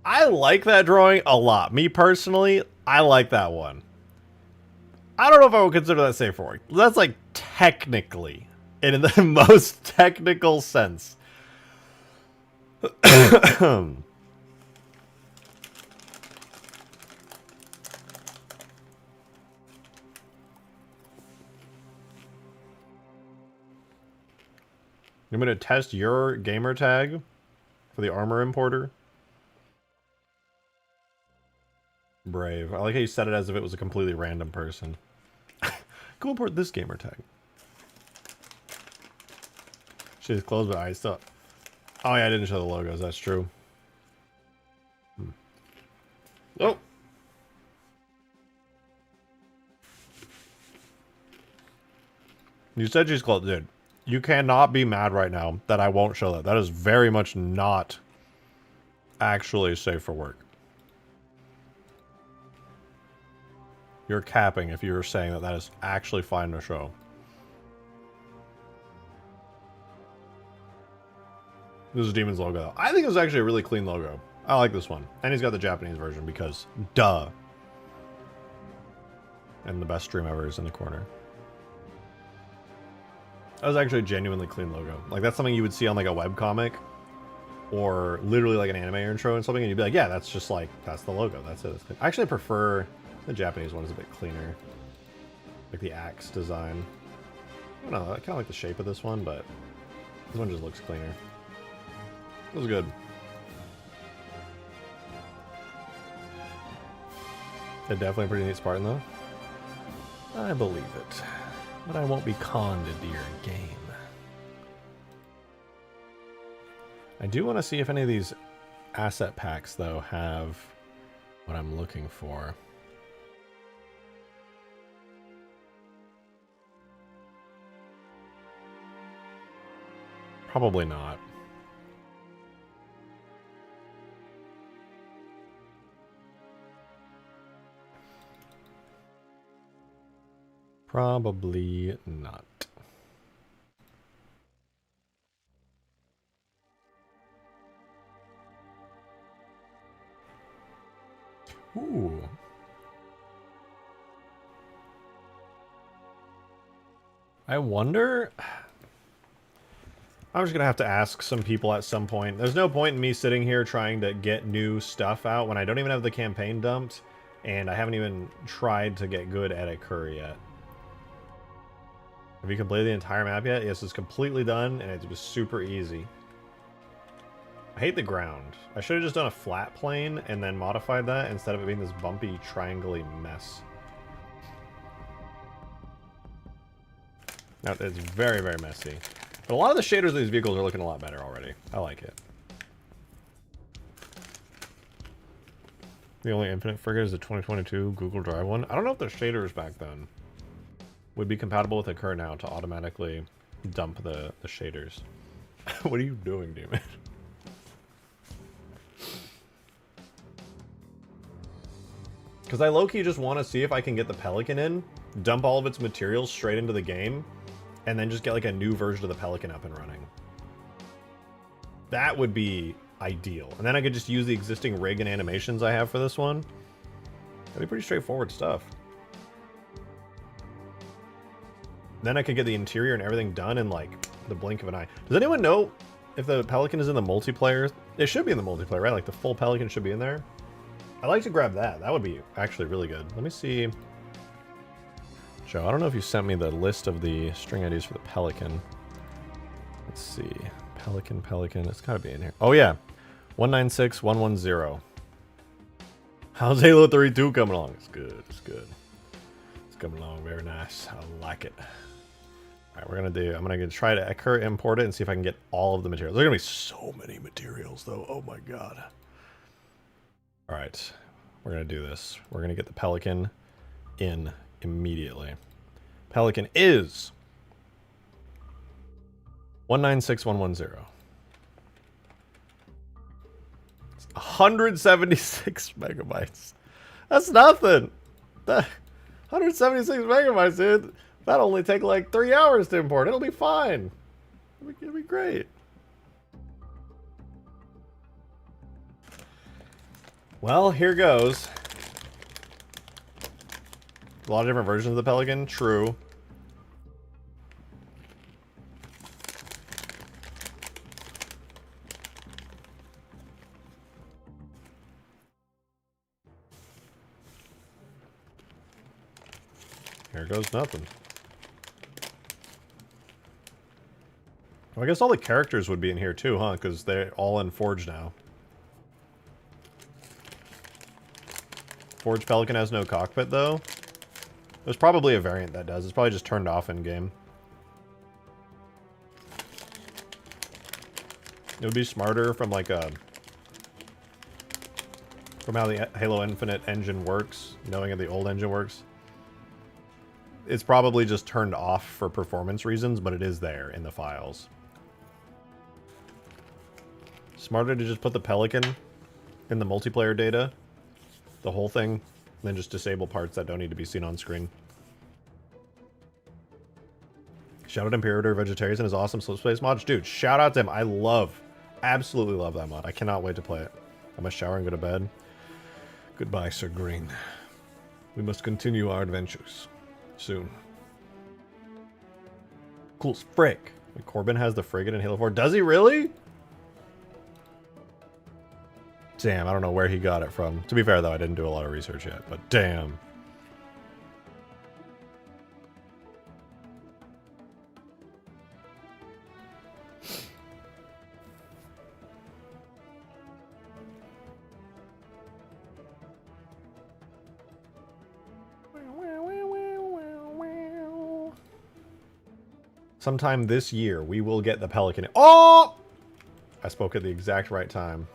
I like that drawing a lot. Me personally, I like that one. I don't know if I would consider that safe for work. That's like technically, and in the most technical sense. You want me to test your gamer tag for the armor importer? Brave. I like how you said it as if it was a completely random person. Go import this gamer tag. She's closed, but I still... Oh yeah, I didn't show the logos, that's true. Oh! You said she's closed, dude. You cannot be mad right now that I won't show that. That is very much not actually safe for work. You're capping if you're saying that that is actually fine to show. This is Demon's logo, though. I think it was actually a really clean logo. I like this one. And he's got the Japanese version because, duh. And the best stream ever is in the corner. That was actually a genuinely clean logo. Like, that's something you would see on, like, a webcomic. Or literally, like, an anime intro and something. And you'd be like, yeah, that's just, like, that's the logo. That's it. I actually prefer... The Japanese one is a bit cleaner. Like the axe design. I don't know, I kind of like the shape of this one, but this one just looks cleaner. It was good. They're definitely a pretty neat Spartan, though. I believe it. But I won't be conned into your game. I do want to see if any of these asset packs, though, have what I'm looking for. Probably not. Probably not. Ooh. I wonder... I'm just going to have to ask some people at some point. There's no point in me sitting here trying to get new stuff out when I don't even have the campaign dumped, and I haven't even tried to get good at a curry yet. Have you completed the entire map yet? Yes, it's completely done, and it's just super easy. I hate the ground. I should have just done a flat plane and then modified that instead of it being this bumpy, triangle-y mess. Now, it's very, very messy. But a lot of the shaders of these vehicles are looking a lot better already. I like it. The only infinite frigate is the 2022 Google Drive one. I don't know if the shaders back then would be compatible with the current now to automatically dump the shaders. What are you doing, demon? Because I low-key just want to see if I can get the Pelican in, dump all of its materials straight into the game, and then just get like a new version of the Pelican up and running. That would be ideal. And then I could just use the existing rig and animations I have for this one. That'd be pretty straightforward stuff. Then I could get the interior and everything done in like the blink of an eye. Does anyone know if the Pelican is in the multiplayer? It should be in the multiplayer, right? Like the full Pelican should be in there. I'd like to grab that. That would be actually really good. Let me see. Joe, I don't know if you sent me the list of the string IDs for the Pelican. Let's see. Pelican. It's gotta be in here. Oh yeah. 196110. How's Halo 3 2 coming along? It's good. It's good. It's coming along very nice. I like it. Alright, I'm gonna try to import it and see if I can get all of the materials. There are gonna be so many materials though. Oh my god. Alright. We're gonna do this. We're gonna get the Pelican in immediately. Pelican is 196110. It's 176 megabytes. That's nothing. 176 megabytes, dude. That'll only take like 3 hours to import. It'll be fine. It'll be great. Well, here goes. A lot of different versions of the Pelican. True. Here goes nothing. Well, I guess all the characters would be in here too, huh? Because they're all in Forge now. Forge Pelican has no cockpit, though. There's probably a variant that does. It's probably just turned off in game. It would be smarter from like a... from how the Halo Infinite engine works, knowing how the old engine works. It's probably just turned off for performance reasons, but it is there in the files. Smarter to just put the Pelican in the multiplayer data. The whole thing, and then just disable parts that don't need to be seen on screen. Shout out Imperator Vegetarian and his awesome Slipspace mod. Dude, shout out to him. I absolutely love that mod. I cannot wait to play it. I must shower and go to bed. Goodbye, Sir Green. We must continue our adventures. Soon. Cool as frick. Corbin has the frigate in Halo 4. Does he really? Damn, I don't know where he got it from. To be fair, though, I didn't do a lot of research yet, but damn. Sometime this year, we will get the Pelican. Oh! I spoke at the exact right time.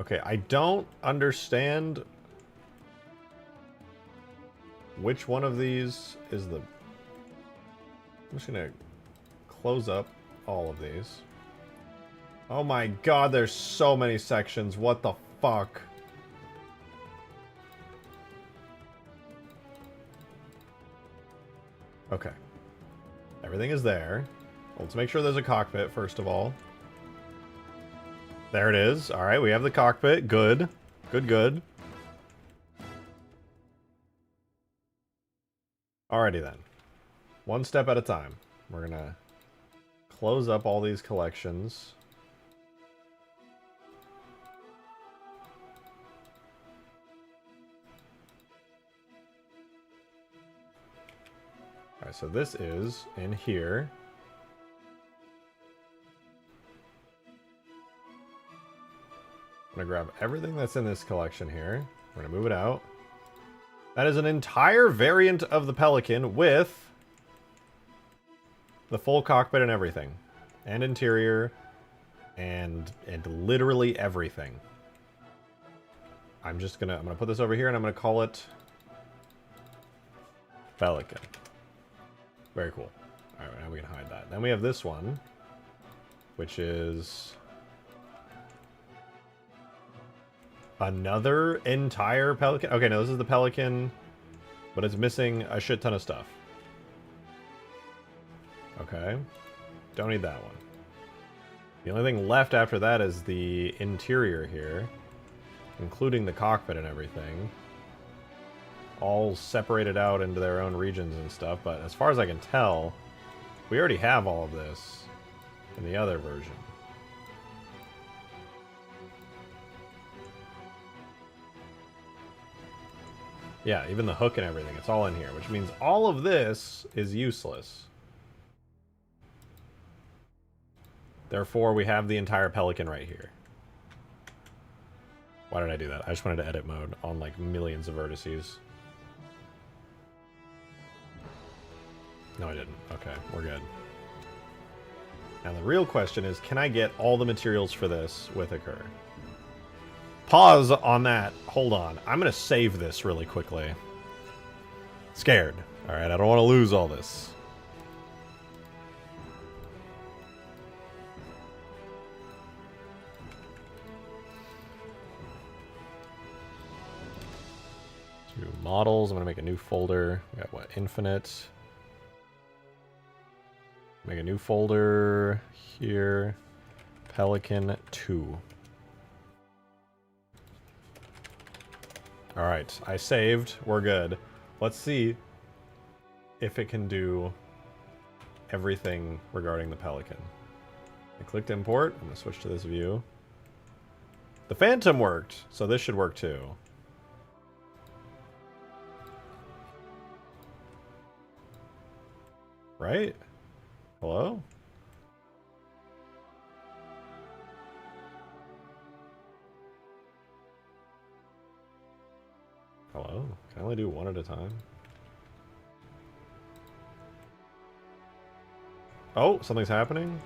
Okay, I don't understand which one of these is the... I'm just gonna close up all of these. Oh my god, there's so many sections. What the fuck? Okay. Everything is there. Let's make sure there's a cockpit, first of all. There it is. Alright, we have the cockpit. Good. Good. Alrighty then. One step at a time. We're gonna close up all these collections. Alright, so this is in here. I'm gonna grab everything that's in this collection here. We're gonna move it out. That is an entire variant of the Pelican with the full cockpit and everything. And interior. and literally everything. I'm gonna put this over here and I'm gonna call it Pelican. Very cool. Alright, now we can hide that. Then we have this one, which is another entire Pelican. Okay, no, this is the Pelican, but it's missing a shit ton of stuff. Okay. Don't need that one. The only thing left after that is the interior here, including the cockpit and everything. All separated out into their own regions and stuff, but as far as I can tell, we already have all of this in the other version. Yeah, even the hook and everything, it's all in here, which means all of this is useless. Therefore, we have the entire Pelican right here. Why did I do that? I just wanted to edit mode on like millions of vertices. No, I didn't. Okay, we're good. Now the real question is, can I get all the materials for this with Occur? Pause on that. Hold on. I'm going to save this really quickly. Scared. Alright, I don't want to lose all this. Models. I'm going to make a new folder. We got what? Infinite. Make a new folder here. Pelican 2. Alright, I saved. We're good. Let's see if it can do everything regarding the Pelican. I clicked import. I'm going to switch to this view. The Phantom worked, so this should work too. Right? Hello? Hello? Can I only do one at a time? Oh, something's happening?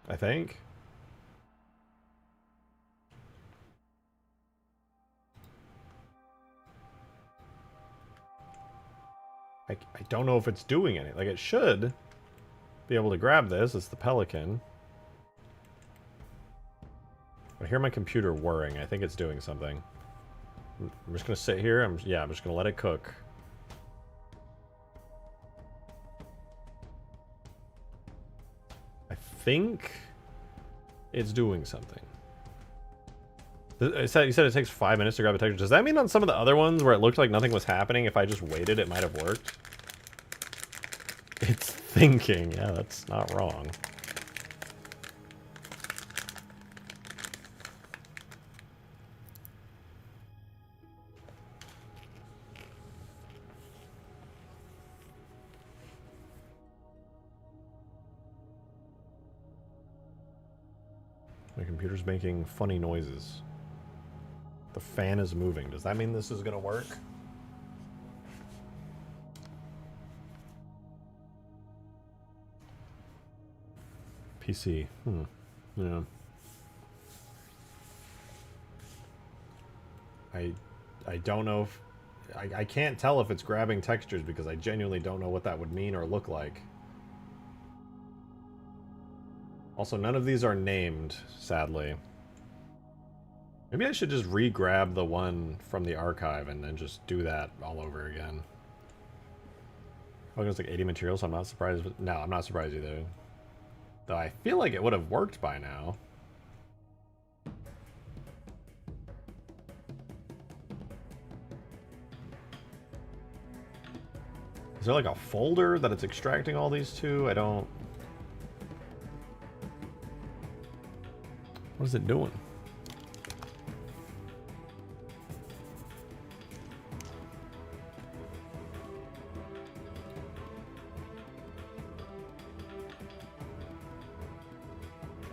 I think. I don't know if it's doing anything. Like, it should be able to grab this. It's the Pelican. I hear my computer whirring. I think it's doing something. I'm just going to sit here. I'm just going to let it cook. I think it's doing something. You said it takes 5 minutes to grab a texture. Does that mean on some of the other ones where it looked like nothing was happening, if I just waited, it might have worked? It's thinking. Yeah, that's not wrong. My computer's making funny noises. The fan is moving. Does that mean this is gonna work? PC. Yeah. I don't know if... I can't tell if it's grabbing textures because I genuinely don't know what that would mean or look like. Also, none of these are named, sadly. Maybe I should just re-grab the one from the archive and then just do that all over again. Oh, it's like 80 materials, so I'm not surprised. No, I'm not surprised either. Though I feel like it would have worked by now. Is there like a folder that it's extracting all these to? I don't... What is it doing?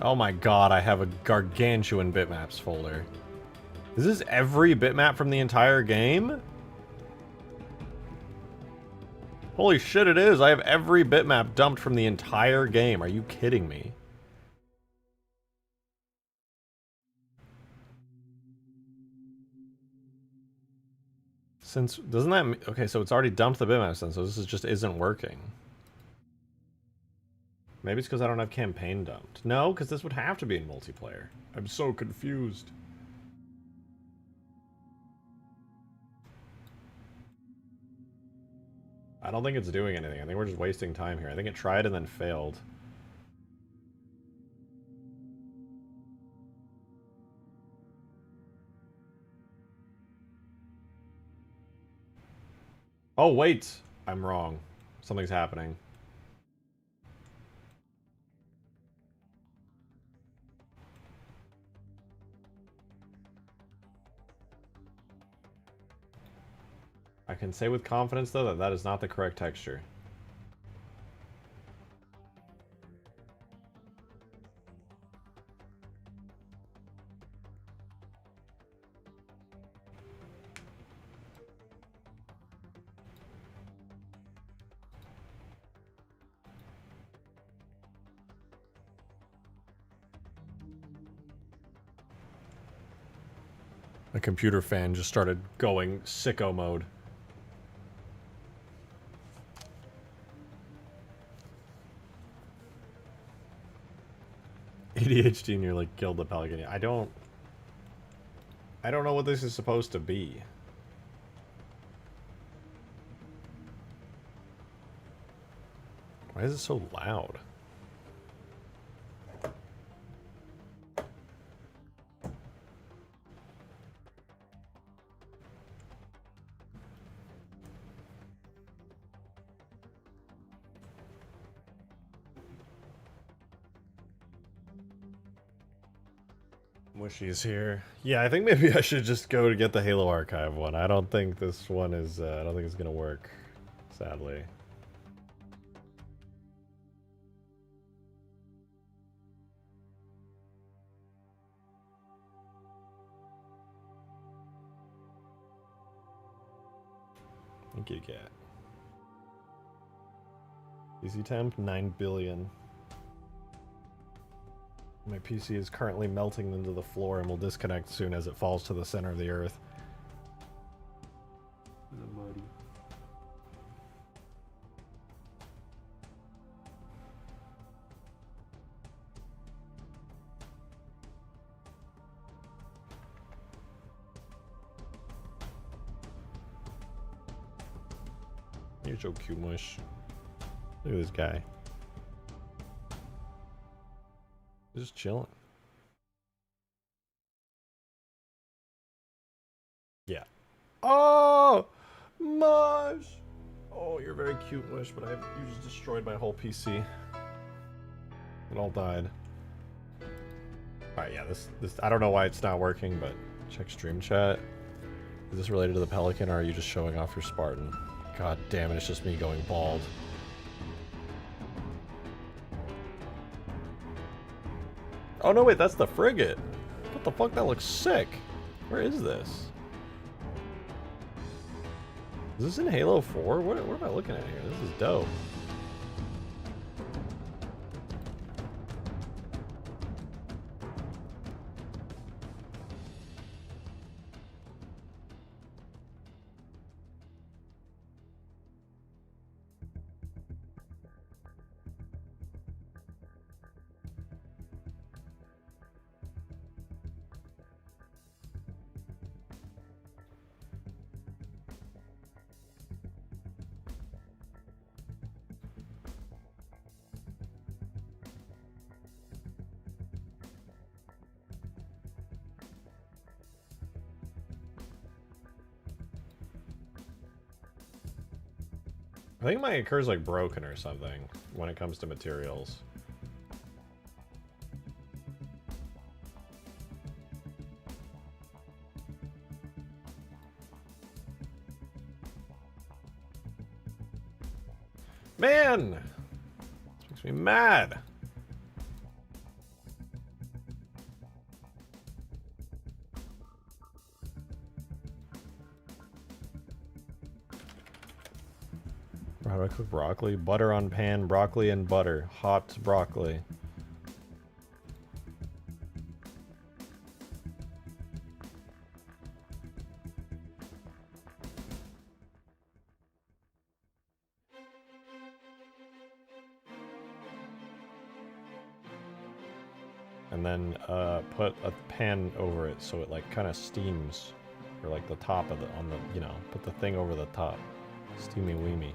Oh my god, I have a gargantuan bitmaps folder. Is this every bitmap from the entire game? Holy shit, it is. I have every bitmap dumped from the entire game. Are you kidding me? Since, doesn't that, okay, so it's already dumped the bitmaps then, so this is just isn't working. Maybe it's because I don't have campaign dumped. No, because this would have to be in multiplayer. I'm so confused. I don't think it's doing anything. I think we're just wasting time here. I think it tried and then failed. Oh, wait! I'm wrong. Something's happening. I can say with confidence, though, that that is not the correct texture. A computer fan just started going sicko mode. ADHD nearly killed the Pelican. I don't know what this is supposed to be. Why is it so loud? Mushy's here. Yeah, I think maybe I should just go to get the Halo Archive one. I don't think this one is, I don't think it's gonna work, sadly. Thank you, cat. Easy temp, 9 billion. My PC is currently melting into the floor and will disconnect soon as it falls to the center of the earth. You're so cute, Mush. Look at this guy. He's just chilling. Yeah. Oh! Mush! Oh, you're very cute, Mush, but you just destroyed my whole PC. It all died. Alright, yeah, this I don't know why it's not working, but check stream chat. Is this related to the Pelican, or are you just showing off your Spartan? God damn it, it's just me going bald. Oh no, wait, that's the frigate. What the fuck? That looks sick. Where is this? Is this in Halo 4? What am I looking at here? This is dope. I think my occurs like broken or something when it comes to materials. Man! This makes me mad. How do I cook broccoli? Butter on pan, broccoli and butter. Hot broccoli. And then put a pan over it so it like kind of steams, or like the top of the you know, put the thing over the top, steamy weemy.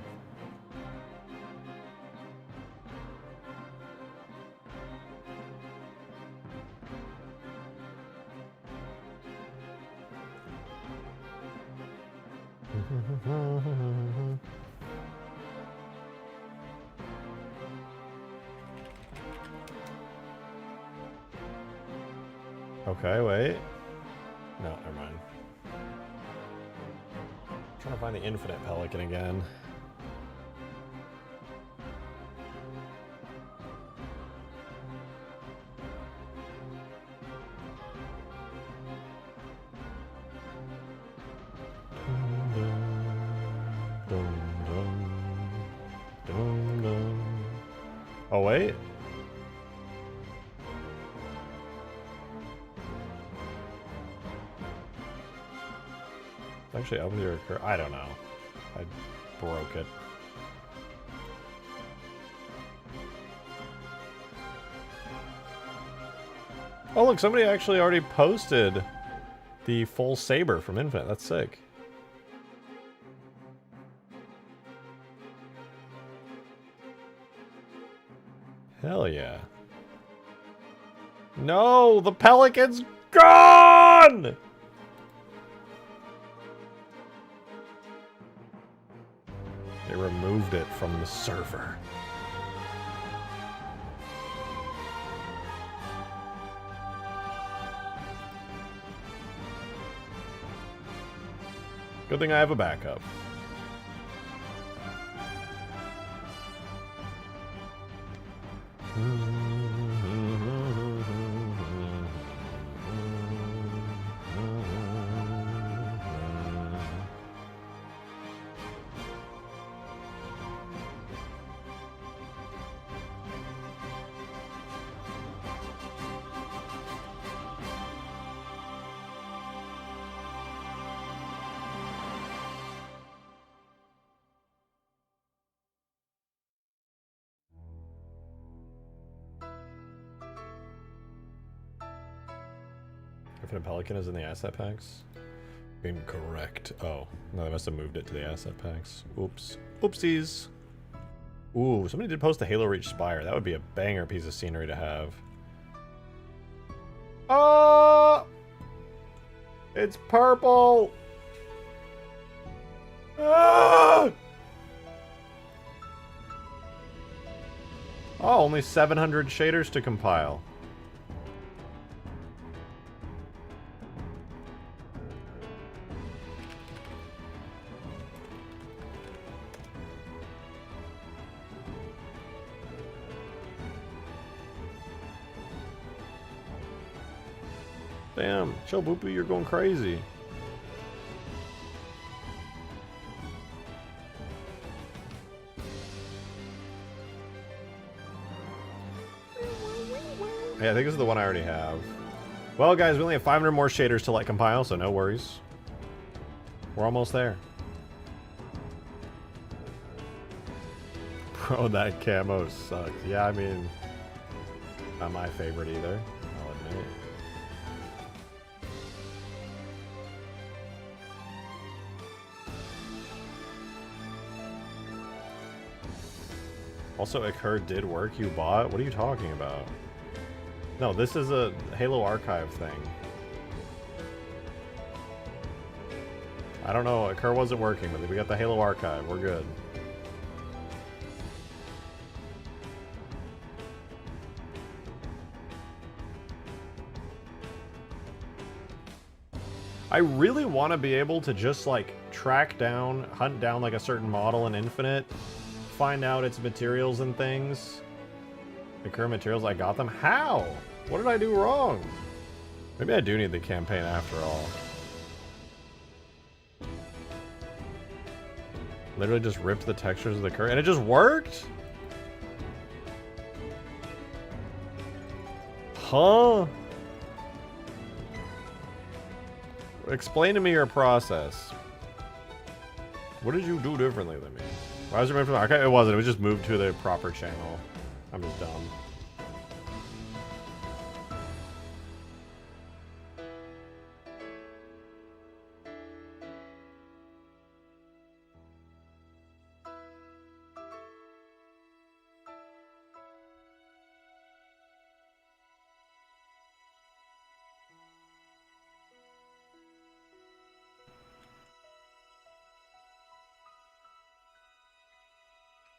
Okay, wait. No, never mind. I'm trying to find the infinite pelican again. Oh, wait. Actually, up your occur. I don't know. I broke it. Oh, look, somebody actually already posted the full saber from Infinite. That's sick. Hell yeah. No, the Pelican's gone! They removed it from the server. Good thing I have a backup. Infinite Pelican is in the asset packs? Incorrect. Oh, no, they must have moved it to the asset packs. Oops. Oopsies. Ooh, somebody did post the Halo Reach Spire. That would be a banger piece of scenery to have. Oh! It's purple! Ah! Oh, only 700 shaders to compile. Damn, Chill Boopy, you're going crazy. Yeah, I think this is the one I already have. Well, guys, we only have 500 more shaders to let compile, so no worries. We're almost there. Bro, that camo sucks. Yeah, I mean, not my favorite either, I'll admit. Also, Occur did work you bought? What are you talking about? No, this is a Halo Archive thing. I don't know, Occur wasn't working, but we got the Halo Archive. We're good. I really want to be able to just, like, track down, hunt down, like, a certain model in Infinite, find out its materials and things. The current materials, I got them. How? What did I do wrong? Maybe I do need the campaign after all. Literally just ripped the textures of the curve, and it just worked? Huh? Explain to me your process. What did you do differently than me? Why was it moved from the archive? It wasn't. It was just moved to the proper channel. I'm just dumb.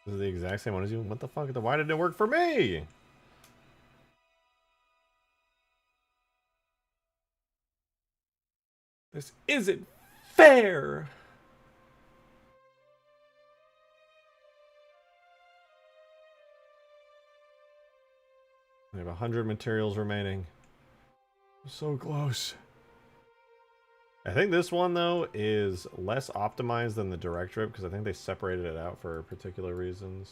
This is the exact same one as you. What the fuck? Why didn't it work for me? This isn't fair. I have 100 materials remaining. So close. I think this one, though, is less optimized than the direct rip because I think they separated it out for particular reasons.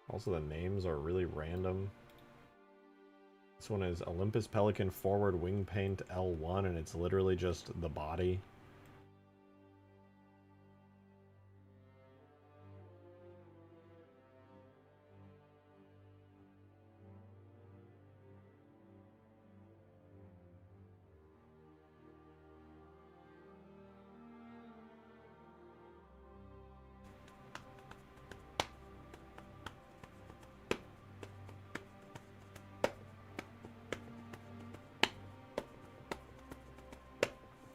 Also, the names are really random. This one is Olympus Pelican Forward Wing Paint L1, and it's literally just the body.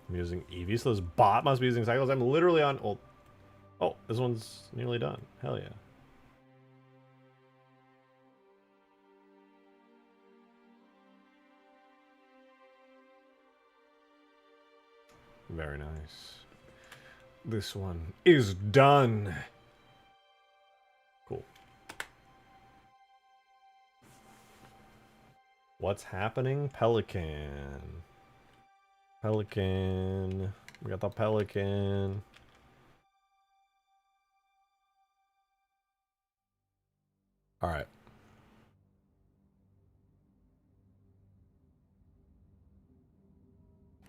I'm using Eevee, so this bot must be using cycles. I'm literally on... Well, oh, this one's nearly done. Hell yeah. Very nice. This one is done. Cool. What's happening? Pelican. Pelican. We got the Pelican. All right.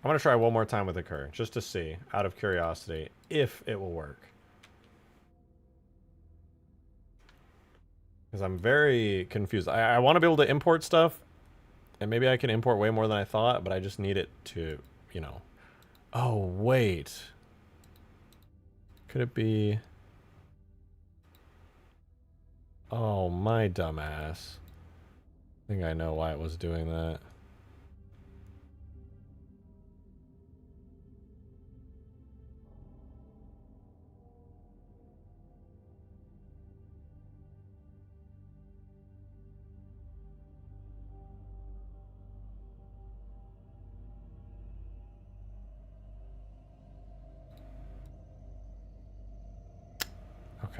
I'm going to try one more time with the Cur, just to see, out of curiosity, if it will work. Because I'm very confused. I want to be able to import stuff, and maybe I can import way more than I thought, but I just need it to, you know... Oh, wait. Could it be... Oh, my dumbass. I think I know why it was doing that.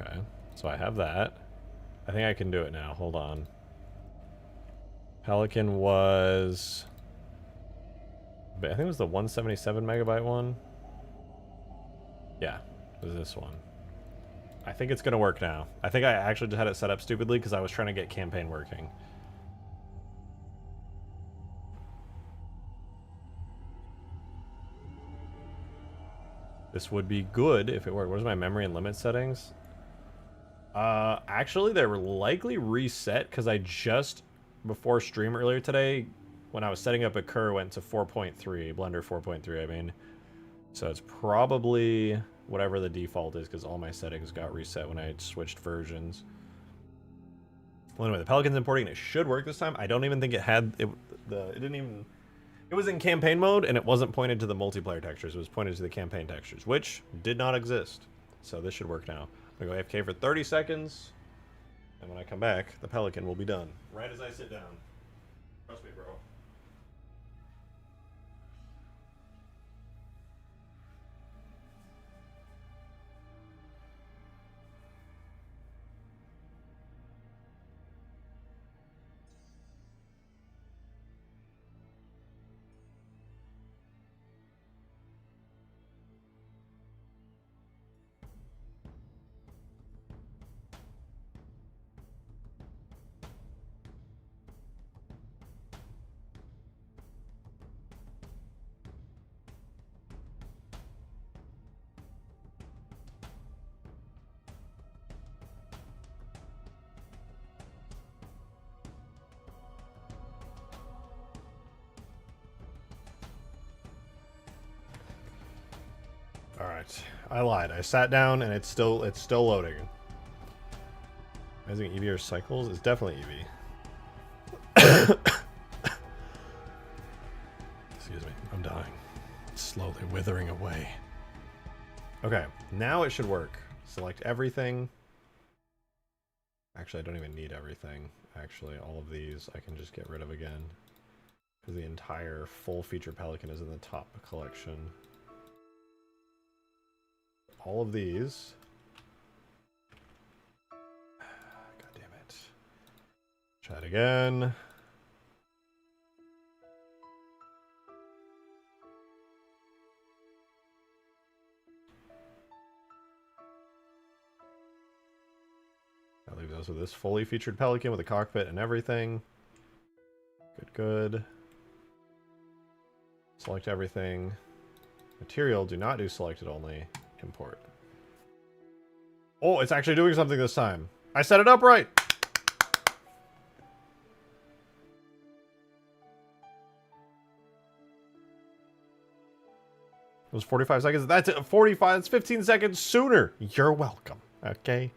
Okay, so I have that. I think I can do it now. Hold on. Pelican was... I think it was the 177 megabyte one. Yeah, it was this one. I think it's going to work now. I think I actually just had it set up stupidly because I was trying to get campaign working. This would be good if it worked. Where's my memory and limit settings? Actually, they were likely reset because I just, before stream earlier today, when I was setting up a Cur, went to 4.3, Blender 4.3, I mean. So it's probably whatever the default is because all my settings got reset when I switched versions. Well, anyway, the Pelican's importing and it should work this time. I don't even think it had, it didn't even, it was in campaign mode and it wasn't pointed to the multiplayer textures. It was pointed to the campaign textures, which did not exist. So this should work now. I'm gonna go AFK for 30 seconds, and when I come back, the Pelican will be done. Right as I sit down. Trust me, bro. Alright. I lied. I sat down and it's still loading. I think EV or cycles? It's definitely EV. Excuse me. I'm dying. It's slowly withering away. Okay. Now it should work. Select everything. Actually, I don't even need everything. Actually, all of these I can just get rid of again. Because the entire full feature Pelican is in the top collection. All of these. God damn it. Try it again. That leaves us with this fully featured Pelican with a cockpit and everything. Good, good. Select everything. Material, do not do selected only. Import. Oh, it's actually doing something this time. I set it up right. It was 45 seconds. That's 45. That's 15 seconds sooner. You're welcome. Okay?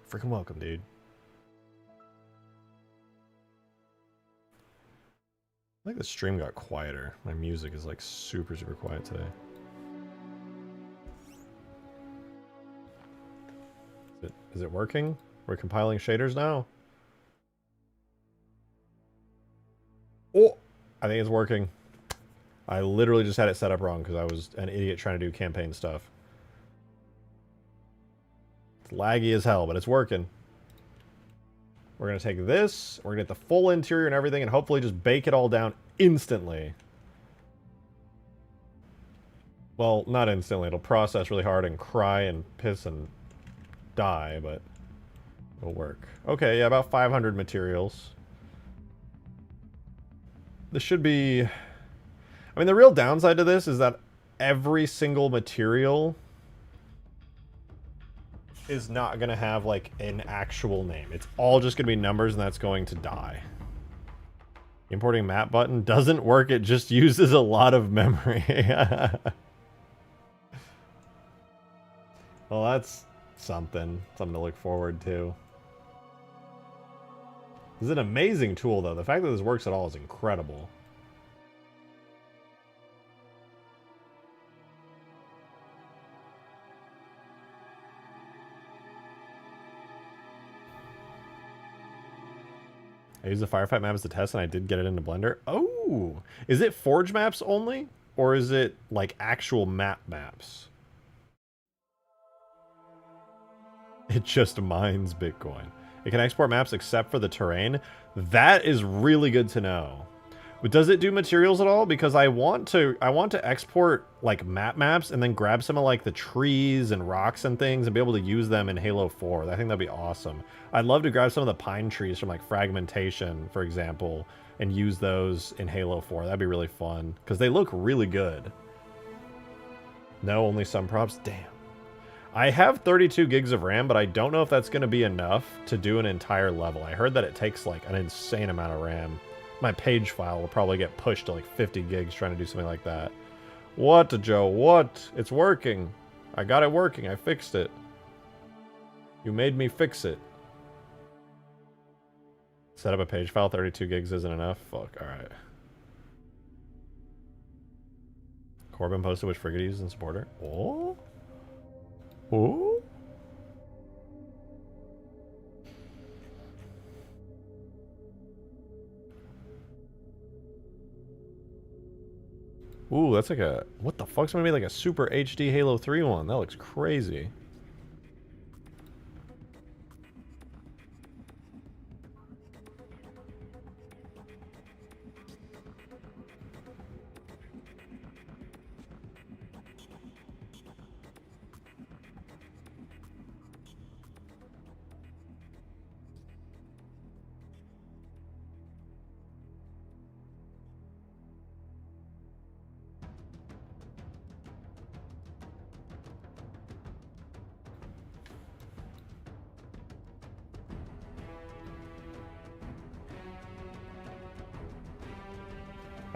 Freaking welcome, dude. I think the stream got quieter. My music is like super, super quiet today. Is it working? We're compiling shaders now. Oh, I think it's working. I literally just had it set up wrong because I was an idiot trying to do campaign stuff. It's laggy as hell, but it's working. We're going to take this, we're going to get the full interior and everything, and hopefully just bake it all down instantly. Well, not instantly. It'll process really hard and cry and piss and die, but it'll work. Okay, yeah, about 500 materials. This should be... I mean, the real downside to this is that every single material is not going to have, like, an actual name. It's all just going to be numbers, and that's going to die. Importing map button doesn't work. It just uses a lot of memory. Well, that's something to look forward to. This is an amazing tool, though. The fact that this works at all is incredible. I used the firefight map as the test, and I did get it into Blender. Oh! Is it Forge maps only? Or is it, like, actual map maps? It just mines Bitcoin. It can export maps except for the terrain. That is really good to know. But does it do materials at all? Because I want to export like maps and then grab some of like the trees and rocks and things and be able to use them in Halo 4. I think that'd be awesome. I'd love to grab some of the pine trees from like Fragmentation, for example, and use those in Halo 4. That'd be really fun because they look really good. No, only some props. Damn. I have 32 gigs of RAM, but I don't know if that's going to be enough to do an entire level. I heard that it takes like an insane amount of RAM. My page file will probably get pushed to like 50 gigs trying to do something like that. What, Joe? What? It's working. I got it working. I fixed it. You made me fix it. Set up a page file. 32 gigs isn't enough? Fuck. Alright. Corbin posted which frigate he uses in supporter. Oh? Oh? Ooh, that's like a... What the fuck's gonna be like a super HD Halo 3 one? That looks crazy.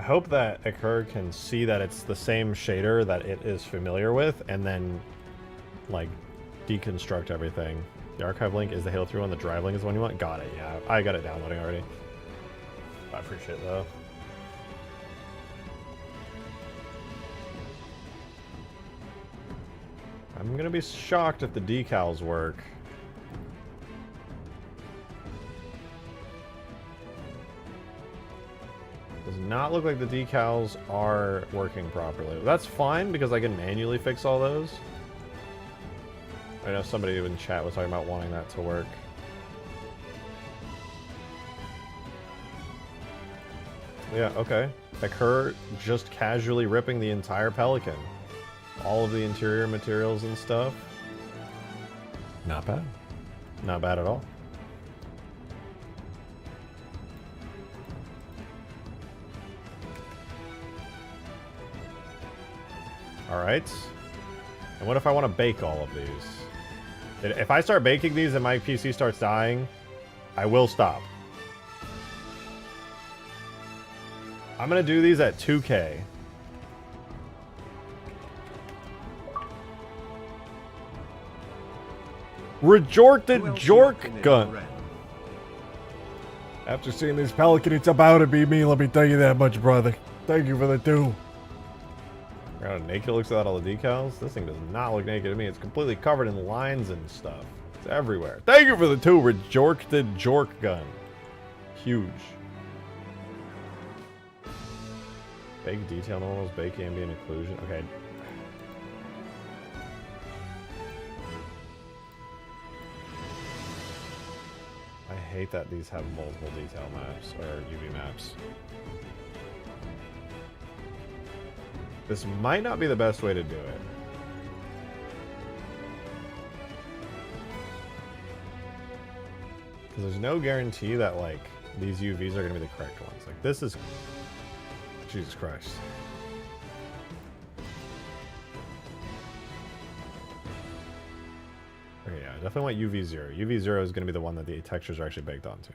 hope that Occur can see that it's the same shader that it is familiar with, and then, like, deconstruct everything. The archive link is the Halo 3 one. The drive link is the one you want. Got it. Yeah, I got it downloading already. I appreciate it though. I'm gonna be shocked if the decals work. Does not look like the decals are working properly. That's fine because I can manually fix all those. I know somebody in chat was talking about wanting that to work. Yeah, okay. Occur just casually ripping the entire Pelican. All of the interior materials and stuff. Not bad. Not bad at all. Alright. And what if I want to bake all of these? If I start baking these and my PC starts dying, I will stop. I'm going to do these at 2K. Retorted Jork gun. After seeing this Pelican, it's about to be me, let me tell you that much, brother. Thank you for the 2. How naked it looks without all the decals. This thing does not look naked to me. It's completely covered in lines and stuff. It's everywhere. Thank you for the 2. Retorted Jork gun. Huge. Bake detail normals, bake ambient occlusion. Okay. I hate that these have multiple detail maps, or UV maps. This might not be the best way to do it. Because there's no guarantee that, like, these UVs are going to be the correct ones. Like, this is... Jesus Christ. Okay, yeah, I definitely want UV0. UV0 is going to be the one that the textures are actually baked onto.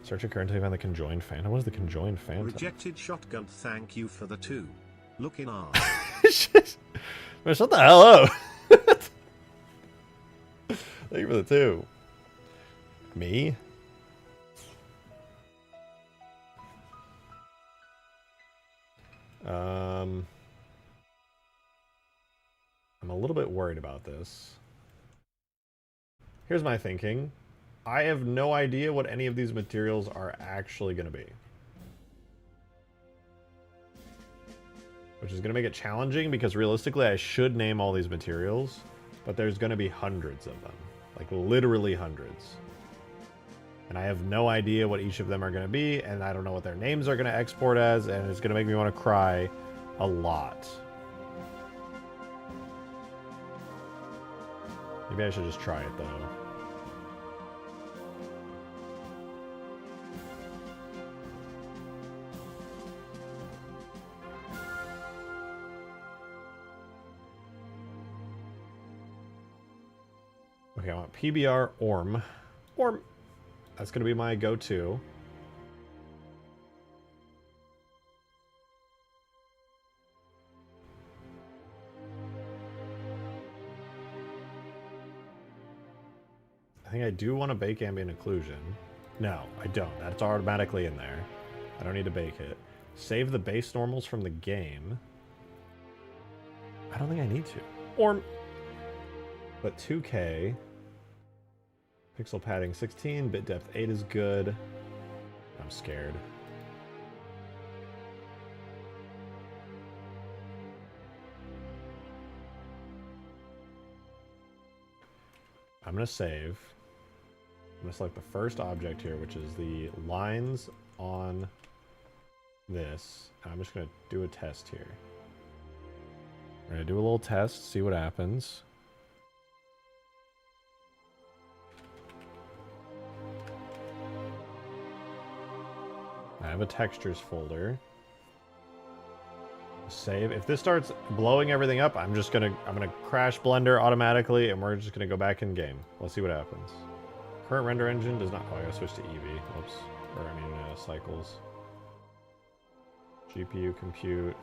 Search a current to find the conjoined phantom. What is the conjoined phantom? Rejected shotgun, thank you for the 2. Looking on. Man, shut the hell up. Thank you for the 2. Me? I'm a little bit worried about this. Here's my thinking. I have no idea what any of these materials are actually going to be. Which is going to make it challenging because realistically I should name all these materials, but there's going to be hundreds of them. Like literally hundreds. And I have no idea what each of them are going to be, and I don't know what their names are going to export as, and it's going to make me want to cry a lot. Maybe I should just try it, though. Okay, I want PBR Orm. Orm! That's going to be my go-to. I think I do want to bake ambient occlusion. No, I don't. That's automatically in there. I don't need to bake it. Save the base normals from the game. I don't think I need to. Or, but 2K. Pixel padding 16, bit depth 8 is good. I'm scared. I'm going to save. I'm going to select the first object here, which is the lines on this. I'm just going to do a test here. We're going to do a little test, see what happens. I have a textures folder. Save. If this starts blowing everything up, I'm gonna crash Blender automatically, and we're just gonna go back in game. Let's see what happens. Current render engine does not. Oh, I gotta switch to Eevee. Whoops. Or I mean, cycles. GPU compute.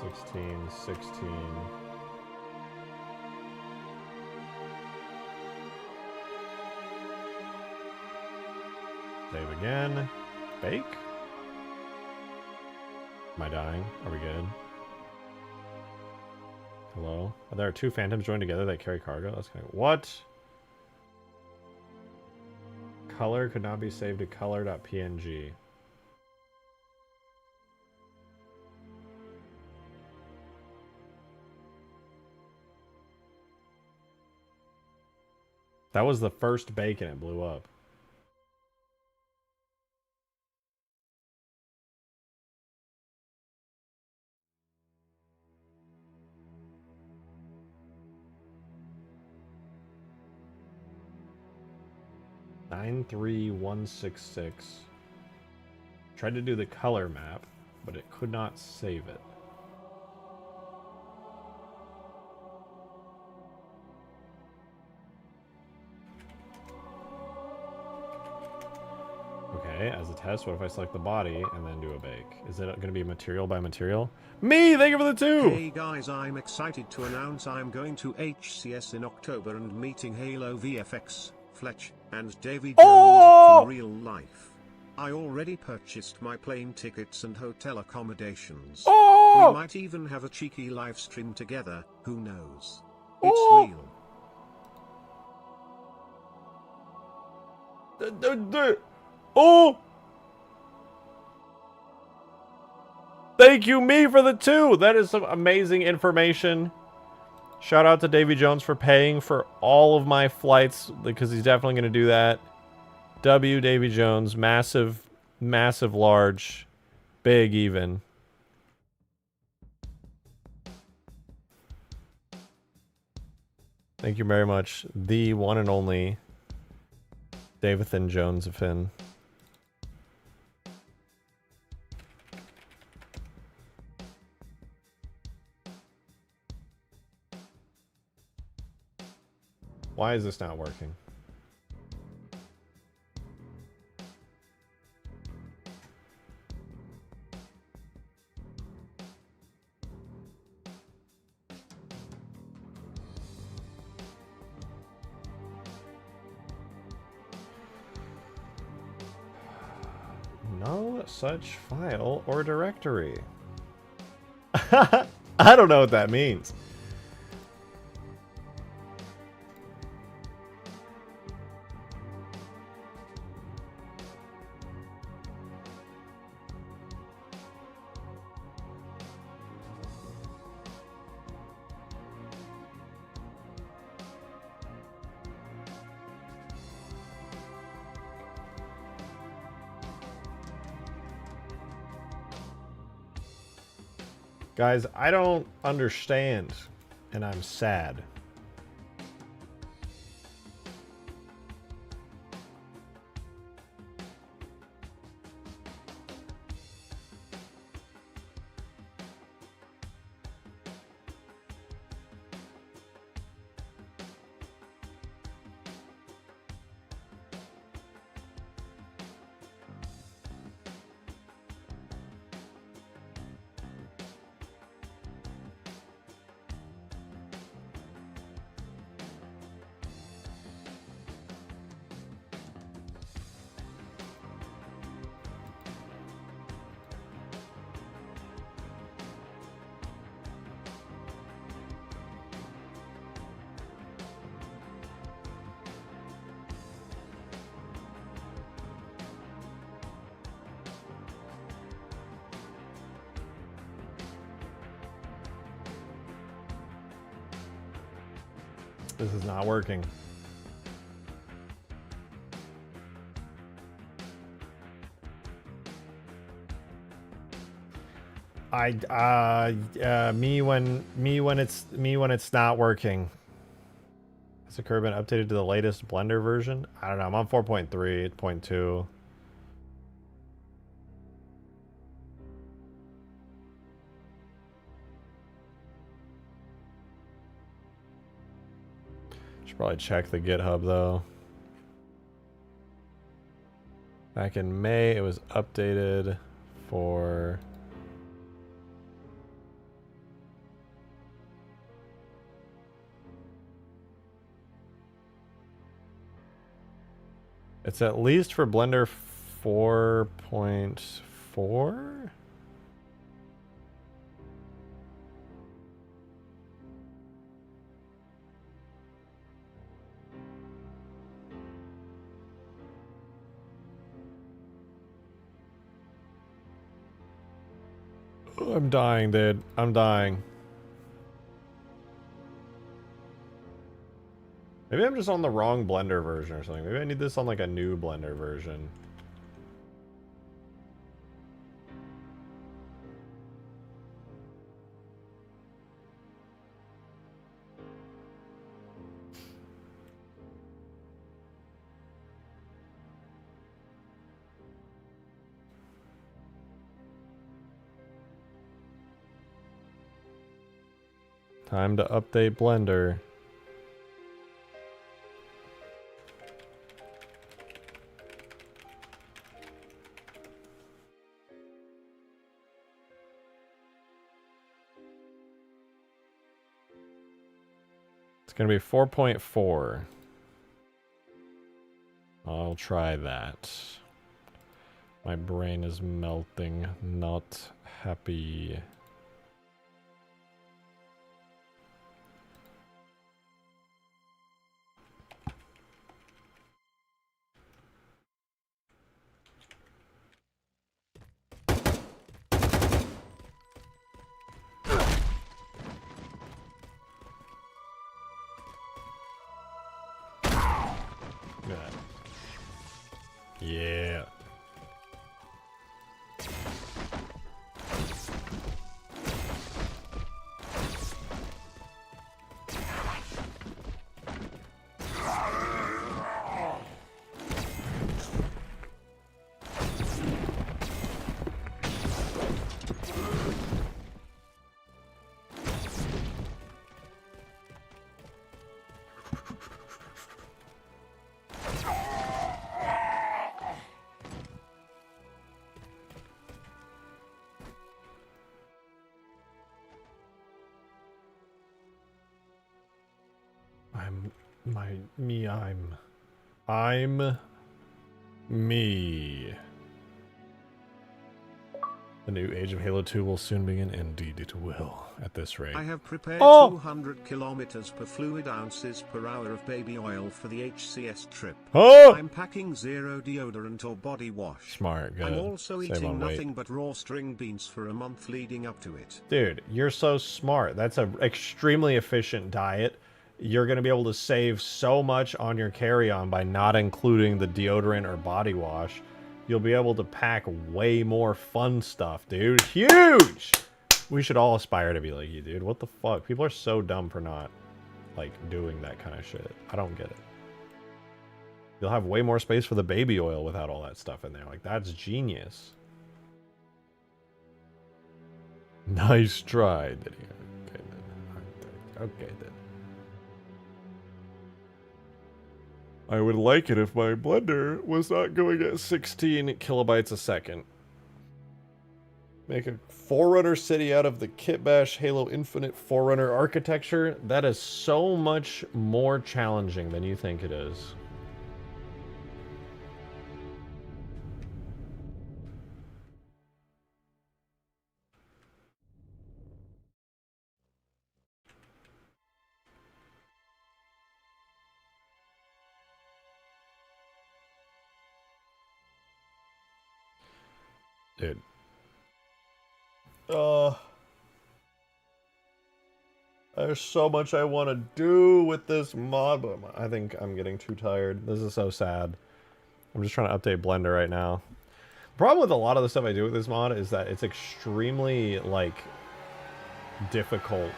16, 16. Save again. Bake? Am I dying? Are we good? Hello? Are there two phantoms joined together that carry cargo? That's kind of... What? Color could not be saved to color.png. That was the first bake and it blew up. (93166). Tried to do the color map, but it could not save it. Okay, as a test, what if I select the body and then do a bake? Is it going to be material by material? Me! Thank you for the 2! Hey guys, I'm excited to announce I'm going to HCS in October and meeting Halo VFX, Fletch, and Davy Jones in real life. I already purchased my plane tickets and hotel accommodations. We might even have a cheeky live stream together, who knows? It's real. Oh! Thank you, me, for the 2! That is some amazing information. Shout out to Davy Jones for paying for all of my flights, because he's definitely going to do that. W. Davy Jones, massive, massive, large, big even. Thank you very much. The one and only Davathan Jones of Finn. Why is this not working? No such file or directory. I don't know what that means. Guys, I don't understand, and I'm sad. This is not working. Me when it's not working. Has the curve been updated to the latest Blender version? I don't know. I'm on 4.3, 0.2. Should probably check the GitHub though. Back in May, it was updated for... It's at least for Blender 4.4? Oh, I'm dying, dude. I'm dying. Maybe I'm just on the wrong Blender version or something. Maybe I need this on like a new Blender version. Time to update Blender. It's gonna be 4.4. I'll try that. My brain is melting. Not happy. Yeah. I'm me. The new age of Halo 2 will soon begin. Indeed it will, at this rate. I have prepared 200 kilometers per fluid ounces per hour of baby oil for the HCS trip. Oh! I'm packing zero deodorant or body wash. Smart, good. I'm also eating nothing but raw string beans for a month leading up to it. Dude, you're so smart. That's an extremely efficient diet. You're going to be able to save so much on your carry-on by not including the deodorant or body wash. You'll be able to pack way more fun stuff, dude. Huge! We should all aspire to be like you, dude. What the fuck? People are so dumb for not, like, doing that kind of shit. I don't get it. You'll have way more space for the baby oil without all that stuff in there. Like, that's genius. Nice try, Diddy. Okay, then. Okay, then. I would like it if my Blender was not going at 16 kilobytes a second. Make a Forerunner city out of the Kitbash Halo Infinite Forerunner architecture. That is so much more challenging than you think it is. Dude. There's so much I want to do with this mod, but I think I'm getting too tired. This is so sad. I'm just trying to update Blender right now. The problem with a lot of the stuff I do with this mod is that it's extremely, like, difficult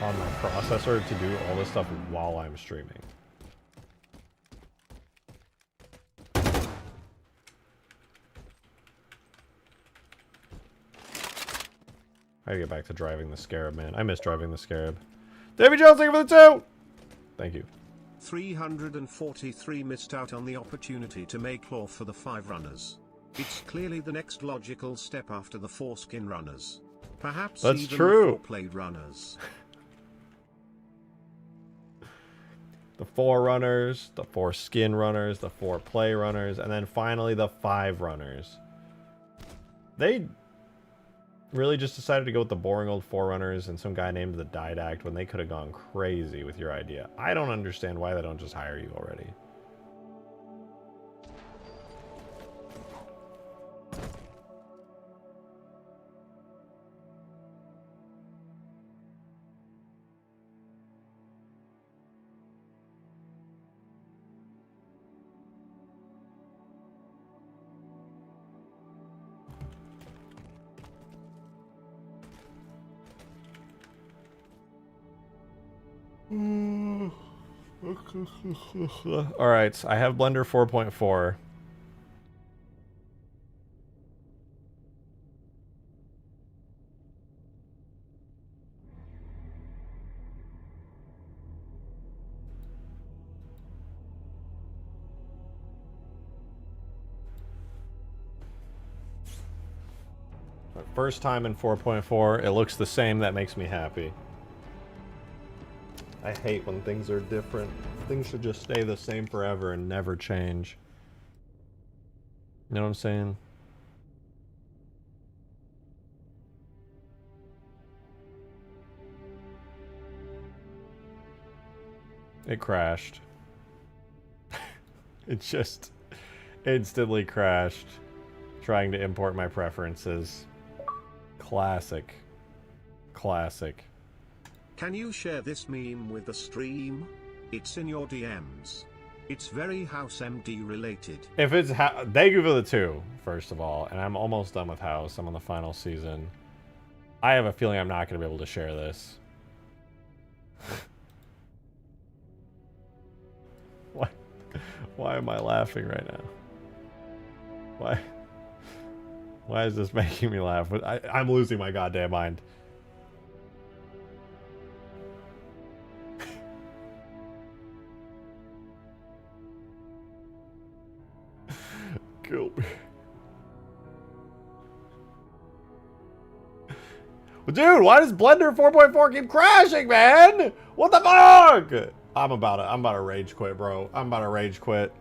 on my processor to do all this stuff while I'm streaming. I gotta get back to driving the Scarab, man. I miss driving the Scarab. Davy Jones, thank you for the 2! Thank you. 343 missed out on the opportunity to make lore for the 5 runners. It's clearly the next logical step after the 4 skin runners. Perhaps That's even true. the 4 plate runners. The 4 runners, the 4 skin runners, the 4 play runners, and then finally the 5 runners. They really just decided to go with the boring old 4 runners and some guy named the Didact when they could have gone crazy with your idea. I don't understand why they don't just hire you already. Alright, I have Blender 4.4. First time in 4.4, it looks the same, that makes me happy. I hate when things are different. Things should just stay the same forever and never change. You know what I'm saying? It crashed. It just instantly crashed. Trying to import my preferences. Classic. Classic. Can you share this meme with the stream? It's in your DMs. It's very House MD related. If it's thank you for the 2, first of all, and I'm almost done with House. I'm on the final season. I have a feeling I'm not going to be able to share this. Why am I laughing right now? Why is this making me laugh? I'm losing my goddamn mind. Kill me. Dude, why does Blender 4.4 keep crashing, man? What the fuck? I'm about to rage quit, bro. I'm about to rage quit.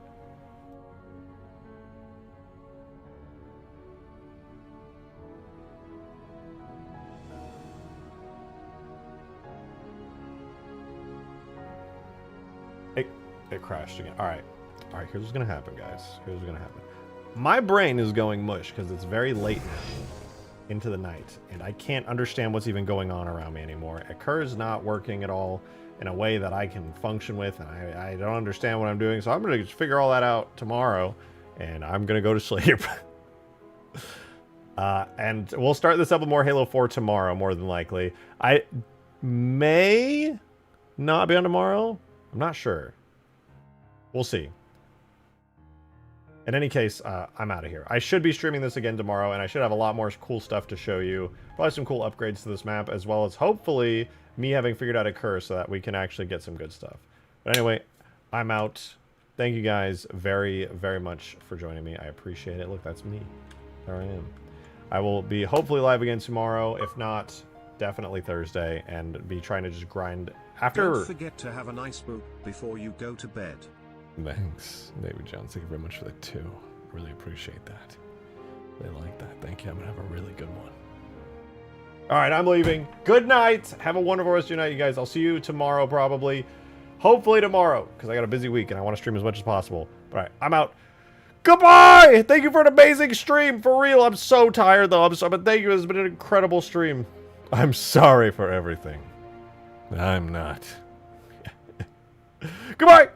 It crashed again. All right, here's what's gonna happen, guys. Here's what's gonna happen. My brain is going mush because it's very late now into the night, and I can't understand what's even going on around me anymore. Occur is not working at all in a way that I can function with, and I don't understand what I'm doing, so I'm gonna just figure all that out tomorrow, and I'm gonna go to sleep. And we'll start this up with more Halo 4 tomorrow, more than likely. I may not be on tomorrow. I'm not sure. We'll see. In any case, I'm out of here. I should be streaming this again tomorrow, and I should have a lot more cool stuff to show you. Probably some cool upgrades to this map, as well as hopefully me having figured out a curse so that we can actually get some good stuff. But anyway, I'm out. Thank you guys very, very much for joining me. I appreciate it. Look, that's me. There I am. I will be hopefully live again tomorrow. If not, definitely Thursday, and be trying to just grind after. Don't forget to have a nice boot before you go to bed. Thanks, David Jones. Thank you very much for the 2. Really appreciate that. Really like that. Thank you. I'm going to have a really good one. All right, I'm leaving. Good night. Have a wonderful rest of your night, you guys. I'll see you tomorrow, probably. Hopefully tomorrow, because I got a busy week and I want to stream as much as possible. All right, I'm out. Goodbye! Thank you for an amazing stream. For real, I'm so tired, though. But thank you. It's been an incredible stream. I'm sorry for everything. I'm not. Goodbye!